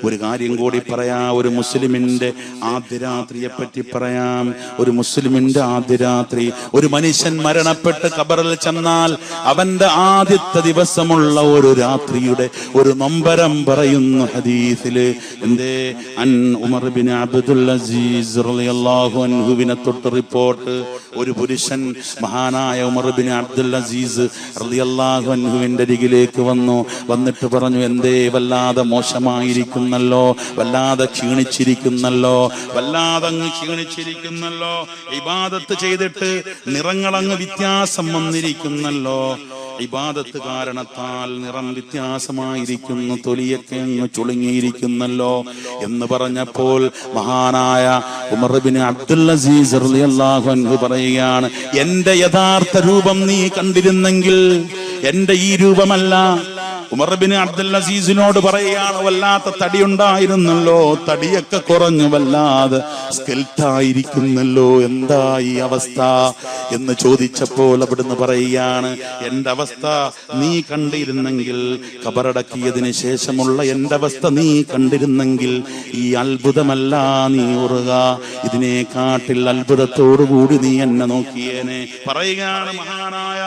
ഒരു കാര്യം കൂടി പറയാം, ഒരു മുസ്ലിമിന്റെ ആദ്യ രാത്രിയെ പറ്റി പറയാം. ഒരു മുസ്ലിമിന്റെ ആദ്യ രാത്രി, ഒരു മനുഷ്യൻ മരണപ്പെട്ട് ഖബറിൽ ചെന്നാൽ അവന്റെ ആദ്യത്തെ ദിവസമുള്ള ഒരു രാത്രിയുടെ ഒരു നൊമ്പരം പറയുന്നു ഹദീസില്. എന്തേ? അൻ ഉമർ ബിൻ അബ്ദുൽ അസീസ് റളിയല്ലാഹു അൻഹുവിനെ തൊട്ട് റിപ്പോർട്ട്. ഒരു പുരുഷൻ മഹാനായ ഉമർ ബിൻ അബ്ദുൽ അസീസ് റളിയല്ലാഹു അൻഹുവിന്റെ അരികിലേക്ക് വന്നിട്ട് പറഞ്ഞു, എന്തേ വല്ലാതെ മോശമായിരിക്കുന്നല്ലോ, വല്ലാതെ ക്ഷീണിച്ചിരിക്കുന്നല്ലോ, വല്ലാതങ്ങ് ക്ഷീണിച്ചിരിക്കുന്നല്ലോ, ഇബാദത്ത് ചെയ്തിട്ട് നിറങ്ങളങ്ങ് വ്യത്യാസം വന്നിരിക്കുന്നല്ലോ, ഇബാദത്ത് കാരണത്താൽ നിറം വ്യത്യാസമായിരിക്കുന്നു, തൊലിയൊക്കെ അങ്ങ് ചുളുങ്ങിയിരിക്കുന്നല്ലോ എന്ന് പറഞ്ഞപ്പോൾ മഹാനായ ഉമർ ബിൻ അബ്ദുൽ അസീസ് റളിയല്ലാഹു അൻഹു പറയുകയാണ്, എന്റെ യഥാർത്ഥ രൂപം നീ കണ്ടിരുന്നെങ്കിൽ എന്റെ ഈ രൂപമല്ല. ഉമർ ബിൻ അബ്ദുൽ അസീസിനോട് പറയുകയാണ്, വല്ലാത്ത തടിയുണ്ടായിരുന്നല്ലോ, തടിയൊക്കെ കുറഞ്ഞു, വല്ലാതെ സ്കെൽറ്റായിരിക്കുന്നല്ലോ, എന്താ ഈ അവസ്ഥ എന്ന് ചോദിച്ചപ്പോൾ അവിടുന്ന് പറയുകയാണ്, എന്റെ അവസ്ഥ നീ കണ്ടിരുന്നെങ്കിൽ, ഖബറടക്കിയതിന് ശേഷമുള്ള എന്റെ അവസ്ഥ നീ കണ്ടിരുന്നെങ്കിൽ ഈ അത്ഭുതമല്ല നീ ഓർക്കുക, ഇതിനെക്കാട്ടിൽ അത്ഭുതത്തോടുകൂടി നീ എന്നെ നോക്കിയേനെ. പറയുകയാണ് മഹാനായ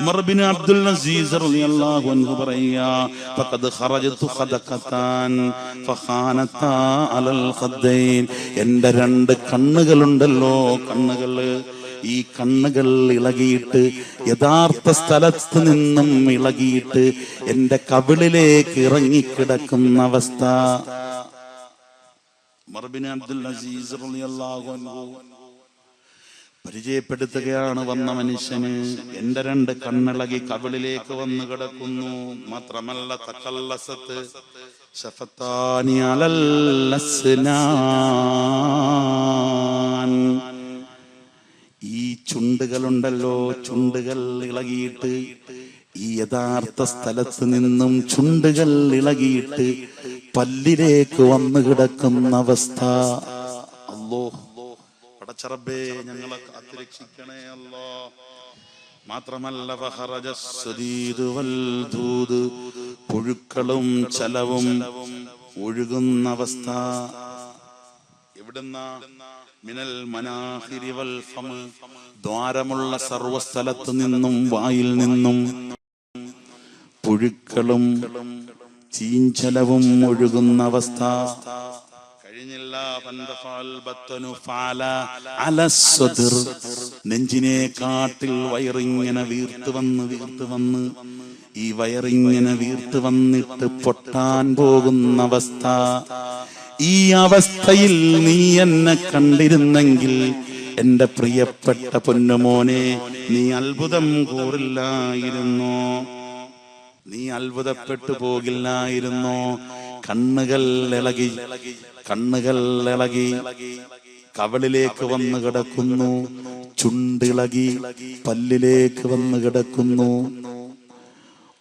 ഉമർ ബിൻ അബ്ദുൽ അസീസ് റളിയല്ലാഹു അൻഹു പറയുക, ഫഖദ് ഖറജതു ഖദഖതാൻ ഫഖാനതാ അലൽ ഖദ്ദൈൻ. എന്റെ രണ്ട് കണ്ണുകളുണ്ടല്ലോ, കണ്ണുകള്, ഈ കണ്ണുകൾ ഇളകിയിട്ട് യഥാർത്ഥ സ്ഥലത്ത് നിന്നും ഇളകിയിട്ട് എന്റെ കവിളിലേക്ക് ഇറങ്ങിക്കിടക്കുന്ന അവസ്ഥ. ഉമർ ബിൻ അബ്ദുൽ അസീസ് റളിയല്ലാഹു അൻഹു പരിചയപ്പെടുത്തുകയാണ് വന്ന മനുഷ്യന്, എന്റെ രണ്ട് കണ്ണിളകി കവിളിലേക്ക് വന്ന് കിടക്കുന്നു. മാത്രമല്ല തഖല്ലസത്ത് ശഫത്താനി അലൽ അസ്നാൻ. ഈ ചുണ്ടുകളുണ്ടല്ലോ, ചുണ്ടുകൾ ഇളകിയിട്ട് ഈ യഥാർത്ഥ സ്ഥലത്ത് നിന്നും ചുണ്ടുകൾ ഇളകിയിട്ട് പല്ലിലേക്ക് വന്നു കിടക്കുന്ന അവസ്ഥ. അല്ലോ പടച്ചറബേ ഞങ്ങളെ കാത്തുരക്ഷിക്കണേ അല്ലോ. മാത്രമല്ല പുഴുക്കളും ചലവും ഒഴുകുന്ന അവസ്ഥ. എവിടുന്ന മിനൽ മനാഹിരി വൽ ഫം, ദ്വാരമുള്ള സർവസ്ഥലത്ത് നിന്നും വായിൽ നിന്നും പുഴുക്കളും ചീഞ്ചലവും ഒഴുകുന്ന അവസ്ഥ. കഴിഞ്ഞില്ല. നെഞ്ചിനെ കാട്ടിൽ വയറിങ്ങനെ വീർത്ത് വന്ന് ഈ വയറിങ്ങനെ വീർത്ത് വന്നിട്ട് പൊട്ടാൻ പോകുന്ന അവസ്ഥ. ഈ അവസ്ഥയിൽ നീ എന്നെ കണ്ടിരുന്നെങ്കിൽ എന്റെ പ്രിയപ്പെട്ട പൊന്നുമോനെ, നീ അത്ഭുതം കൂറില്ലായിരുന്നോ? നീ അത്ഭുതപ്പെട്ടു പോകില്ലായിരുന്നോ? കണ്ണുകൾ ഇളകി കവളിലേക്ക് വന്ന് കിടക്കുന്നു, ചുണ്ടിളകി പല്ലിലേക്ക് വന്ന് കിടക്കുന്നു.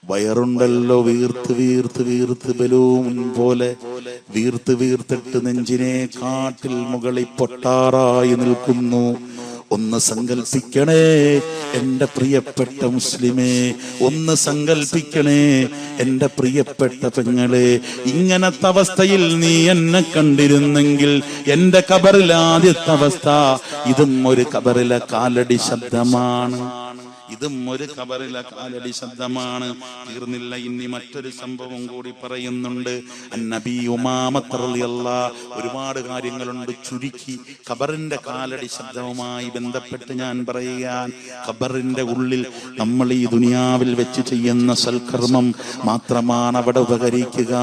വയറുണ്ടല്ലോ വീർത്ത് ബലൂൺ പോലെ വീർത്തിട്ട് നെഞ്ചിനെ കാട്ടിൽ മുകളിൽ പൊട്ടാറായി നിൽക്കുന്നു. ഒന്ന് സങ്കൽപ്പിക്കണേ എന്റെ പ്രിയപ്പെട്ട മുസ്ലിമേ, ഒന്ന് സങ്കൽപ്പിക്കണേ എന്റെ പ്രിയപ്പെട്ട പെങ്ങളെ. ഇങ്ങനത്തെ അവസ്ഥയിൽ നീ എന്നെ കണ്ടിരുന്നെങ്കിൽ എന്റെ ഖബറിലെ ആദ്യത്തെ അവസ്ഥ, ഇതും ഒരു ഖബറിലെ കാലടി ശബ്ദമാണ്. ഇതും ഒരു ഖബറിലെ കാലടി ശബ്ദമാണ്. തീർന്നില്ല, ഇനി മറ്റൊരു സംഭവം കൂടി പറയുന്നുണ്ട്. നബി ഉമാമത്ത് റളിയല്ലാഹു, ഒരുപാട് കാര്യങ്ങളുണ്ട്, ചുരുക്കി ഖബറിന്റെ കാലടി ശബ്ദവുമായി ബന്ധപ്പെട്ട് ഞാൻ പറയാൻ. ഖബറിന്റെ ഉള്ളിൽ നമ്മൾ ഈ ദുനിയാവിൽ വെച്ച് ചെയ്യുന്ന സൽക്കർമ്മം മാത്രമാണ് അവിടെ ഉപകരിക്കുക.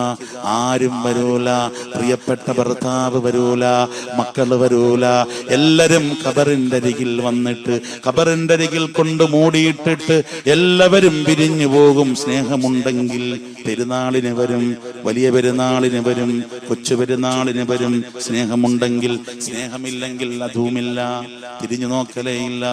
ആരും വരൂല, പ്രിയപ്പെട്ട ഭർത്താവ് വരൂല, മക്കള് വരൂല, എല്ലാരും ഖബറിന്റെ അരികിൽ വന്നിട്ട് ഖബറിന്റെ അരികിൽ കൊണ്ട് മൂടിയിട്ടിട്ട് എല്ലാവരും പിരിഞ്ഞു പോകും. സ്നേഹമുണ്ടെങ്കിൽ പെരുന്നാളിന് വരും, വലിയ പെരുന്നാളിന് വരും, കൊച്ചു പെരുന്നാളിന് വരും. സ്നേഹമുണ്ടെങ്കിൽ, സ്നേഹമില്ലെങ്കിൽ അതുമില്ല, തിരിഞ്ഞു നോക്കലേ ഇല്ല.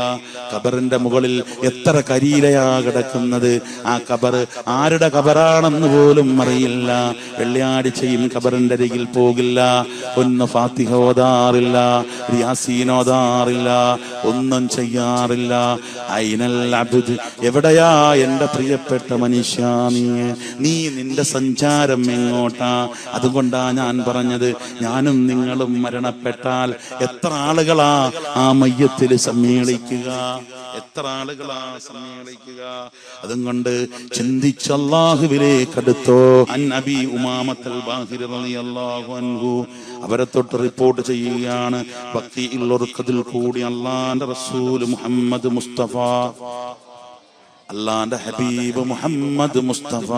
ഖബറിന്റെ മുകളിൽ എത്ര കരിയിലയാ കിടക്കുന്നത്. ആ ഖബർ ആരുടെ ഖബറാണെന്ന് പോലും അറിയില്ല. വെള്ളിയാഴ്ചയും ഖബറിന്റെ അരികിൽ പോകില്ല, ഒന്ന് ഫാത്തിഹ ഓതാറില്ല, യാസീൻ ഓതാറില്ല, ഒന്നും ചെയ്യാറില്ല. ഐനൽ അബ്ദ്, എവിടെയാ എന്റെ പ്രിയപ്പെട്ട മനുഷ്യ നീ നിന്റെ സഞ്ചാരം എങ്ങോട്ടാ? അതുകൊണ്ടാ ഞാൻ പറഞ്ഞത്, ഞാനും നിങ്ങളും മരണപ്പെട്ടാൽ എത്ര ആളുകളാ ആ മയ്യത്തിൽ സമ്മേളിക്കുക, എത്ര ആളുകളാ സമ്മേളിക്കുക. അതുകൊണ്ട് ചിന്തിച്ച് അല്ലാഹുവിലേക്ക് അടുത്തോ. അൻ അബി ഉമാമത്തുൽ ബാഹിരി റളിയല്ലാഹു അൻഹു, അവരെ തൊട്ട് റിപ്പോർട്ട് ചെയ്യുകയാണ്, ബഖീഉൽ ഉർഖദിൽ കൂടി അല്ലാഹുവിന്റെ റസൂൽ മുഹമ്മദ് മുസ്തഫ, അല്ലാഹുവിന്റെ ഹബീബ് മുഹമ്മദ് മുസ്തഫ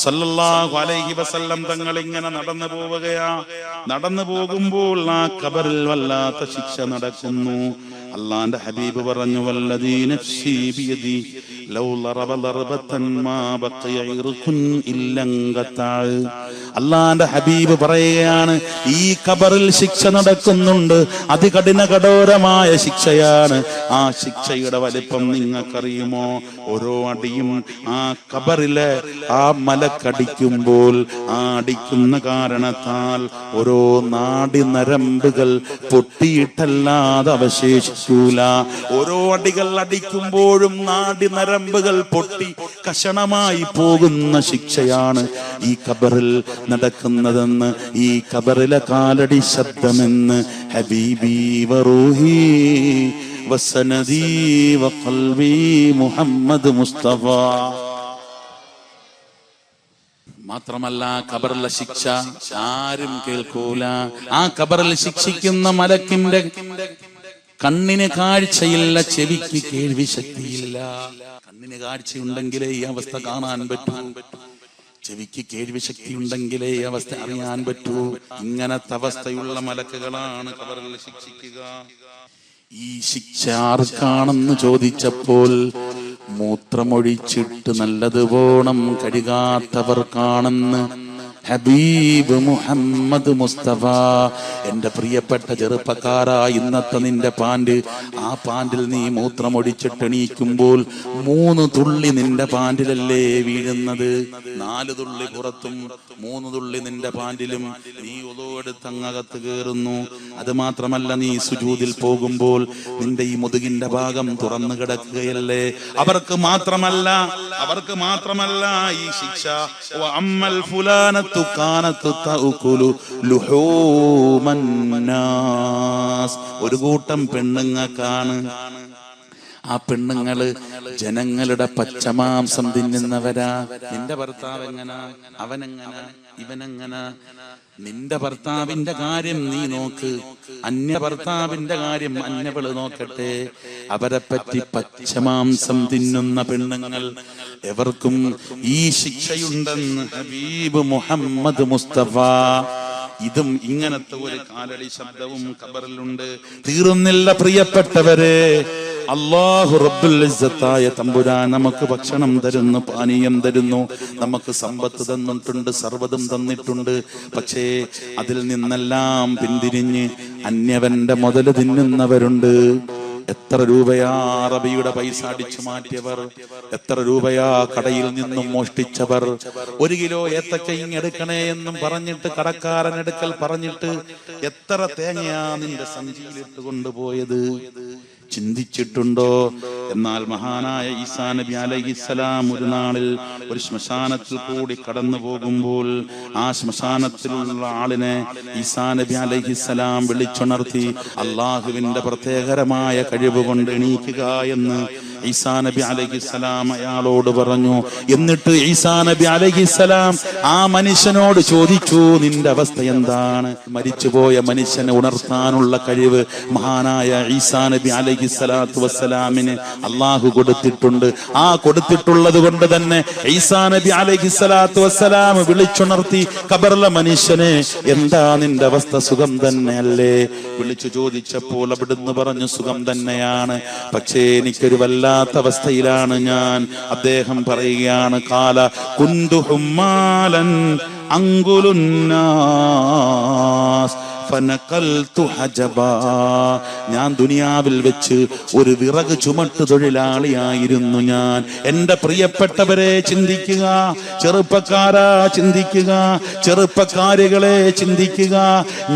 സല്ലല്ലാഹു അലൈഹി വസല്ലം തങ്ങൾ ഇങ്ങനെ നടന്നു പോകുമ്പോൾ ആ ഖബറിൽ വല്ലാത്ത ശിക്ഷ നടക്കുന്നു. അല്ലാഹുവിന്റെ ഹബീബ് പറഞ്ഞു, വല്ലദീ നഫ്സി ബിയദി ലൗ ലറബ ലർബതൻ മാ ബഖിയ ഇർഖുൻ ഇല്ലങ്കതാ. അല്ലാഹുവിന്റെ ഹബീബ് പറയുകയാണ്, ഈ ഖബറിൽ ശിക്ഷ നടക്കുന്നുണ്ട്, അതികഠിന കഠോരമായ ശിക്ഷയാണ്. ആ ശിക്ഷയുടെ വലിപ്പം നിങ്ങൾക്കറിയുമോ? ഓരോ അടിയും ആ ഖബറിലെ ആ മലക്കടിക്കുമ്പോൾ ആ അടിക്കുന്ന കാരണത്താൽ ഓരോ നാഡി നരമ്പുകൾ പൊട്ടിയിട്ടല്ലാതെ അവശേഷിക്കൂല. ഓരോ അടികൾ അടിക്കുമ്പോഴും നാഡി നരമ്പുകൾ പൊട്ടി കഷണമായി പോകുന്ന ശിക്ഷയാണ് ഈ ഖബറിൽ നടക്കുന്നതെന്ന്, ഈ ഖബറിലെ കാലടി ശബ്ദമെന്ന് ഹബീബി വറൂഹി വസനദി വഖൽബി മുഹമ്മദ് മുസ്തഫ. മാത്രമല്ല ഖബറിലെ ശിക്ഷ ആരും കേൾക്കൂല. ആ ഖബറിൽ ശിക്ഷിക്കുന്ന മലക്കിന്റെ കണ്ണിന് കാഴ്ചയില്ല, ചെവിക്ക് കേൾവി ശക്തിയില്ല. കണ്ണിന് കാഴ്ചയുണ്ടെങ്കിലേ ഈ അവസ്ഥ കാണാൻ പറ്റൂ, ചെവിക്ക് കേൾവി ശക്തി ഉണ്ടെങ്കിലേ ഈ അവസ്ഥ അറിയാൻ പറ്റൂ. ഇങ്ങനത്തെ അവസ്ഥയുള്ള മലക്കുകളാണ് ഖബറിൽ ശിക്ഷിക്കുക. ഈ ശിക്ഷ ആർക്കാണെന്ന് ചോദിച്ചപ്പോൾ മൂത്രമൊഴിച്ചിട്ട് നല്ലതുപോണം കഴുകാത്തവർക്കാണെന്ന് ഹബീബ് മുഹമ്മദ് മുസ്തഫ. എന്റെ പ്രിയപ്പെട്ട ചെറുപ്പക്കാരാ, ഇന്നത്തെ നിന്റെ പാന്റ്, ആ പാന്റിൽ നീ മൂത്രമൊടിച്ചിട്ട് എണീക്കുമ്പോൾ 3 തുള്ളി നിന്റെ പാന്റിലല്ലേ വീഴുന്നത്? 4 തുള്ളി പുറത്തും 3 തുള്ളി നിന്റെ പാന്റിലും. നീ ഉളൂ എടുത്ത് അങ്ങകത്ത് കയറുന്നു. അത് മാത്രമല്ല, നീ സുജൂദിൽ പോകുമ്പോൾ നിന്റെ ഈ മുതുകിന്റെ ഭാഗം തുറന്നു കിടക്കുകയല്ലേ. അവർക്ക് മാത്രമല്ല ഈ ശിക്ഷ. അമ്മൽ ഫുലാനത്തു കാനത്തു തഅകുലു ലുഹൂമൻ നാസ്. ഒരു കൂട്ടം പെണ്ണുങ്ങൾക്കാണ്. ആ പെണ്ണുങ്ങള് ജനങ്ങളുടെ പച്ചമാംസം തിന്നുന്നവരാ. നിന്റെ ഭർത്താവ് എങ്ങനാ, അവനെങ്ങനാ, ഇവനെങ്ങനാ? നിന്റെ ഭർത്താവിന്റെ കാര്യം നീ നോക്ക്, അന്യ ഭർത്താവിന്റെ കാര്യം അന്യവള് നോക്കട്ടെ. അവരെ പറ്റി പച്ചമാംസം തിന്നുന്ന പെണ്ണുങ്ങൾ, എവർക്കും ഈ ശിക്ഷയുണ്ടെന്ന് ഹബീബ് മുഹമ്മദ് മുസ്തഫ. ഇതും ഇങ്ങനത്തെ ഒരു കാലടി ശബ്ദവും ഖബറിലുണ്ട്. തീർന്നില്ല പ്രിയപ്പെട്ടവരെ. അല്ലാഹു റബ്ബുൽ ഇസ്സത്തായ തമ്പുരാൻ നമുക്ക് ഭക്ഷണം തരുന്നു, പാനീയം തരുന്നു, നമുക്ക് സമ്പത്ത് തന്നിട്ടുണ്ട്, സർവ്വതും തന്നിട്ടുണ്ട്. പക്ഷേ അതിൽ നിന്നെല്ലാം പിന്തിരിഞ്ഞ് അന്യവന്റെ മുതല് തിന്നുന്നവരുണ്ട്. എത്ര രൂപയാ അറബിയുടെ പൈസ അടിച്ചു മാറ്റിയവർ, എത്ര രൂപയാ കടയിൽ നിന്നും മോഷ്ടിച്ചവർ. 1 കിലോ ഏത്തക്ക ഇങ്ങെടുക്കണേ എന്നും പറഞ്ഞിട്ട് കടക്കാരൻ എടുക്കൽ പറഞ്ഞിട്ട് എത്ര തേങ്ങയാ നിന്റെ സഞ്ചിയിലിട്ട് കൊണ്ടുപോയത്? ചിന്തിച്ചിട്ടുണ്ടോ? എന്നാൽ മഹാനായ ഈസാ നബി അലൈഹിസ്സലാം ഒരു നാളിൽ ഒരു ശ്മശാനത്തിൽ കൂടി കടന്നു പോകുമ്പോൾ ആ ശ്മശാനത്തിലുള്ള ആളിനെ ഈസാ നബി അലൈഹിസ്സലാം വിളിച്ചുണർത്തി അള്ളാഹുവിന്റെ പ്രത്യേകരമായ കഴിവ് കൊണ്ട് എണീക്കുക എന്ന് ഈസാ നബി അലൈഹിസ്സലാം അയാളോട് പറഞ്ഞു. എന്നിട്ട് ഈസാ നബി അലൈഹിസ്സലാം ആ മനുഷ്യനോട് ചോദിച്ചു, നിന്റെ അവസ്ഥ എന്താണ്? മരിച്ചുപോയ മനുഷ്യനെ ഉണർത്താനുള്ള കഴിവ് മഹാനായ ഈസാ നബി അലൈഹിസ്സലാത്തു വസ്സലാമിന് അള്ളാഹു കൊടുത്തിട്ടുണ്ട്. ആ കൊടുത്തിട്ടുള്ളത് കൊണ്ട് തന്നെ ഈസാ നബി അലൈഹിസ്സലാത്തു വസ്സലാം വിളിച്ചുണർത്തി ഖബറിലെ മനുഷ്യനെ, എന്താ നിന്റെ അവസ്ഥ, സുഖം തന്നെയല്ലേ? വിളിച്ചു ചോദിച്ചപ്പോൾ അവിടുന്ന് പറഞ്ഞു, സുഖം തന്നെയാണ്, പക്ഷേ എനിക്കൊരു വല്ലാത്ത അവസ്ഥയിലാണ് ഞാൻ. അദ്ദേഹം പറയുകയാണ്, കാല കുന്തു ഹുമ്മാലൻ അങ്കുലുന്നാസ് ഫനഖൽതു ഹജബാ. ഞാൻ ദുനിയാവിൽ വെച്ച് ഒരു വിറക് ചുമട്ട് തൊഴിലാളിയായിരുന്നു ഞാൻ. എന്റെ പ്രിയപ്പെട്ടവരെ ചിന്തിക്കുക, ചെറുപ്പക്കാരാ ചിന്തിക്കുക, ചെറുപ്പക്കാരികളെ ചിന്തിക്കുക.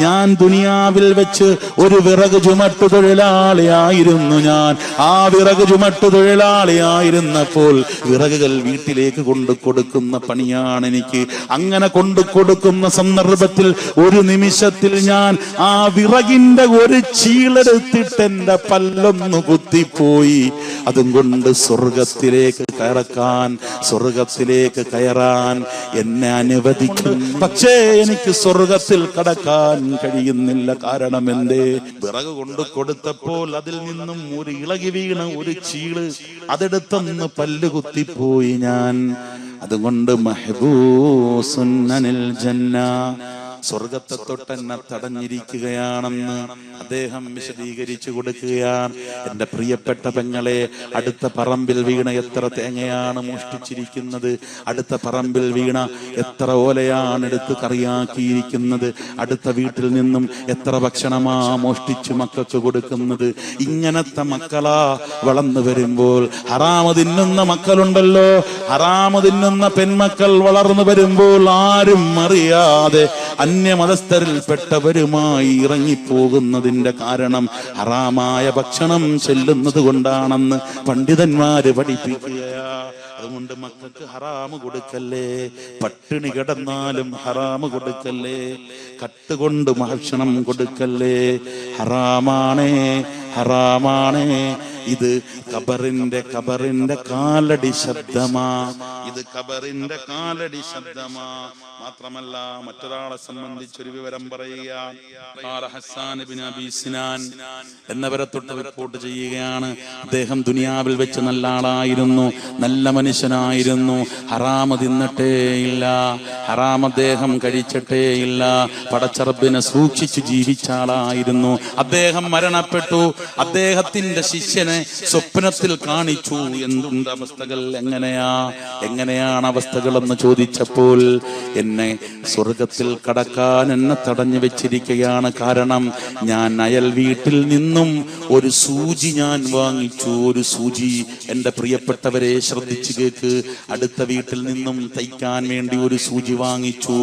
ഞാൻ ദുനിയാവിൽ വെച്ച് ഒരു വിറക് ചുമട്ട് തൊഴിലാളിയായിരുന്നു ഞാൻ. ആ വിറക് ചുമട്ട് തൊഴിലാളിയായിരുന്നപ്പോൾ വിറകുകൾ വീട്ടിലേക്ക് കൊണ്ടു കൊടുക്കുന്ന പണിയാണ് എനിക്ക്. അങ്ങനെ കൊണ്ടു കൊടുക്കുന്ന സന്ദർഭത്തിൽ ഒരു നിമിഷത്തിൽ ഞാൻ ആ വിറകിന്റെ ഒരു ചീളെടുത്തിട്ട് എന്റെ പല്ലൊന്നു കുത്തിപ്പോയി. അതും കൊണ്ട് സ്വർഗത്തിലേക്ക് കയറാൻ എന്നെ അനുവദിക്കും. പക്ഷേ എനിക്ക് സ്വർഗത്തിൽ കടക്കാൻ കഴിയുന്നില്ല. കാരണം എന്തേ? വിറക് കൊണ്ടു കൊടുത്തപ്പോൾ അതിൽ നിന്നും ഒരു ഇളകി വീണ ഒരു ചീള് അതെടുത്തൊന്ന് പല്ല് കുത്തിപ്പോയി ഞാൻ. അതുകൊണ്ട് മഹ്ബൂസുൻ അനിൽ ജന്ന, സ്വർഗത്തെ തൊട്ടെന്നെ തടഞ്ഞിരിക്കുകയാണെന്ന് അദ്ദേഹം വിശദീകരിച്ചു കൊടുക്കുകയാണ്. എന്റെ പ്രിയപ്പെട്ട പെങ്ങളെ, അടുത്ത പറമ്പിൽ വീണ എത്ര തേങ്ങയാണ് മോഷ്ടിച്ചിരിക്കുന്നത്, അടുത്ത പറമ്പിൽ വീണ എത്ര ഓലയാണ് എടുത്ത് കറിയാക്കിയിരിക്കുന്നത്, അടുത്ത വീട്ടിൽ നിന്നും എത്ര ഭക്ഷണമാ മോഷ്ടിച്ച് മക്കൾക്ക് കൊടുക്കുന്നത്. ഇങ്ങനത്തെ മക്കളാ വളർന്നു വരുമ്പോൾ. ഹറാമ് തിന്നുന്ന മക്കളുണ്ടല്ലോ, ഹറാമ് തിന്നുന്ന പെൺമക്കൾ വളർന്നു വരുമ്പോൾ ആരും അറിയാതെ അന്യമതസ്ഥരിൽപ്പെട്ടവരുമായി ഇറങ്ങിപ്പോകുന്നതിന്റെ കാരണം ഹറാമായ ഭക്ഷണം ചെല്ലുന്നത് കൊണ്ടാണെന്ന് പണ്ഡിതന്മാര് പഠിപ്പിക്കുകയാ. അതുകൊണ്ട് മക്കൾക്ക് ഹറാമ് കൊടുക്കല്ലേ, പട്ടിണി കിടന്നാലും ഹറാമ് കൊടുക്കല്ലേ, കട്ടുകൊണ്ട് ഭക്ഷണം കൊടുക്കല്ലേ. ഹറാമാണേ, ഹറാമാണേ. ഇത് ഖബറിന്റെ കാലടി ശബ്ദമാ, ഇത് ഖബറിന്റെ കാലടി ശബ്ദമാ. മാത്രമല്ല മറ്റൊരാളെ സംബന്ധിച്ചൊരു വിവരം പറയുക. ഹസ്സാൻ ഇബ്നു അബീ സിനാൻ എന്നവരെ തൊട്ട് റിപ്പോർട്ട് ചെയ്യുകയാണ്. അദ്ദേഹം ദുനിയാവിൽ വെച്ച് നല്ല ആളായിരുന്നു, നല്ല മനുഷ്യനായിരുന്നു. ഹറാമ് തിന്നിട്ടേയില്ല, ഹറാം അദ്ദേഹം കഴിച്ചിട്ടേയില്ല. പടച്ചറബിനെ സൂക്ഷിച്ചു ജീവിച്ച ആളായിരുന്നു. അദ്ദേഹം മരണപ്പെട്ടു. അദ്ദേഹത്തിന്റെ ശിഷ്യനെ സ്വപ്നത്തിൽ കാണിച്ചു, എന്തുണ്ട് അവസ്ഥകൾ, എങ്ങനെയാണ് അവസ്ഥകൾ എന്ന് ചോദിച്ചപ്പോൾ, എന്നെ സ്വർഗത്തിൽ കടക്കാൻ എന്നെ തടഞ്ഞു വെച്ചിരിക്കുകയാണ്. കാരണം ഞാൻ അയൽ വീട്ടിൽ നിന്നും ഒരു സൂചി ഞാൻ വാങ്ങിച്ചു. ഒരു സൂചി, എൻ്റെ പ്രിയപ്പെട്ടവരെ ശ്രദ്ധിച്ചു കേക്ക്, അടുത്ത വീട്ടിൽ നിന്നും തയ്ക്കാൻ വേണ്ടി ഒരു സൂചി വാങ്ങിച്ചു.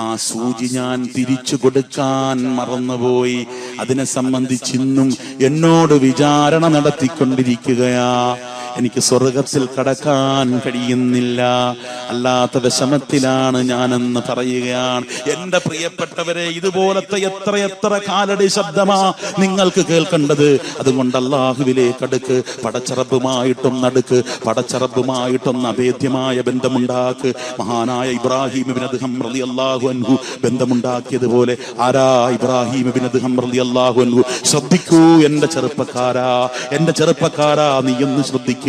ആ സൂചി ഞാൻ തിരിച്ചു കൊടുക്കാൻ മറന്നുപോയി. അതിനെ സംബന്ധിച്ച് ഇന്നും എന്നോട് വിചാരണ നടത്തിക്കൊണ്ടിരിക്കുകയാ. എനിക്ക് സ്വർഗത്തിൽ കടക്കാൻ കഴിയുന്നില്ല. അല്ലാത്ത വിഷമത്തിലാണ് ഞാനെന്ന് പറയുകയാണ്. എന്റെ പ്രിയപ്പെട്ടവരെ, ഇതുപോലത്തെ എത്രയെത്ര കാലടി ശബ്ദമാ നിങ്ങൾക്ക് കേൾക്കേണ്ടത്. അതുകൊണ്ട് അല്ലാഹുവിലേക്ക് അടുക്ക്, പടച്ചറബുമായിട്ടും നടുക്ക്, പടച്ചറബുമായിട്ടൊന്ന് അഭേദ്യമായ ബന്ധമുണ്ടാക്ക്. മഹാനായ ഇബ്രാഹിം ഇബ്നു അദ്ഹം റളിയല്ലാഹു അൻഹു ബന്ധമുണ്ടാക്കിയതുപോലെ ആരാ? ഇബ്രാഹിം ഇബ്നു അദ്ഹം റളിയല്ലാഹു അൻഹു. ശ്രദ്ധിക്കൂ എന്റെ ചെറുപ്പക്കാരാ, എന്റെ ചെറുപ്പക്കാരാ, നീ ഒന്ന് ശ്രദ്ധിക്കൂ.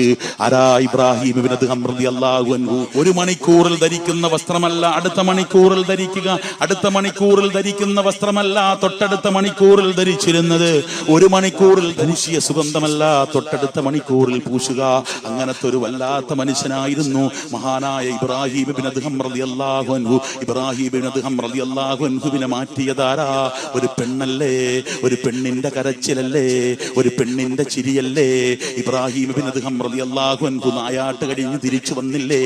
ആരാ ഇബ്രാഹിം ഇബ്നു അദ്ഹം റളിയല്ലാഹു അൻഹു? ഒരു മണിക്കൂറിൽ ധരിക്കുന്ന വസ്ത്രമല്ല അടുത്ത മണിക്കൂറിൽ ധരിക്കുക, അടുത്ത മണിക്കൂറിൽ ധരിക്കുന്ന വസ്ത്രമല്ല തൊട്ടടുത്ത മണിക്കൂറിൽ ധരിച്ചിരുന്നത്. ഒരു മണിക്കൂറിൽ ധരിച്ചിയ സുഗന്ധമല്ല തൊട്ടടുത്ത മണിക്കൂറിൽ പൂശുക. അങ്ങനത്തെ ഒരു വല്ലാത്ത മനുഷ്യനായിരുന്നു മഹാനായ ഇബ്രാഹിം ഇബ്നു അദ്ഹം റളിയല്ലാഹു അൻഹു. ഇബ്രാഹിം ഇബ്നു അദ്ഹം റളിയല്ലാഹു അൻഹുവിനെ മാറ്റിയതാരാ? ഒരു പെണ്ണല്ലേ, ഒരു പെണ്ണിന്റെ കരച്ചിലല്ലേ, ഒരു പെണ്ണിന്റെ ചിരിയല്ലേ. ഇബ്രാഹിം ഇബ്നു അദ്ഹം റളിയല്ലാഹു അൻഹു നായാട്ട് കഴിഞ്ഞ് തിരിച്ചു വന്നില്ലേ?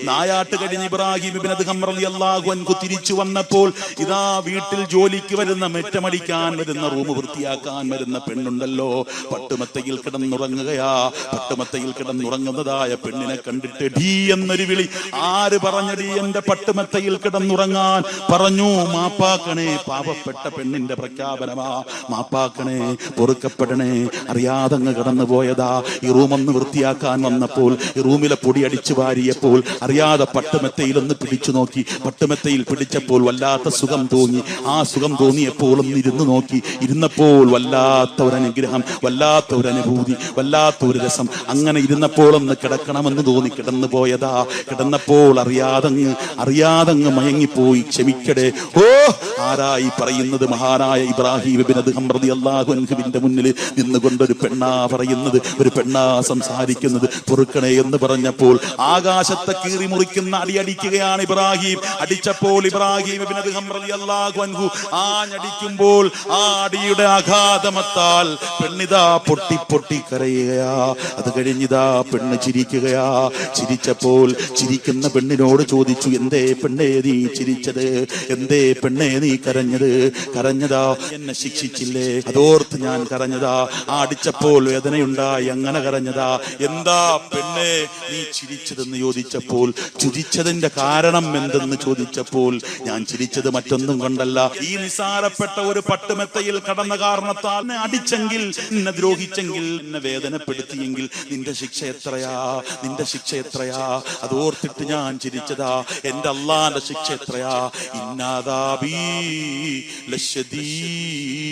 നായാട്ട് കഴിഞ്ഞ് ഇബ്രാഹിം ഇബ്നു അദ്ഹം റളിയല്ലാഹു അൻഹു തിരിച്ചു വന്നപ്പോൾ ഇതാ വീട്ടിൽ ജോലിക്ക് വരുന്ന, മെറ്റമടിക്കാൻ വരുന്ന, റൂം വൃത്തിയാക്കാൻ വരുന്ന പെണ്ണുണ്ടല്ലോ, പട്ടുമത്തയിൽ കിടന്നുറങ്ങുകയാ. പട്ടുമത്തയിൽ കിടന്നുറങ്ങുന്നതായ പെണ്ണിനെ കണ്ടിട്ട് ഡീ എന്നൊരു വിളി. ആര് പറഞ്ഞടി എന്റെ പട്ടുമത്തയിൽ കിടന്നുറങ്ങാൻ? പറഞ്ഞു, മാപ്പാക്കണേ. പാവപ്പെട്ട പെണ്ണിന്റെ പ്രഖ്യാപനമാ. മാപ്പാക്കണേ, പൊറുക്കപ്പെടണേ, അറിയാതങ്ങ് കടന്നു പോയതാ. ഈ റൂമൊന്ന് വൃത്തിയാക്കാൻ വന്നപ്പോൾ, ഈ റൂമിലെ പൊടി അടിച്ചു വാരിയപ്പോൾ അറിയാതെ പട്ടുമെത്തയിലൊന്ന് പിടിച്ചു നോക്കി. പട്ടുമെത്തയിൽ പിടിച്ചപ്പോൾ വല്ലാത്ത സുഖം തോന്നി. ആ സുഖം തോന്നിയപ്പോൾ ഒന്ന് ഇരുന്ന് നോക്കി. ഇരുന്നപ്പോൾ വല്ലാത്ത ഒരു അനുഗ്രഹം, വല്ലാത്ത ഒരു അനുഭൂതി, വല്ലാത്ത ഒരു രസം. അങ്ങനെ ഇരുന്നപ്പോൾ ഒന്ന് കിടക്കണമെന്ന് തോന്നി കിടന്നു പോയതാ. കിടന്നപ്പോൾ അറിയാതങ്ങ് മയങ്ങിപ്പോയി. ക്ഷമിക്കടേ. ഓ, ആരായി പറയുന്നത്? മഹാനായ ഇബ്രാഹിം ഇബ്നു അദ്ഹം റളിയല്ലാഹു അൻഹുവിന്റെ മുന്നിൽ നിന്നുകൊണ്ടൊരു പെണ്ണാ പറയുന്നത്, ഒരു പെണ്ണാ സംസാരിക്കുന്നത്. പൊറുക്കണേ എന്ന് പറഞ്ഞപ്പോൾ ആകാശത്തെ കീറി മുറിക്കുന്ന അടിയടിക്കുകയാണ് ഇബ്രാഹിം. അടിച്ചപ്പോൾ ഇബ്രാഹിം ഇബ്നു അദ്ഹം റളിയല്ലാഹു അൻഹു ആഞ്ഞടിക്കുമ്പോൾ ആ അടിയുടെ ആഘാതമത്താൽ പെണ്ണിതാ പൊട്ടി പൊട്ടി കരയുകയാ. അത് കഴിഞ്ഞിതാ പെണ്ണ് ചിരിക്കുകയാ. ചിരിച്ചപ്പോൾ ചിരിക്കുന്ന പെണ്ണിനോട് ചോദിച്ചു, എന്തേ പെണ്ണേ നീ ചിരിച്ചത്? എന്തേ പെണ്ണേ നീ കരഞ്ഞത്? കരഞ്ഞതാ എന്നെ ശിക്ഷിച്ചില്ലേ, അതോർത്ത് ഞാൻ കരഞ്ഞതാ. ആ അടിച്ചപ്പോൾ വേദനയുണ്ടായി, അങ്ങനെ കരഞ്ഞതാ. എന്താ പെണ്ണേ നീ ചിരിച്ചതെന്ന് ചോദിച്ചപ്പോൾ, ചിരിച്ചതിന്റെ കാരണം എന്തെന്ന് ചോദിച്ചപ്പോൾ, ഞാൻ ചിരിച്ചത് മറ്റൊന്നും കൊണ്ടല്ല, ഈ നിസാരപ്പെട്ട ഒരു പട്ടുമെത്തയിൽ കടന്ന കാരണത്താൽ എന്നെ അടിച്ചെങ്കിൽ, എന്നെ ദ്രോഹിച്ചെങ്കിൽ, എന്നെ വേദനപ്പെടുത്തിയെങ്കിൽ നിന്റെ ശിക്ഷ എത്രയാ, നിന്റെ ശിക്ഷ എത്രയാ, അതോർത്തിട്ട് ഞാൻ ചിരിച്ചതാ. എന്റെ അള്ളാന്റെ ശിക്ഷ എത്രയാ? ഇന്നാദാബീ ലശദീദ്.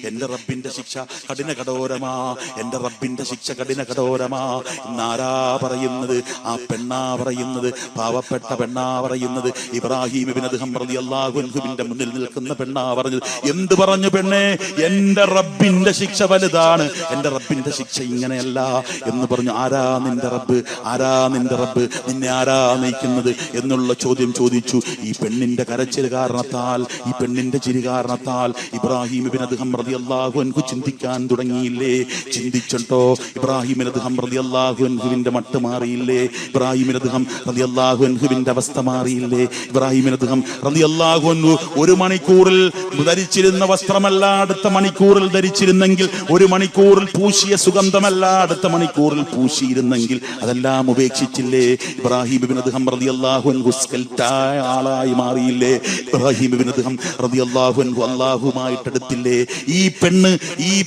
എന്റെ റബ്ബിന്റെ ശിക്ഷ കഠിന കഠോരമാ, എന്റെ റബ്ബിന്റെ ശിക്ഷ കഠിന കഠോരമാ. ഇന്നാരാ പറയുന്നത്? ആ പെണ്ണാ പറയുന്നത്, പാവപ്പെട്ട പെണ്ണാ പറയുന്നത്. ഇബ്രാഹിം ഇബ്നു അദ്ഹം റളിയല്ലാഹു അൻഹുവിന്റെ മുന്നിൽ നിൽക്കുന്ന പെണ്ണാ പറഞ്ഞത്. എന്ത് പറഞ്ഞു പെണ്ണേ? എന്റെ റബ്ബിന്റെ ശിക്ഷ വലുതാണ്, എന്റെ റബ്ബിന്റെ ശിക്ഷ ഇങ്ങനെയല്ല എന്ന് പറഞ്ഞു. ആരാ നിന്റെ റബ്ബ്? ആരാ നിന്റെ റബ്ബ്? നിന്നെ ആരാ നയിക്കുന്നത് എന്നുള്ള ചോദ്യം ചോദിച്ചു. ഈ പെണ്ണിന്റെ കരച്ചിൽ കാരണത്താൽ, ഈ പെണ്ണിന്റെ ചിരി കാരണത്താൽ ഇബ്രാഹിം ഇബ്നു അദ്ഹം റളിയല്ലാഹു അൻഹു ചിന്തിക്കാൻ തുടങ്ങിയില്ലേ? ചിന്തിച്ചോ? ഇബ്രാഹിം ഇബ്നു അദ്ഹം റളിയല്ലാഹു അൻഹുവിന്റെ മട്ട് മാറിയില്ലേ? ഇബ്രാഹിം ഇബ്നു അദ്ഹം റളിയല്ലാഹു അൻഹുവിന്റെ അവസ്ഥ മാറിയില്ലേ? ഇബ്രാഹിം ഇബ്നു അദ്ഹം റളിയല്ലാഹു അൻഹു ഒരു മണിക്കൂറിൽ ധരിച്ചിരുന്ന വസ്ത്രമല്ല അടുത്ത മണിക്കൂറിൽ ധരിച്ചിരുന്നെങ്കിൽ, ഒരു മണിക്കൂറിൽ പൂശിയ സുഗന്ധമല്ല അടുത്ത മണിക്കൂറിൽ പൂശിയിരുന്നെങ്കിൽ, അതെല്ലാം ഉപേക്ഷിച്ചില്ലേ? ഇബ്രാഹിം ഇബ്നു അദ്ഹം റളിയല്ലാഹു അൻഹു സ്കെൽറ്റായ ആളായി മാറിയില്ലേ? ഇബ്രാഹിം ഇബ്നു അദ്ഹം റളിയല്ലാഹു അൻഹു അല്ലാഹുമായിട്ട് അടുത്തില്ലേ? ഈ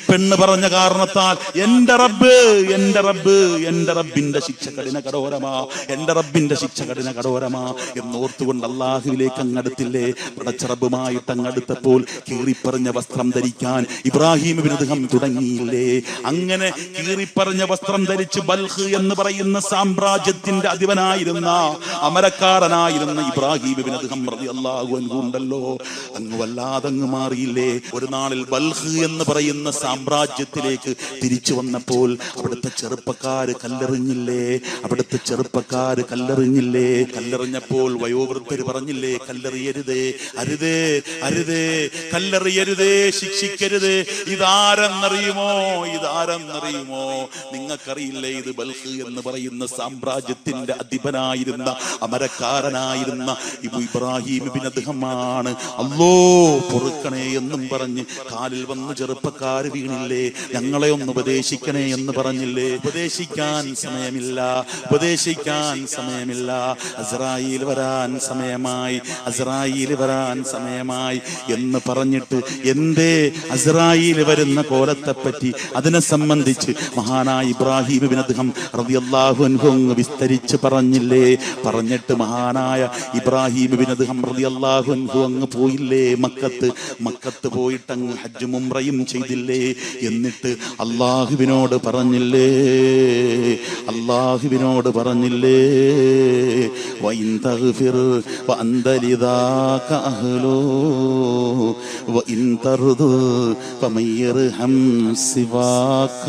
പെണ്ണ് പറഞ്ഞ കാരണത്താൽ എന്റെ റബ്ബ്, എന്റെ റബ്ബ്, എന്റെ റബ്ബിന്റെ ശിക്ഷ കഠിന കഠോരമാ, എന്റെ റബ്ബിന്റെ ശിക്ഷ കഠിന കഠോരമാ എന്നോർത്തുകൊണ്ട് അല്ലാഹുവിലേക്ക് അങ്ങടുത്തില്ലേ? പടച്ചറബുമായിട്ട് അങ്ങടുത്തപ്പോൾ കീറിപ്പറഞ്ഞ വസ്ത്രം ധരിക്കാൻ ഇബ്രാഹിം ഇബ്നു അദ്ഹം തുടങ്ങിയില്ലേ? അങ്ങനെ കീറിപ്പറഞ്ഞ വസ്ത്രം ധരിച്ച് ബൽഖ് എന്ന് പറയുന്ന സാമ്രാജ്യത്തിന്റെ അധിപനായിരുന്ന, അമരക്കാരനായിരുന്ന ഇബ്രാഹിം ഇബ്നു അദ്ഹം റളിയല്ലാഹു അൻഹു ഉണ്ടല്ലോ, അങ്ങ് വല്ലാതങ്ങ് മാറിയില്ലേ? ഒരു നാളിൽ ബൽഖ് എന്ന് പറയുന്ന സാമ്രാജ്യത്തിലേക്ക് തിരിച്ചു വന്നപ്പോൾ അവിടുത്തെ ചെറുപ്പക്കാര് കല്ലെറിഞ്ഞില്ലേ? അവിടുത്തെ ചെറുപ്പക്കാര് കല്ലെറിഞ്ഞില്ലേ? കല്ലെറിഞ്ഞപ്പോൾ വയോവൃദ്ധര് പറഞ്ഞില്ലേ, കല്ലെറിയരുതേ, അരുതേ, അരുതേ, കല്ലെറിയരുതേ, ശിക്ഷിക്കരുതേ. ഇതാരെന്നറിയുമോ? ഇതാരെന്നറിയുമോ? നിങ്ങൾക്കറിയില്ലേ? ഇത് ബൽഖ് എന്ന് പറയുന്ന സാമ്രാജ്യത്തിന്റെ അധിപനായിരുന്ന അമരക്കാരനായിരുന്ന ഇബ്രാഹിം ഇബ്നു അദ്ഹമാണ്. അല്ലോ പൊറുക്കണേ എന്നും പറഞ്ഞ് കാലിൽ വന്ന് ചെറുപ്പക്കാര് വീണില്ലേ? ഞങ്ങളെ ഒന്ന് ഉപദേശിക്കണേ എന്ന് പറഞ്ഞില്ലേ? ഉപദേശിക്കാൻ സമയമില്ല, ഉപദേശിക്കാൻ സമയമില്ല. അസ്രായീൽ വരാൻ സമയമായി, അസ്രായീൽ വരാൻ സമയമായി എന്ന് പറഞ്ഞിട്ട് എന്തേ അസ്രായീൽ വരുന്ന കോലത്തെപ്പറ്റി അതിനെ സംബന്ധിച്ച് മഹാനായ ഇബ്രാഹിം ഇബ്നു അദ്ഹം റളിയല്ലാഹു അൻഹു വിസ്തരിച്ച് പറഞ്ഞില്ലേ? പറഞ്ഞിട്ട് മഹാനായ ഇബ്രാഹിം ഇബ്നു അദ്ഹം റളിയല്ലാഹു അൻഹു അങ്ങ് പോയില്ലേ മക്കത്ത് പോയിട്ട് അങ്ങ് ഹജ്ജും ഉംറയും ചെയ്തില്ലേ? എന്നിട്ട് അല്ലാഹുവിനോട് പറഞ്ഞില്ലേ, അല്ലാഹുവിനോട് പറഞ്ഞില്ലേ, വഇൻ തഗ്ഫിർ ഫഅന്ത ലിദാക അഹ്ലു വഇൻ തർദു ഫമയ്യർഹം സിവാക.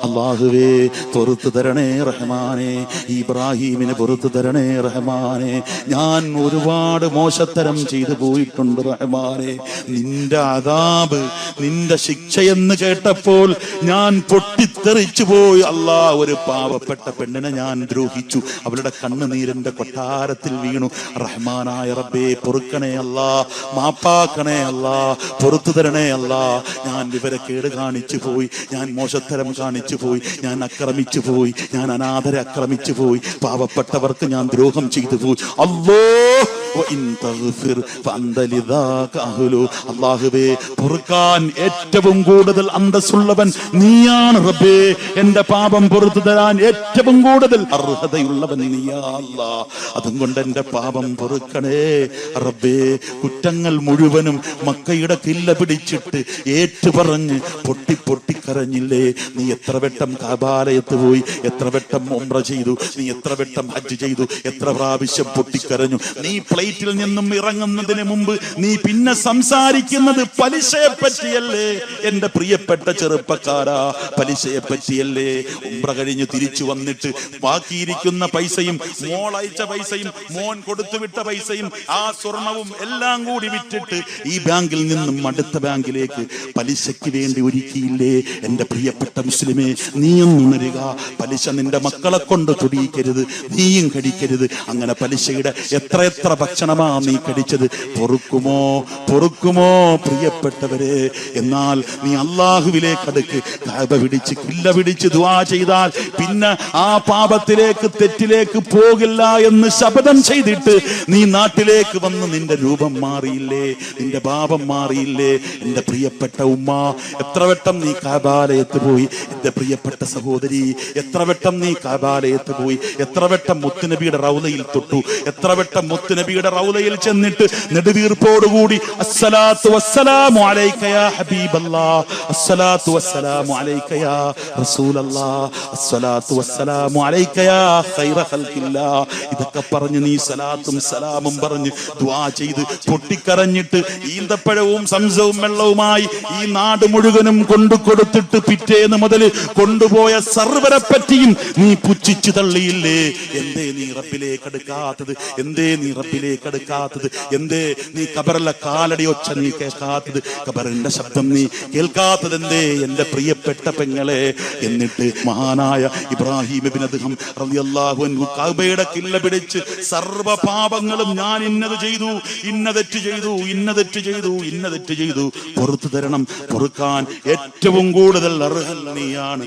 അല്ലാഹുവേ പൊറുത്തു തരണേ റഹ്മാനെ, ഇബ്രാഹിമിനെ പൊറുത്തു തരണേ റഹ്മാനെ. ഞാൻ ഒരുപാട് മോശത്തരം ചെയ്തു പോയിട്ടുണ്ട് റഹ്മാനെ. നിന്റെ അദാബ്, നിന്റെ ശിക്ഷയെന്ന് കേട്ടപ്പോൾ ഞാൻ പൊട്ടിത്തെറിച്ചു പോയി. അല്ലാ, ഒരു പാവപ്പെട്ട പെണ്ണിനെ ഞാൻ ദ്രോഹിച്ചു, അവളുടെ കണ്ണുനീരിന്റെ കൊട്ടാരത്തിൽ വീണു. റഹ്മാനായ റബ്ബേ പൊറുക്കണേ അല്ലാ, മാപ്പാക്കണേ അല്ലാ, പൊറുത്തു തരണേ അല്ലാ. ഞാൻ വിവരക്കേട് കാണിച്ചു പോയി, ഞാൻ മോശത്തരം കാണിച്ചു പോയി, ഞാൻ ആക്രമിച്ചു പോയി, ഞാൻ അനാഥരെ ആക്രമിച്ചു പോയി, പാവപ്പെട്ടവർക്ക് ഞാൻ ദ്രോഹം ചെയ്തു പോയി. അല്ലാഹുവേ പൊറുക്കാൻ ഏറ്റവും കൂടുതൽ അന്തസ്സുള്ളവൻ നീയാണ് റബ്ബേ. എന്റെ പാപം പൊറുത്തു തരാൻ ഏറ്റവും കൂടുതൽ അർഹതയുള്ളവൻ നീയാ അല്ലാ. അതുകൊണ്ട് എന്റെ പാപം പൊറുക്കണേ റബ്ബേ. കുറ്റങ്ങൾ മുഴുവനും മക്കയുടെ കില്ല പിടിച്ചിട്ട് ഏറ്റുപറഞ്ഞ് പൊട്ടിക്കരഞ്ഞില്ലേ? നീ എത്ര വട്ടം കഅബാലയത്ത് പോയി, എത്ര വട്ടം ഉംറ ചെയ്തു, നീ എത്ര വട്ടം ഹജ്ജ് ചെയ്തു, എത്ര പ്രാവശ്യം പൊട്ടിക്കരഞ്ഞു. നീ പ്ലേറ്റിൽ നിന്നും ഇറങ്ങുന്നതിന് മുമ്പ് നീ പിന്നെ സംസാരിക്കുന്നത് പലിശയെ പറ്റിയല്ലേ എന്റെ പ്രിയപ്പെട്ട ചെറുപ്പക്കാരാ? പലിശയെ പറ്റിയല്ലേ? ഉംറ കഴിഞ്ഞ് തിരിച്ചു വന്നിട്ട് ബാക്കിയിരിക്കുന്ന പൈസയും, മോൾ അയച്ച പൈസയും, മോൻ കൊടുത്തുവിട്ട പൈസയും, ആ സ്വർണവും എല്ലാം കൂടി വിറ്റിട്ട് ഈ ബാങ്കിൽ നിന്നും അടുത്ത ബാങ്കിലേക്ക് പലിശയ്ക്ക് വേണ്ടി ഒരുക്കിയില്ലേ? എന്റെ പ്രിയപ്പെട്ട മുസ്ലിമേ, നീയും ഉണരുക. പലിശ നിന്റെ മക്കളെ കൊണ്ട് തൊടിയിക്കരുത്, നീയും കടിക്കരുത്. അങ്ങനെ പലിശയുടെ എത്ര ഭക്ഷണമാ നീ കടിച്ചത്? പൊറുക്കുമോ, പൊറുക്കുമോ പ്രിയപ്പെട്ടവരെ? എന്നാൽ നീ അല്ലാഹുവിലേക്ക് അടുക്ക്. കഅബ പിടിച്ച് കില്ല പിടിച്ച് ദുആ ചെയ്താൽ പിന്നെ ആ പാപത്തിലേക്ക്, തെറ്റിലേക്ക് പോകില്ല എന്ന് ശപഥം ചെയ്തിട്ട് നീ നാട്ടിലേക്ക് വന്ന് നിന്റെ രൂപം മാറിയില്ലേ? നിന്റെ പാപം മാറിയില്ലേ? എന്റെ പ്രിയപ്പെട്ട ഉമ്മ, എത്ര വട്ടം നീ കഅബാലയത്ത് പോയി? എന്റെ പ്രിയപ്പെട്ട സഹോദരി, എത്ര വട്ടം നീ കഅബാലയത്ത് പോയി? എത്ര വട്ടം മുത്തുനബിയുടെ റൗളയിൽ തൊട്ടു? എത്ര വട്ടം മുത്തുനബിയുടെ റൗളയിൽ ചെന്നിട്ട് നെടുവീർപ്പോടുകൂടി അസ്സലാത്തു വസ്സലാമു അലൈക യാ ഹബീബല്ലാഹ്, അസ്സലാത്തു വസ്സലാമു അലൈക യാ റസൂലല്ലാഹ്, അസ്സലാത്തു വസ്സലാമു അലൈക യാ ഖൈറ ഖൽഖില്ലാഹ്. ഇതൊക്കെ പറഞ്ഞ് നീ സലാത്തും സലാമും പറഞ്ഞ് ദുആ ചെയ്ത് പൊട്ടിക്കരഞ്ഞിട്ട് ഈന്തപ്പഴവും സംസവും വെള്ളവുമായി ഈ നാട് മുഴുവനും കൊണ്ടുകൊടുത്തിട്ട് പിറ്റേന്ന് മുതൽ കൊണ്ടുപോയ സർവരെ പറ്റിയും നീ പുച്ഛിച്ചു തള്ളിയില്ലേ? എന്തേ നീ റബ്ബിലേക്ക് അടുക്കാത്തത്? എന്തേ നീ റബ്ബിലേക്ക് അടുക്കാത്തത്? എന്തേ നീ ഖബറിലെ കാലടി ഒച്ച നീ കേൾക്കാത്തത്? ഖബറിന്റെ ശബ്ദം നീ കേൾക്കാത്തത് എന്തേ എന്റെ പ്രിയപ്പെട്ട പെങ്ങളെ? എന്നിട്ട് മഹാനായ ഇബ്രാഹിം ഇബ്നു അദ്ഹം റളിയല്ലാഹു അൻഹു കഅബയുടെ കില്ല പിടിച്ച് സർവ്വ പാപങ്ങളും ഞാൻ ഇന്നത് ചെയ്തു, ഇന്ന തെറ്റ് ചെയ്തു, ഇന്ന തെറ്റ് ചെയ്തു, ഇന്ന തെറ്റ് ചെയ്തു, പൊറുത്തു തരണം, പൊറുക്കാൻ ഏറ്റവും കൂടുതൽ അർഹൻ നീയാണ്.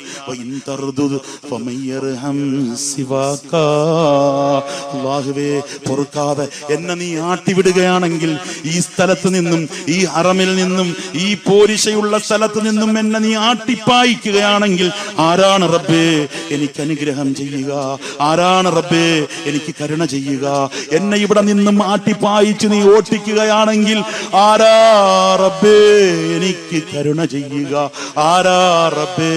അല്ലാഹുവേ പൊറുക്കാതെ എന്നെ നീ ആട്ടിവിടുകയാണെങ്കിൽ, ഈ സ്ഥലത്ത് നിന്നും, ഈ ഹറമിൽ നിന്നും, ഈ പോരിശയുള്ള സ്ഥലത്ത് നിന്നും എന്നെ നീ ആട്ടിപ്പായിക്കുകയാണെങ്കിൽ ആരാണ് റബ്ബേ എനിക്ക് അനുഗ്രഹം ചെയ്യുക? ആരാണ് റബ്ബേ എനിക്ക് കരുണ ചെയ്യുക? എന്നെ ഇവിടെ നിന്നും ആട്ടിപ്പായിച്ച് നീ ഓട്ടിക്കുകയാണെങ്കിൽ ആരാ റബ്ബേ എനിക്ക് കരുണ ചെയ്യുക? ആരാ റബ്ബേ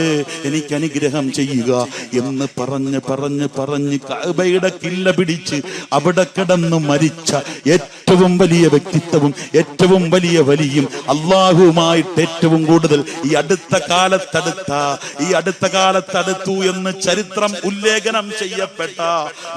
എനിക്ക് അനുഗ്രഹം ചെയ്യുക? എന്ന് പറഞ്ഞ് പറഞ്ഞ് പറഞ്ഞ് കഅബയുടെ കില്ല പിടിച്ച് അവിടെ കിടന്ന് മരിച്ച ഏറ്റവും വലിയ വ്യക്തിത്വവും ഏറ്റവും വലിയ വലിയും അള്ളാഹുവുമായിട്ട് ഏറ്റവും കൂടുതൽ ഈ അടുത്ത കാലത്തടുത്തു എന്ന് ചരിത്രം ഉല്ലേഖനം ചെയ്യപ്പെട്ട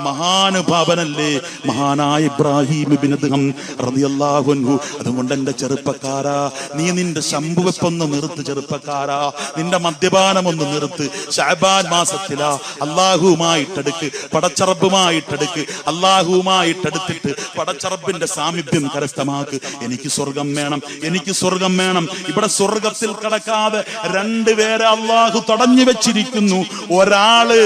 മഹാനുഭാവനല്ലേ മഹാനായ ഇബ്രാഹിം ഇബ്നു അദ്ഹം റളിയല്ലാഹു അൻഹു. അതുകൊണ്ട് എന്റെ ചെറുപ്പക്കാരാ, നീ നിന്റെ ശംഭുവെപ്പൊന്ന് നിർത്ത്. ചെറുപ്പക്കാരാ, നിന്റെ മദ്യപാനം ഒന്ന് നിർത്ത്. ശഅബാൻ മാസത്തിലാ അള്ളാഹുവുമായിട്ടെടുക്ക്, പടച്ചറബുമായിട്ടെടുക്ക്. അള്ളാഹുവുമായിട്ടെടുത്തിട്ട് പടച്ചറബിന്റെ സാമീപ്യം കരസ്ഥമാക്ക്. എനിക്ക് സ്വർഗം വേണം, എനിക്ക് സ്വർഗം വേണം. ഇവിടെ സ്വർഗത്തിൽ കടക്കാതെ രണ്ടുപേരെ അള്ളാഹു തടഞ്ഞു വെച്ചിരിക്കുന്നു. ഒരാള്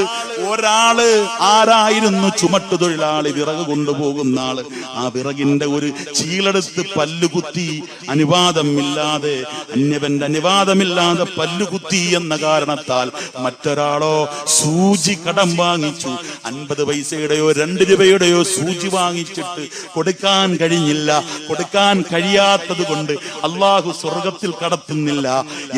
ആരായിരുന്നു? ചുമട്ടുതൊഴിലാളി, വിറക് കൊണ്ടുപോകുന്ന ആള്. ആ വിറകിന്റെ ഒരു ചീലെടുത്ത് പല്ലുകുത്തി, അനുവാദമില്ലാതെ, അന്യവന്റെ അനുവാദമില്ലാതെ പല്ലുകുത്തി എന്ന കാരണത്താൽ മറ്റൊരാളോ സൂചി കടം വാങ്ങിച്ചു. 50 പൈസയുടെയോ 2 രൂപയുടെയോ സൂചി വാങ്ങിച്ചിട്ട് കൊടുക്കാൻ കഴിഞ്ഞില്ല. കൊടുക്കാൻ കഴിയാത്തത് കൊണ്ട് അള്ളാഹു സ്വർഗത്തിൽ കടത്തുന്നില്ല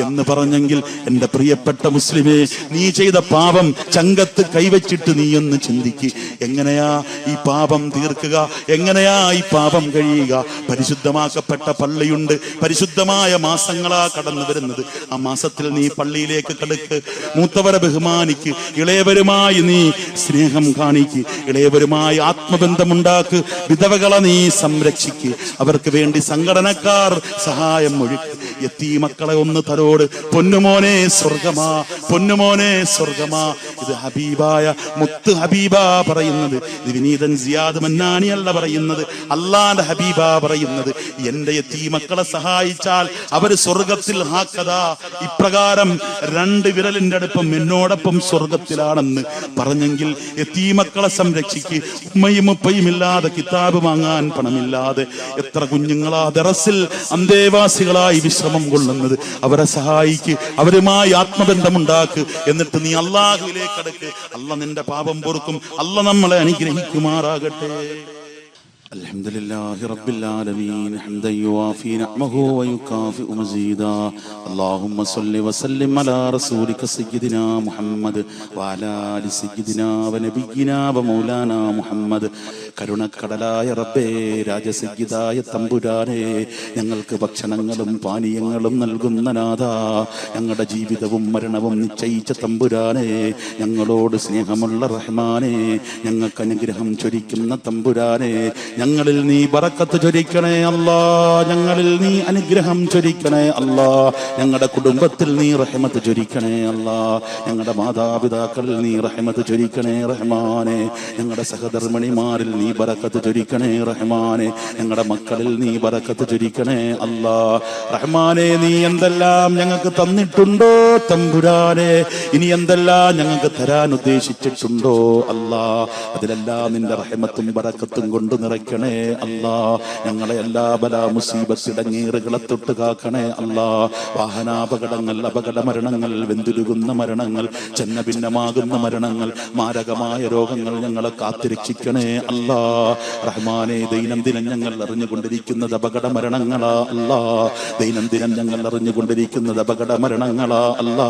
എന്ന് പറഞ്ഞെങ്കിൽ എന്റെ പ്രിയപ്പെട്ട മുസ്ലിമേ, നീ ചെയ്ത പാപം ചങ്കത്ത് കൈവച്ചിട്ട് നീ ഒന്ന് ചിന്തിക്ക്. എങ്ങനെയാ ഈ പാപം തീർക്കുക? എങ്ങനെയാ ഈ പാപം കഴിയുക? പരിശുദ്ധമാക്കപ്പെട്ട പള്ളിയുണ്ട്, പരിശുദ്ധമായ മാസങ്ങളാ കടന്നു വരുന്നത്. ആ മാസത്തിൽ നീ പള്ളിയിലേക്ക് കടക്ക്, മൂത്തവരെ ബഹുമാനിക്ക്, ഇളയവരുമായി നീ സ്നേഹം കാണിക്ക്, ഇളയവരുമായി ആത്മബന്ധമുണ്ടാക്ക്, വിധവകളെ നീ സംരക്ഷിക്ക്, അവർക്ക് വേണ്ടി സംഘടനക്കാർ സഹായം ഒഴുക്ക്. യതീമക്കളെ ഒന്ന് തരോട്. പൊന്നുമോനെ സ്വർഗമാ, പൊന്നുമോനെ സ്വർഗമാ. ഇത് ഹബീബായ മുത്ത് ഹബീബാ പറയുന്നത്, ഇത് വിനീതൻ സിയാദ് മന്നാനി അല്ല പറയുന്നത്, അള്ളാന്റെ ഹബീബാ പറയുന്നത്. എന്റെ യതീമക്കളെ സഹായിച്ചാൽ അവർ സ്വർഗത്തിൽ ഹാക്കതാ. ഇപ്രകാരം 2 വിരലിന്റെ അടുപ്പം എന്നോടൊപ്പം സ്വർഗത്തിലാണെന്ന് പറഞ്ഞെങ്കിൽ യതീമക്കളെ സംരക്ഷിക്ക്. ഉമ്മയും ഉപ്പയും ഇല്ലാതെ കിതാബ് വാങ്ങാൻ പണമില്ലാതെ എത്ര കുഞ്ഞുങ്ങളാ ദറസിൽ അന്തേവാസികളായി വിശ്രമം കൊള്ളുന്നത്. അവരെ സഹായിക്ക്, അവരുമായി ആത്മബന്ധമുണ്ടാക്ക്. എന്നിട്ട് നീ അള്ളാഹുവിലേക്ക് അടുക്ക്. അല്ല നിന്റെ പാപം പൊറുക്കും. അല്ല നമ്മളെ അനുഗ്രഹിക്കുമാറാകട്ടെ. അൽഹംദുലില്ലാഹി റബ്ബിൽ ആലമീൻ ഹംദൻ യുവാഫി നിഅമഹു വയുകാഫിഉ മസീദാ. അല്ലാഹുമ്മ സ്വല്ലി വസല്ലിം അലാ റസൂലിക സയ്യിദിനാ മുഹമ്മദ് വഅലാ ആലി സയ്യിദിനാ വനബിയിനാ വമൗലാനാ മുഹമ്മദ്. കരുണക്കടലായ റബ്ബേ, രാജസയ്യിദായ തമ്പുരാനെ, ഞങ്ങൾക്ക് ഭക്ഷണങ്ങളും പാനീയങ്ങളും നൽകുന്ന നാഥാ, ഞങ്ങളുടെ ജീവിതവും മരണവും നിശ്ചയിച്ച തമ്പുരാനെ, ഞങ്ങളോട് സ്നേഹമുള്ള റഹ്മാനെ, ഞങ്ങൾക്ക് അനുഗ്രഹം ചൊരിക്കുന്ന തമ്പുരാനെ, ഞങ്ങളിൽ നീ ബറക്കത്ത് ചൊരിക്കണേ അല്ലാ, ഞങ്ങളിൽ നീ അനുഗ്രഹം ചൊരിക്കണേ അല്ലാ, ഞങ്ങളുടെ കുടുംബത്തിൽ നീ റഹ്മത്ത് ചൊരിക്കണേ അല്ലാ, ഞങ്ങളുടെ മാതാപിതാക്കളിൽ നീ റഹ്മത്ത് ചൊരിക്കണേ റഹ്മാനെ, ഞങ്ങളുടെ സഹധർമ്മിണിമാരിൽ നീ ബറക്കത്ത് ചൊരിക്കണേ റഹ്മാനെ, ഞങ്ങളുടെ മക്കളിൽ നീ ബറക്കത്ത് ചൊരിക്കണേ അല്ലാ റഹ്മാനെ. നീ എന്തെല്ലാം ഞങ്ങൾക്ക് തന്നിട്ടുണ്ടോ തമ്പുരാനെ, ഇനി എന്തെല്ലാം ഞങ്ങൾക്ക് തരാൻ ഉദ്ദേശിച്ചിട്ടുണ്ടോ അല്ലാ, അതിലെല്ലാം നിന്റെ റഹ്മത്തും ബറക്കത്തും കൊണ്ട് നിറയ്ക്കണേ അല്ലാ. ഞങ്ങളെ എല്ലാ ബലാ മുസീബത്ത് ഇടങ്ങേറുകളെ തൊട്ട് കാക്കണേ അല്ലാ. വാഹനാപകടങ്ങൾ, അപകട മരണങ്ങൾ, വെന്തുരുകുന്ന മരണങ്ങൾ, ഛന്നഭിന്നമാകുന്ന മരണങ്ങൾ, മാരകമായ രോഗങ്ങൾ ഞങ്ങളെ കാത്തുരക്ഷിക്കണേ അല്ലാ റഹ്മാനെ. ദൈനംദിനം ഞങ്ങൾ അറിഞ്ഞുകൊണ്ടിരിക്കുന്നത് അപകട മരണങ്ങളാ അല്ലാ, ദൈനംദിനം ഞങ്ങൾ അറിഞ്ഞുകൊണ്ടിരിക്കുന്നത് അപകട മരണങ്ങളാ അല്ലാ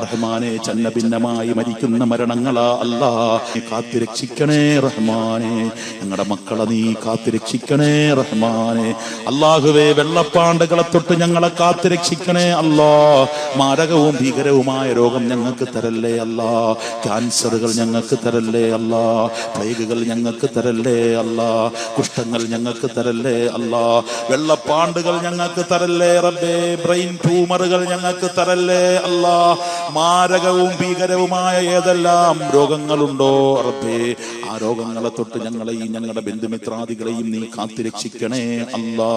റഹ്മാനെ. ഛന്നഭിന്നമായി മരിക്കുന്ന മരണങ്ങളാ അല്ലാ, നീ കാത്തുരക്ഷിക്കണേ റഹ്മാനെ. ഞങ്ങളുടെ മക്കളെ നീ കാത്തുരക്ഷിക്കണേ റഹ്മാനെ. അല്ലാഹുവേ, വെള്ളപ്പാണ്ടുകളെ തൊട്ട് ഞങ്ങളെ കാത്തുരക്ഷിക്കണേ അല്ലാ. മാരകവും ഭീകരവുമായ രോഗം ഞങ്ങൾക്ക് തരല്ലേ അല്ലാ. ക്യാൻസറുകൾ ഞങ്ങൾക്ക് തരല്ലേ അല്ലാ. പ്ലേഗുകൾ ഞങ്ങൾക്ക് തരല്ലേ അല്ലാ. കുഷ്ഠങ്ങൾ ഞങ്ങൾക്ക് തരല്ലേ അല്ലാ. വെള്ളപ്പാണ്ടുകൾ ഞങ്ങൾക്ക് തരല്ലേ റബ്ബേ. ബ്രെയിൻ ട്യൂമറുകൾ ഞങ്ങൾക്ക് തരല്ലേ അല്ലാ. മാരകവും ഭീകരവുമായ ഏതെല്ലാം രോഗങ്ങളുണ്ടോ റബ്ബേ, ആ രോഗങ്ങളെ തൊട്ട് ഞങ്ങളെയും ഞങ്ങളുടെ ബന്ധുമിത്രാദികളെയും നീ കാത്തുരക്ഷിക്കണേ അല്ലാ.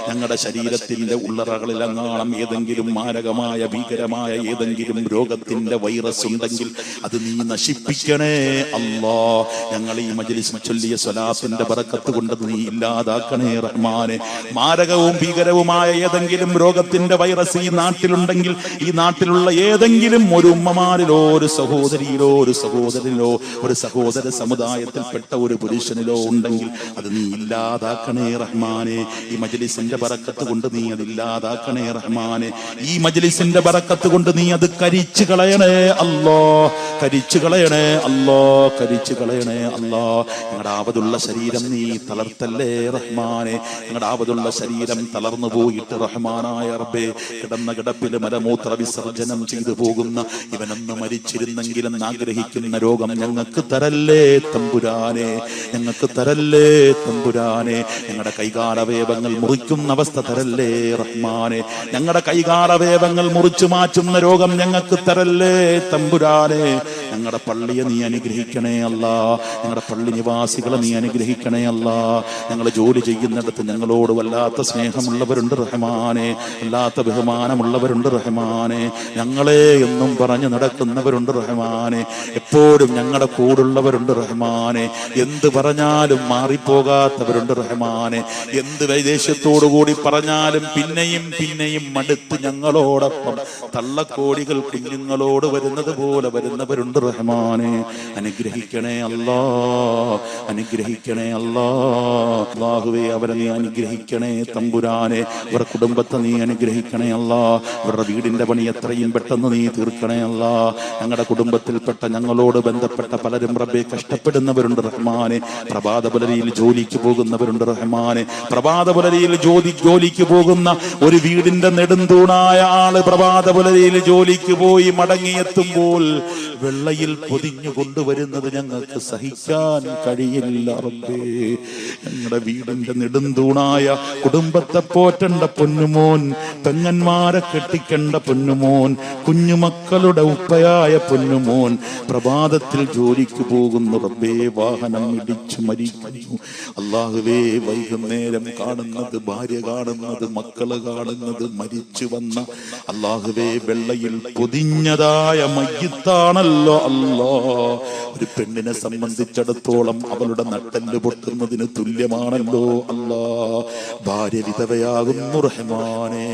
ഞങ്ങളുടെ ശരീരത്തിന്റെ ഉള്ളറകളിലെങ്ങാണം ഏതെങ്കിലും മാരകമായ ഭീകരമായ ഏതെങ്കിലും രോഗത്തിന്റെ വൈറസ് ഉണ്ടെങ്കിൽ അത് നീ നശിപ്പിക്കണേ അല്ലാ. ഞങ്ങൾ ഈ മജ്‌ലിസ് ചൊല്ലിയ സ്വലാത്തിന്റെ ബറക്കത്ത് കൊണ്ട് നീ ഇല്ലാതാക്കണേ റഹ്മാനെ. മാരകവും ഭീകരവുമായ ഏതെങ്കിലും രോഗത്തിന്റെ വൈറസ് ഈ നാട്ടിലുണ്ടെങ്കിൽ, ഈ നാട്ടിലുള്ള ഏതെങ്കിലും ഒരു ഉമ്മമാരിലോ ഒരു സഹോദരിയിലോ ഒരു സഹോദരനിലോ ഒരു സഹോദര സമുദായ സമുദായത്തിൽപ്പെട്ട ഒരു പുരുഷനിലോ ഉണ്ടെങ്കിൽ അത് നീ ഇല്ലാതാക്കണേ റഹ്മാനെ. ഈ മജ്ലിസിന്റെ ബറക്കത്ത് കൊണ്ട് നീ അത് ഇല്ലാതാക്കണേ റഹ്മാനെ. ഈ മജ്ലിസിന്റെ ബറക്കത്ത് കൊണ്ട് നീ അത് കരിച്ചു കളയണേ അല്ലാ, കരിച്ചു കളയണേ അല്ലാ, കരിച്ചു കളയണേ അല്ലാ. ഞങ്ങളുടെ ആപതുള്ള ശരീരം നീ തളർത്തല്ലേ റഹ്മാനെ. ഞങ്ങളുടെ ആപതുള്ള ശരീരം തളർന്നു പോയിട്ട് റഹ്മാനായ റബ്ബേ, കിടന്ന കിടപ്പിൽ മലമൂത്ര വിസർജനം ചെയ്തു പോകുന്ന ഇവനൊന്ന് മരിച്ചിരുന്നെങ്കിലും ആഗ്രഹിക്കുന്ന രോഗം ഞങ്ങൾക്ക് തരല്ലേ തമ്പുരാനെ, ഞങ്ങൾക്ക് തരല്ലേ തമ്പുരാനെ. ഞങ്ങളുടെ കൈകാലവയവങ്ങൾ മുറിക്കുന്ന അവസ്ഥ തരല്ലേ റഹ്മാനെ. ഞങ്ങളുടെ കൈകാലവയവങ്ങൾ മുറിച്ചു മാറ്റുന്ന രോഗം ഞങ്ങൾക്ക് തരല്ലേ തമ്പുരാനെ. ഞങ്ങളുടെ പള്ളിയെ നീ അനുഗ്രഹിക്കണേ അല്ലാ, ഞങ്ങളുടെ പള്ളി നിവാസികളെ നീ അനുഗ്രഹിക്കണേ അല്ലാ. ഞങ്ങൾ ജോലി ചെയ്യുന്നിടത്ത് ഞങ്ങളോട് വല്ലാത്ത സ്നേഹമുള്ളവരുണ്ട് റഹ്മാനെ, വല്ലാത്ത ബഹുമാനമുള്ളവരുണ്ട് റഹ്മാനെ. ഞങ്ങളെ എന്നും പറഞ്ഞു നടക്കുന്നവരുണ്ട് റഹ്മാനെ, എപ്പോഴും ഞങ്ങളുടെ കൂടുള്ളവരുണ്ട് റഹ്മാനെ. എന്ത് പറഞ്ഞാലും മാറിപ്പോകാത്തവരുണ്ട് റഹ്മാനെ. എന്ത് വൈദേശത്തോടു കൂടി പറഞ്ഞാലും പിന്നെയും പിന്നെയും മടുത്ത് ഞങ്ങളോടൊപ്പം തള്ളക്കോടികൾ കുഞ്ഞുങ്ങളോട് വരുന്നത് പോലെ വരുന്നവരുണ്ട് റഹ്മാനെ. അനുഗ്രഹിക്കണേ അല്ലാ, അനുഗ്രഹിക്കണേ അല്ലാ. അല്ലാഹുവേ, അവരെ നീ അനുഗ്രഹിക്കണേ തമ്പുരാനെ. അവരുടെ കുടുംബത്തെ നീ അനുഗ്രഹിക്കണേ അല്ലാ. അവരുടെ വീടിന്റെ പണി എത്രയും പെട്ടെന്ന് നീ തീർക്കണേ അല്ലാ. ഞങ്ങളുടെ കുടുംബത്തിൽപ്പെട്ട ഞങ്ങളോട് ബന്ധപ്പെട്ട പലരും റബ്ബേ കഷ്ടപ്പെടുന്നവരുണ്ട് റഹ്മാനെ. പ്രഭാത പുലരിയിൽ ജോലിക്ക് പോകുന്നവരുണ്ട് റഹ്മാനെ. പ്രഭാത പുലരിയിൽ ജോലിക്ക് പോകുന്ന ഒരു വീടിന്റെ നെടുന്തൂണായ ആള് പ്രഭാത പുലരിയിൽ ജോലിക്ക് പോയി മടങ്ങിയെത്തുമ്പോൾ വെള്ളയിൽ പൊതിഞ്ഞു കൊണ്ടുവരുന്നത് ഞങ്ങൾക്ക് സഹിക്കാൻ കഴിയില്ല റബ്ബേ. ഞങ്ങളുടെ വീടിന്റെ നെടുന്തൂണായ കുടുംബത്തെ പോറ്റേണ്ട പൊന്നുമോൻ, പെങ്ങന്മാരെ കെട്ടിക്കേണ്ട പൊന്നുമോൻ, കുഞ്ഞുമക്കളുടെ ഉപ്പയായ പൊന്നുമോൻ പ്രഭാതത്തിൽ ജോലിക്ക് പോകുന്നു റബ്ബേ. വാഹനം ഇടിച്ചു മരിക്കുന്നു അല്ലാഹുവേ. വൈകുന്നേരം കാണുന്നത്, ഭാര്യ കാണുന്നത്, മക്കള് കാണുന്നത് മരിച്ചു വന്ന അല്ലാഹുവേ വെള്ളയിൽ പൊതിഞ്ഞതായ മയ്യിത്താണല്ലോ അല്ലാ. ഒരു പെണ്ണിനെ സംബന്ധിച്ചിടത്തോളം അവളുടെ നട്ടെല്ല് പൊട്ടുന്നതിന് തുല്യമാണല്ലോ അല്ലാ. ഭാര്യ വിധവയാകുന്നു റഹ്മാനെ,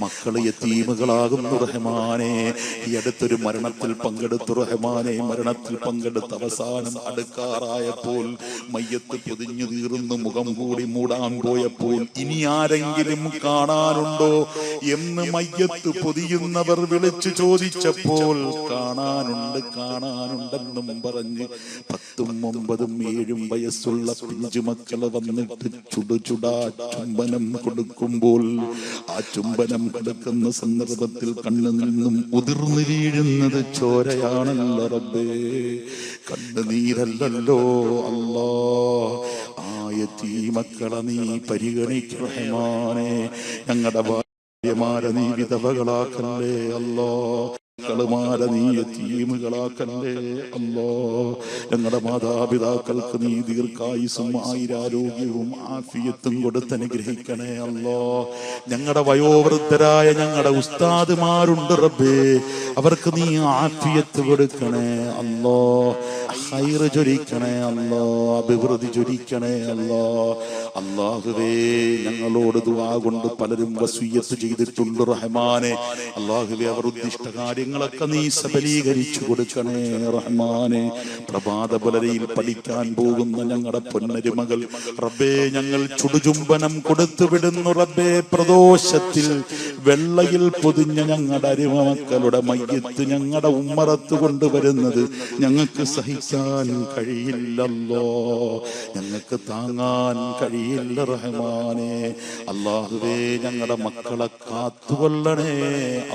മക്കള് യതീമുകളാകുന്നു റഹ്മാനെ. ഈ അടുത്തൊരു മരണത്തിൽ പങ്കെടുത്തു റഹ്മാനെ. മരണത്തിൽ പങ്കെടുത്ത് അവസാനം അടുക്കാറായപ്പോൾ മയ്യത്ത് പൊതിഞ്ഞു തീർന്ന് മുഖം കൂടി മൂടാൻ പോയപ്പോൾ ഇനി ആരെങ്കിലും കാണാനുണ്ടോ എന്ന് മയ്യത്ത് പൊതിയുന്നവർ വിളിച്ചു ചോദിച്ചപ്പോൾ കാണാനുണ്ട്, കാണാനുണ്ടെന്നും പറഞ്ഞ് 10, 9, 7 വയസ്സുള്ള പിഞ്ചുമക്കള് വന്നിട്ട് ചുടുചുടാ ചുംബനം കൊടുക്കുമ്പോൾ ആ ചുംബനം കൊടുക്കുന്ന സന്ദർഭത്തിൽ കണ്ണിൽ നിന്നും ഉതിർന്നു വീഴുന്നത് ചോരയാണല്ലോ റബ്ബേ, കണ്ണുനീരല്ലല്ലോ അല്ലാ. യതീമക്കളെ നീ പരിഗണിക്കണേ. ഞങ്ങളുടെ ഭാര്യമാരെ നീ വിധവകളാക്കല്ലേ അല്ലാ. മക്കളുമാരെ നീ യതീമുകളാക്കല്ലേ അല്ലാ. ഞങ്ങളുടെ മാതാപിതാക്കൾക്ക് നീ ദീർഘായുസ്സും ആയുരാരോഗ്യവും ആഫിയത്തും കൊടുത്ത് അനുഗ്രഹിക്കണേ അല്ലാ. ഞങ്ങളുടെ വയോവൃദ്ധരായ ഞങ്ങളുടെ ഉസ്താദുമാരുണ്ട് റബ്ബേ, അവർക്ക് നീ ആഫിയത്ത് കൊടുക്കണേ അല്ലാ. ഖൈറ് ചൊരിക്കണേ അല്ലാ, അഭിവൃദ്ധി ചൊരിക്കണേ അല്ലാ. അല്ലാഹുവേ, ഞങ്ങളോട് ദുആ കൊണ്ട് പലരും വസിയ്യത്ത് ചെയ്തിട്ടുണ്ട് റഹ്മാനെ. അല്ലാഹുവേ, അവർ ഉദ്ദിഷ്ട കാര്യങ്ങളൊക്കെ നീ സബലീകരിച്ചു കൊടുക്കണേ റഹ്മാനെ. പ്രഭാത പുലരിയിൽ പഠിക്കാൻ പോകുന്ന ഞങ്ങളുടെ പൊന്നരുമകൾ റബ്ബേ, ഞങ്ങൾ ചുടുചുംബനം കൊടുത്തു വിടുന്നു റബ്ബേ. പ്രദോഷത്തിൽ വെള്ളയിൽ പൊതിഞ്ഞ ഞങ്ങളുടെ അരുമക്കളുടെ മയ്യത്ത് ഞങ്ങളുടെ ഉമ്മറത്ത് കൊണ്ടുവരുന്നത് ഞങ്ങൾക്ക് സഹിക്കാൻ കഴിയില്ലല്ലോ, ഞങ്ങൾക്ക് താങ്ങാൻ കഴിയില്ല റഹ്മാനെ. അല്ലാഹുവേ, ഞങ്ങളുടെ മക്കളെ കാത്തുകൊള്ളണേ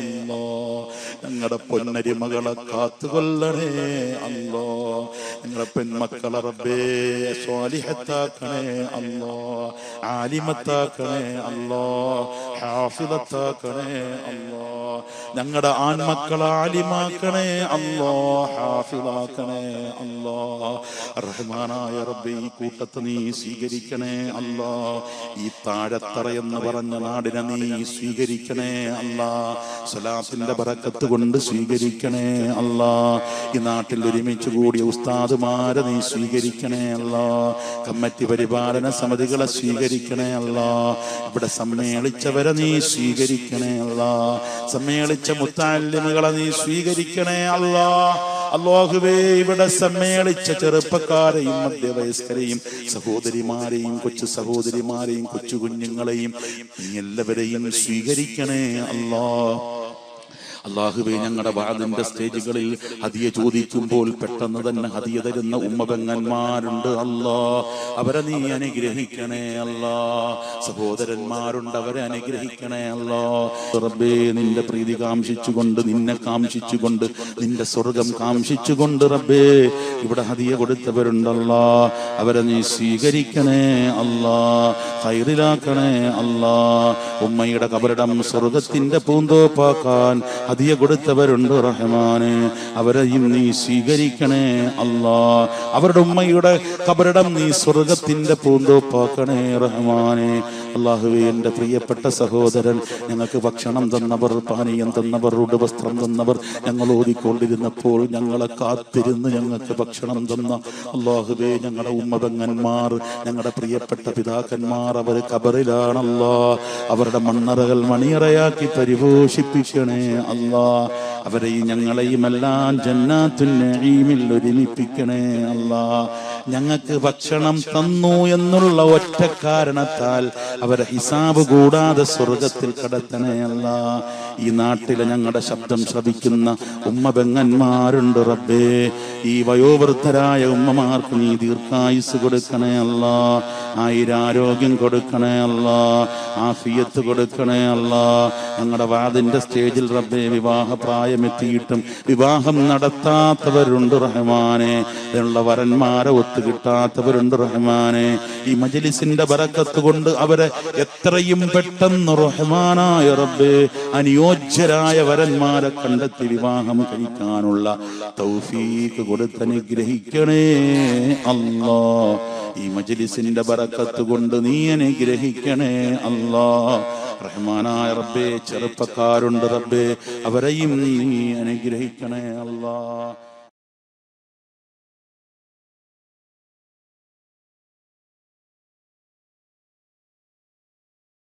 അല്ലാ. ഞങ്ങളുടെ പൊന്നരിമകളെ കാത്തുകൊള്ളണേ അല്ലാ. ഞങ്ങളുടെ പെൺമക്കളെ റബ്ബേ സ്വാലിഹത്താക്കണേ അല്ലാ, ആലിമത്താക്കണേ അല്ലാ, ഹാഫിളത്താക്കണേ അല്ലാ. ഞങ്ങളുടെ ആൺമക്കളെ ആലിമാക്കണേ അല്ലാ, ഹാഫിളാക്കണേ അല്ലാ. റഹ്മാനായ റബ്ബേ, ഈ കൂട്ടത്തെ നീ സ്വീകരിക്കണേ അല്ലാ. ഈ താഴത്തറ എന്ന് പറഞ്ഞ നാടിനെ നീ സ്വീകരിക്കണേ അല്ലാ. സ്വലാത്തിന്റെ ബറക്കത്ത് കൊണ്ട് സ്വീകരിക്കണേ അല്ലാ. ഈ നാട്ടിൽ ഒരുമിച്ച് കൂടിയ ഉസ്താദുമാരെ നീ സ്വീകരിക്കണേ അല്ലാ. കമ്മിറ്റി പരിപാലന സമിതികളെ സ്വീകരിക്കണേ അല്ലാ. ഇവിടെ സമ്മേളിച്ചവരെ നീ സ്വീകരിക്കണേ അല്ലാ. സമ്മേളിച്ച മുത്തഅല്ലിമുകളെ നീ സ്വീകരിക്കണേ അല്ലാ. അല്ലാഹുവേ ഇവിടെ സമ്മേളിച്ച ചെറുപ്പക്കാരെയും മധ്യവയസ്കരെയും സഹോദരിമാരെയും കൊച്ചു സഹോദരിമാരെയും കൊച്ചു കുഞ്ഞുങ്ങളെയും നീ എല്ലാവരെയും സ്വീകരിക്കണേ അല്ലാഹുവേ ഞങ്ങളുടെ വാദിന്റെ സ്റ്റേജുകളിൽ ഹദിയ ചോദിക്കുമ്പോൾ പെട്ടെന്ന് തന്നെ ഹദിയ തരുന്ന ഉമ്മപെങ്ങന്മാരുണ്ട് അവരെ നീ അനുഗ്രഹിക്കണേ സഹോദരന്മാരുണ്ട് അവരെ അനുഗ്രഹിക്കണേ റബ്ബേ നിന്റെ പ്രീതി കാംക്ഷിച്ചുകൊണ്ട് നിന്നെ കാംക്ഷിച്ചുകൊണ്ട് നിന്റെ സ്വർഗം കാംക്ഷിച്ചുകൊണ്ട് റബ്ബേ ഇവിടെ ഹദിയ കൊടുത്തവരുണ്ടല്ലോ അവരെ നീ സ്വീകരിക്കണേ ഖൈറിലാക്കണേ ഉമ്മയുടെ കബറിടം സ്വർഗത്തിന്റെ പൂന്തോപ്പാക്കാൻ ഹദിയ കൊടുത്തവരുണ്ട് റഹ്മാനെ അവരെയും നീ സ്വീകരിക്കണേ അവരുടെ ഉമ്മയുടെ കബറിടം നീ സ്വർഗത്തിന്റെ പൂന്തോപ്പാക്കണേ റഹ്മാനെ അല്ലാഹുവേ എന്റെ പ്രിയപ്പെട്ട സഹോദരൻ ഞങ്ങൾക്ക് ഭക്ഷണം തന്നവർ പാനീയം തന്നവർ ഉടുവസ്ത്രം തന്നവർ ഞങ്ങൾ ഓതിക്കൊണ്ടിരുന്നപ്പോൾ ഞങ്ങളെ കാത്തിരുന്ന് ഞങ്ങൾക്ക് ഭക്ഷണം തന്ന അല്ലാഹുവേ ഞങ്ങളുടെ ഉമ്മപെങ്ങന്മാർ ഞങ്ങളുടെ പ്രിയപ്പെട്ട പിതാക്കന്മാർ അവർ കബറിലാണല്ലോ അവരുടെ മണ്ണറകൾ മണിയറയാക്കി പരിപോഷിപ്പിക്കണേ അവരെയും ഞങ്ങളെയും എല്ലാം ജന്നാത്തുൻ നഈമിൽ ഒരുമിപ്പിക്കണേ ഞങ്ങൾക്ക് ഭക്ഷണം തന്നു എന്നുള്ള ഒറ്റ കാരണത്താൽ അവരെ ഹിസാബ് കൂടാതെ സ്വർഗത്തിൽ കടത്തണേ ഈ നാട്ടിലെ ഞങ്ങളുടെ ശബ്ദം ശ്രവിക്കുന്ന ഉമ്മപെങ്ങന്മാരുണ്ട് റബ്ബേ ഈ വയോവൃദ്ധരായ ഉമ്മമാർക്ക് നീ ദീർഘായുസ് കൊടുക്കണേ ആയിരാരോഗ്യം കൊടുക്കണേ ആഫിയത്ത് കൊടുക്കണേ ഞങ്ങളുടെ വാദിന്റെ സ്റ്റേജിൽ റബ്ബേ വിവാഹ പ്രായമെത്തിയിട്ടും വിവാഹം നടത്താത്തവരുണ്ട് റഹ്മാനെ അതിനുള്ള വരന്മാരെ ഒത്തുകിട്ടാത്തവരുണ്ട് റഹ്മാനെ ഈ മജ്ലിസിന്റെ ബറക്കത്ത് കൊണ്ട് അവരെ എത്രയും പെട്ടെന്ന് റഹ്മാനായ റബ്ബേ അനുയോജ്യരായ വരന്മാരെ കണ്ടെത്തി വിവാഹം കഴിക്കാനുള്ള തൗഫീഖ് കൊടുത്തനുഗ്രഹിക്കണേ ഈ മജ്ലിസിന്റെ ബറക്കത്ത് കൊണ്ട് നീ അനുഗ്രഹിക്കണേ റഹ്മാനായ റബ്ബേ ചെറുപ്പക്കാരുണ്ട് റബ്ബേ അവരെയും നീ അനുഗ്രഹിക്കണേ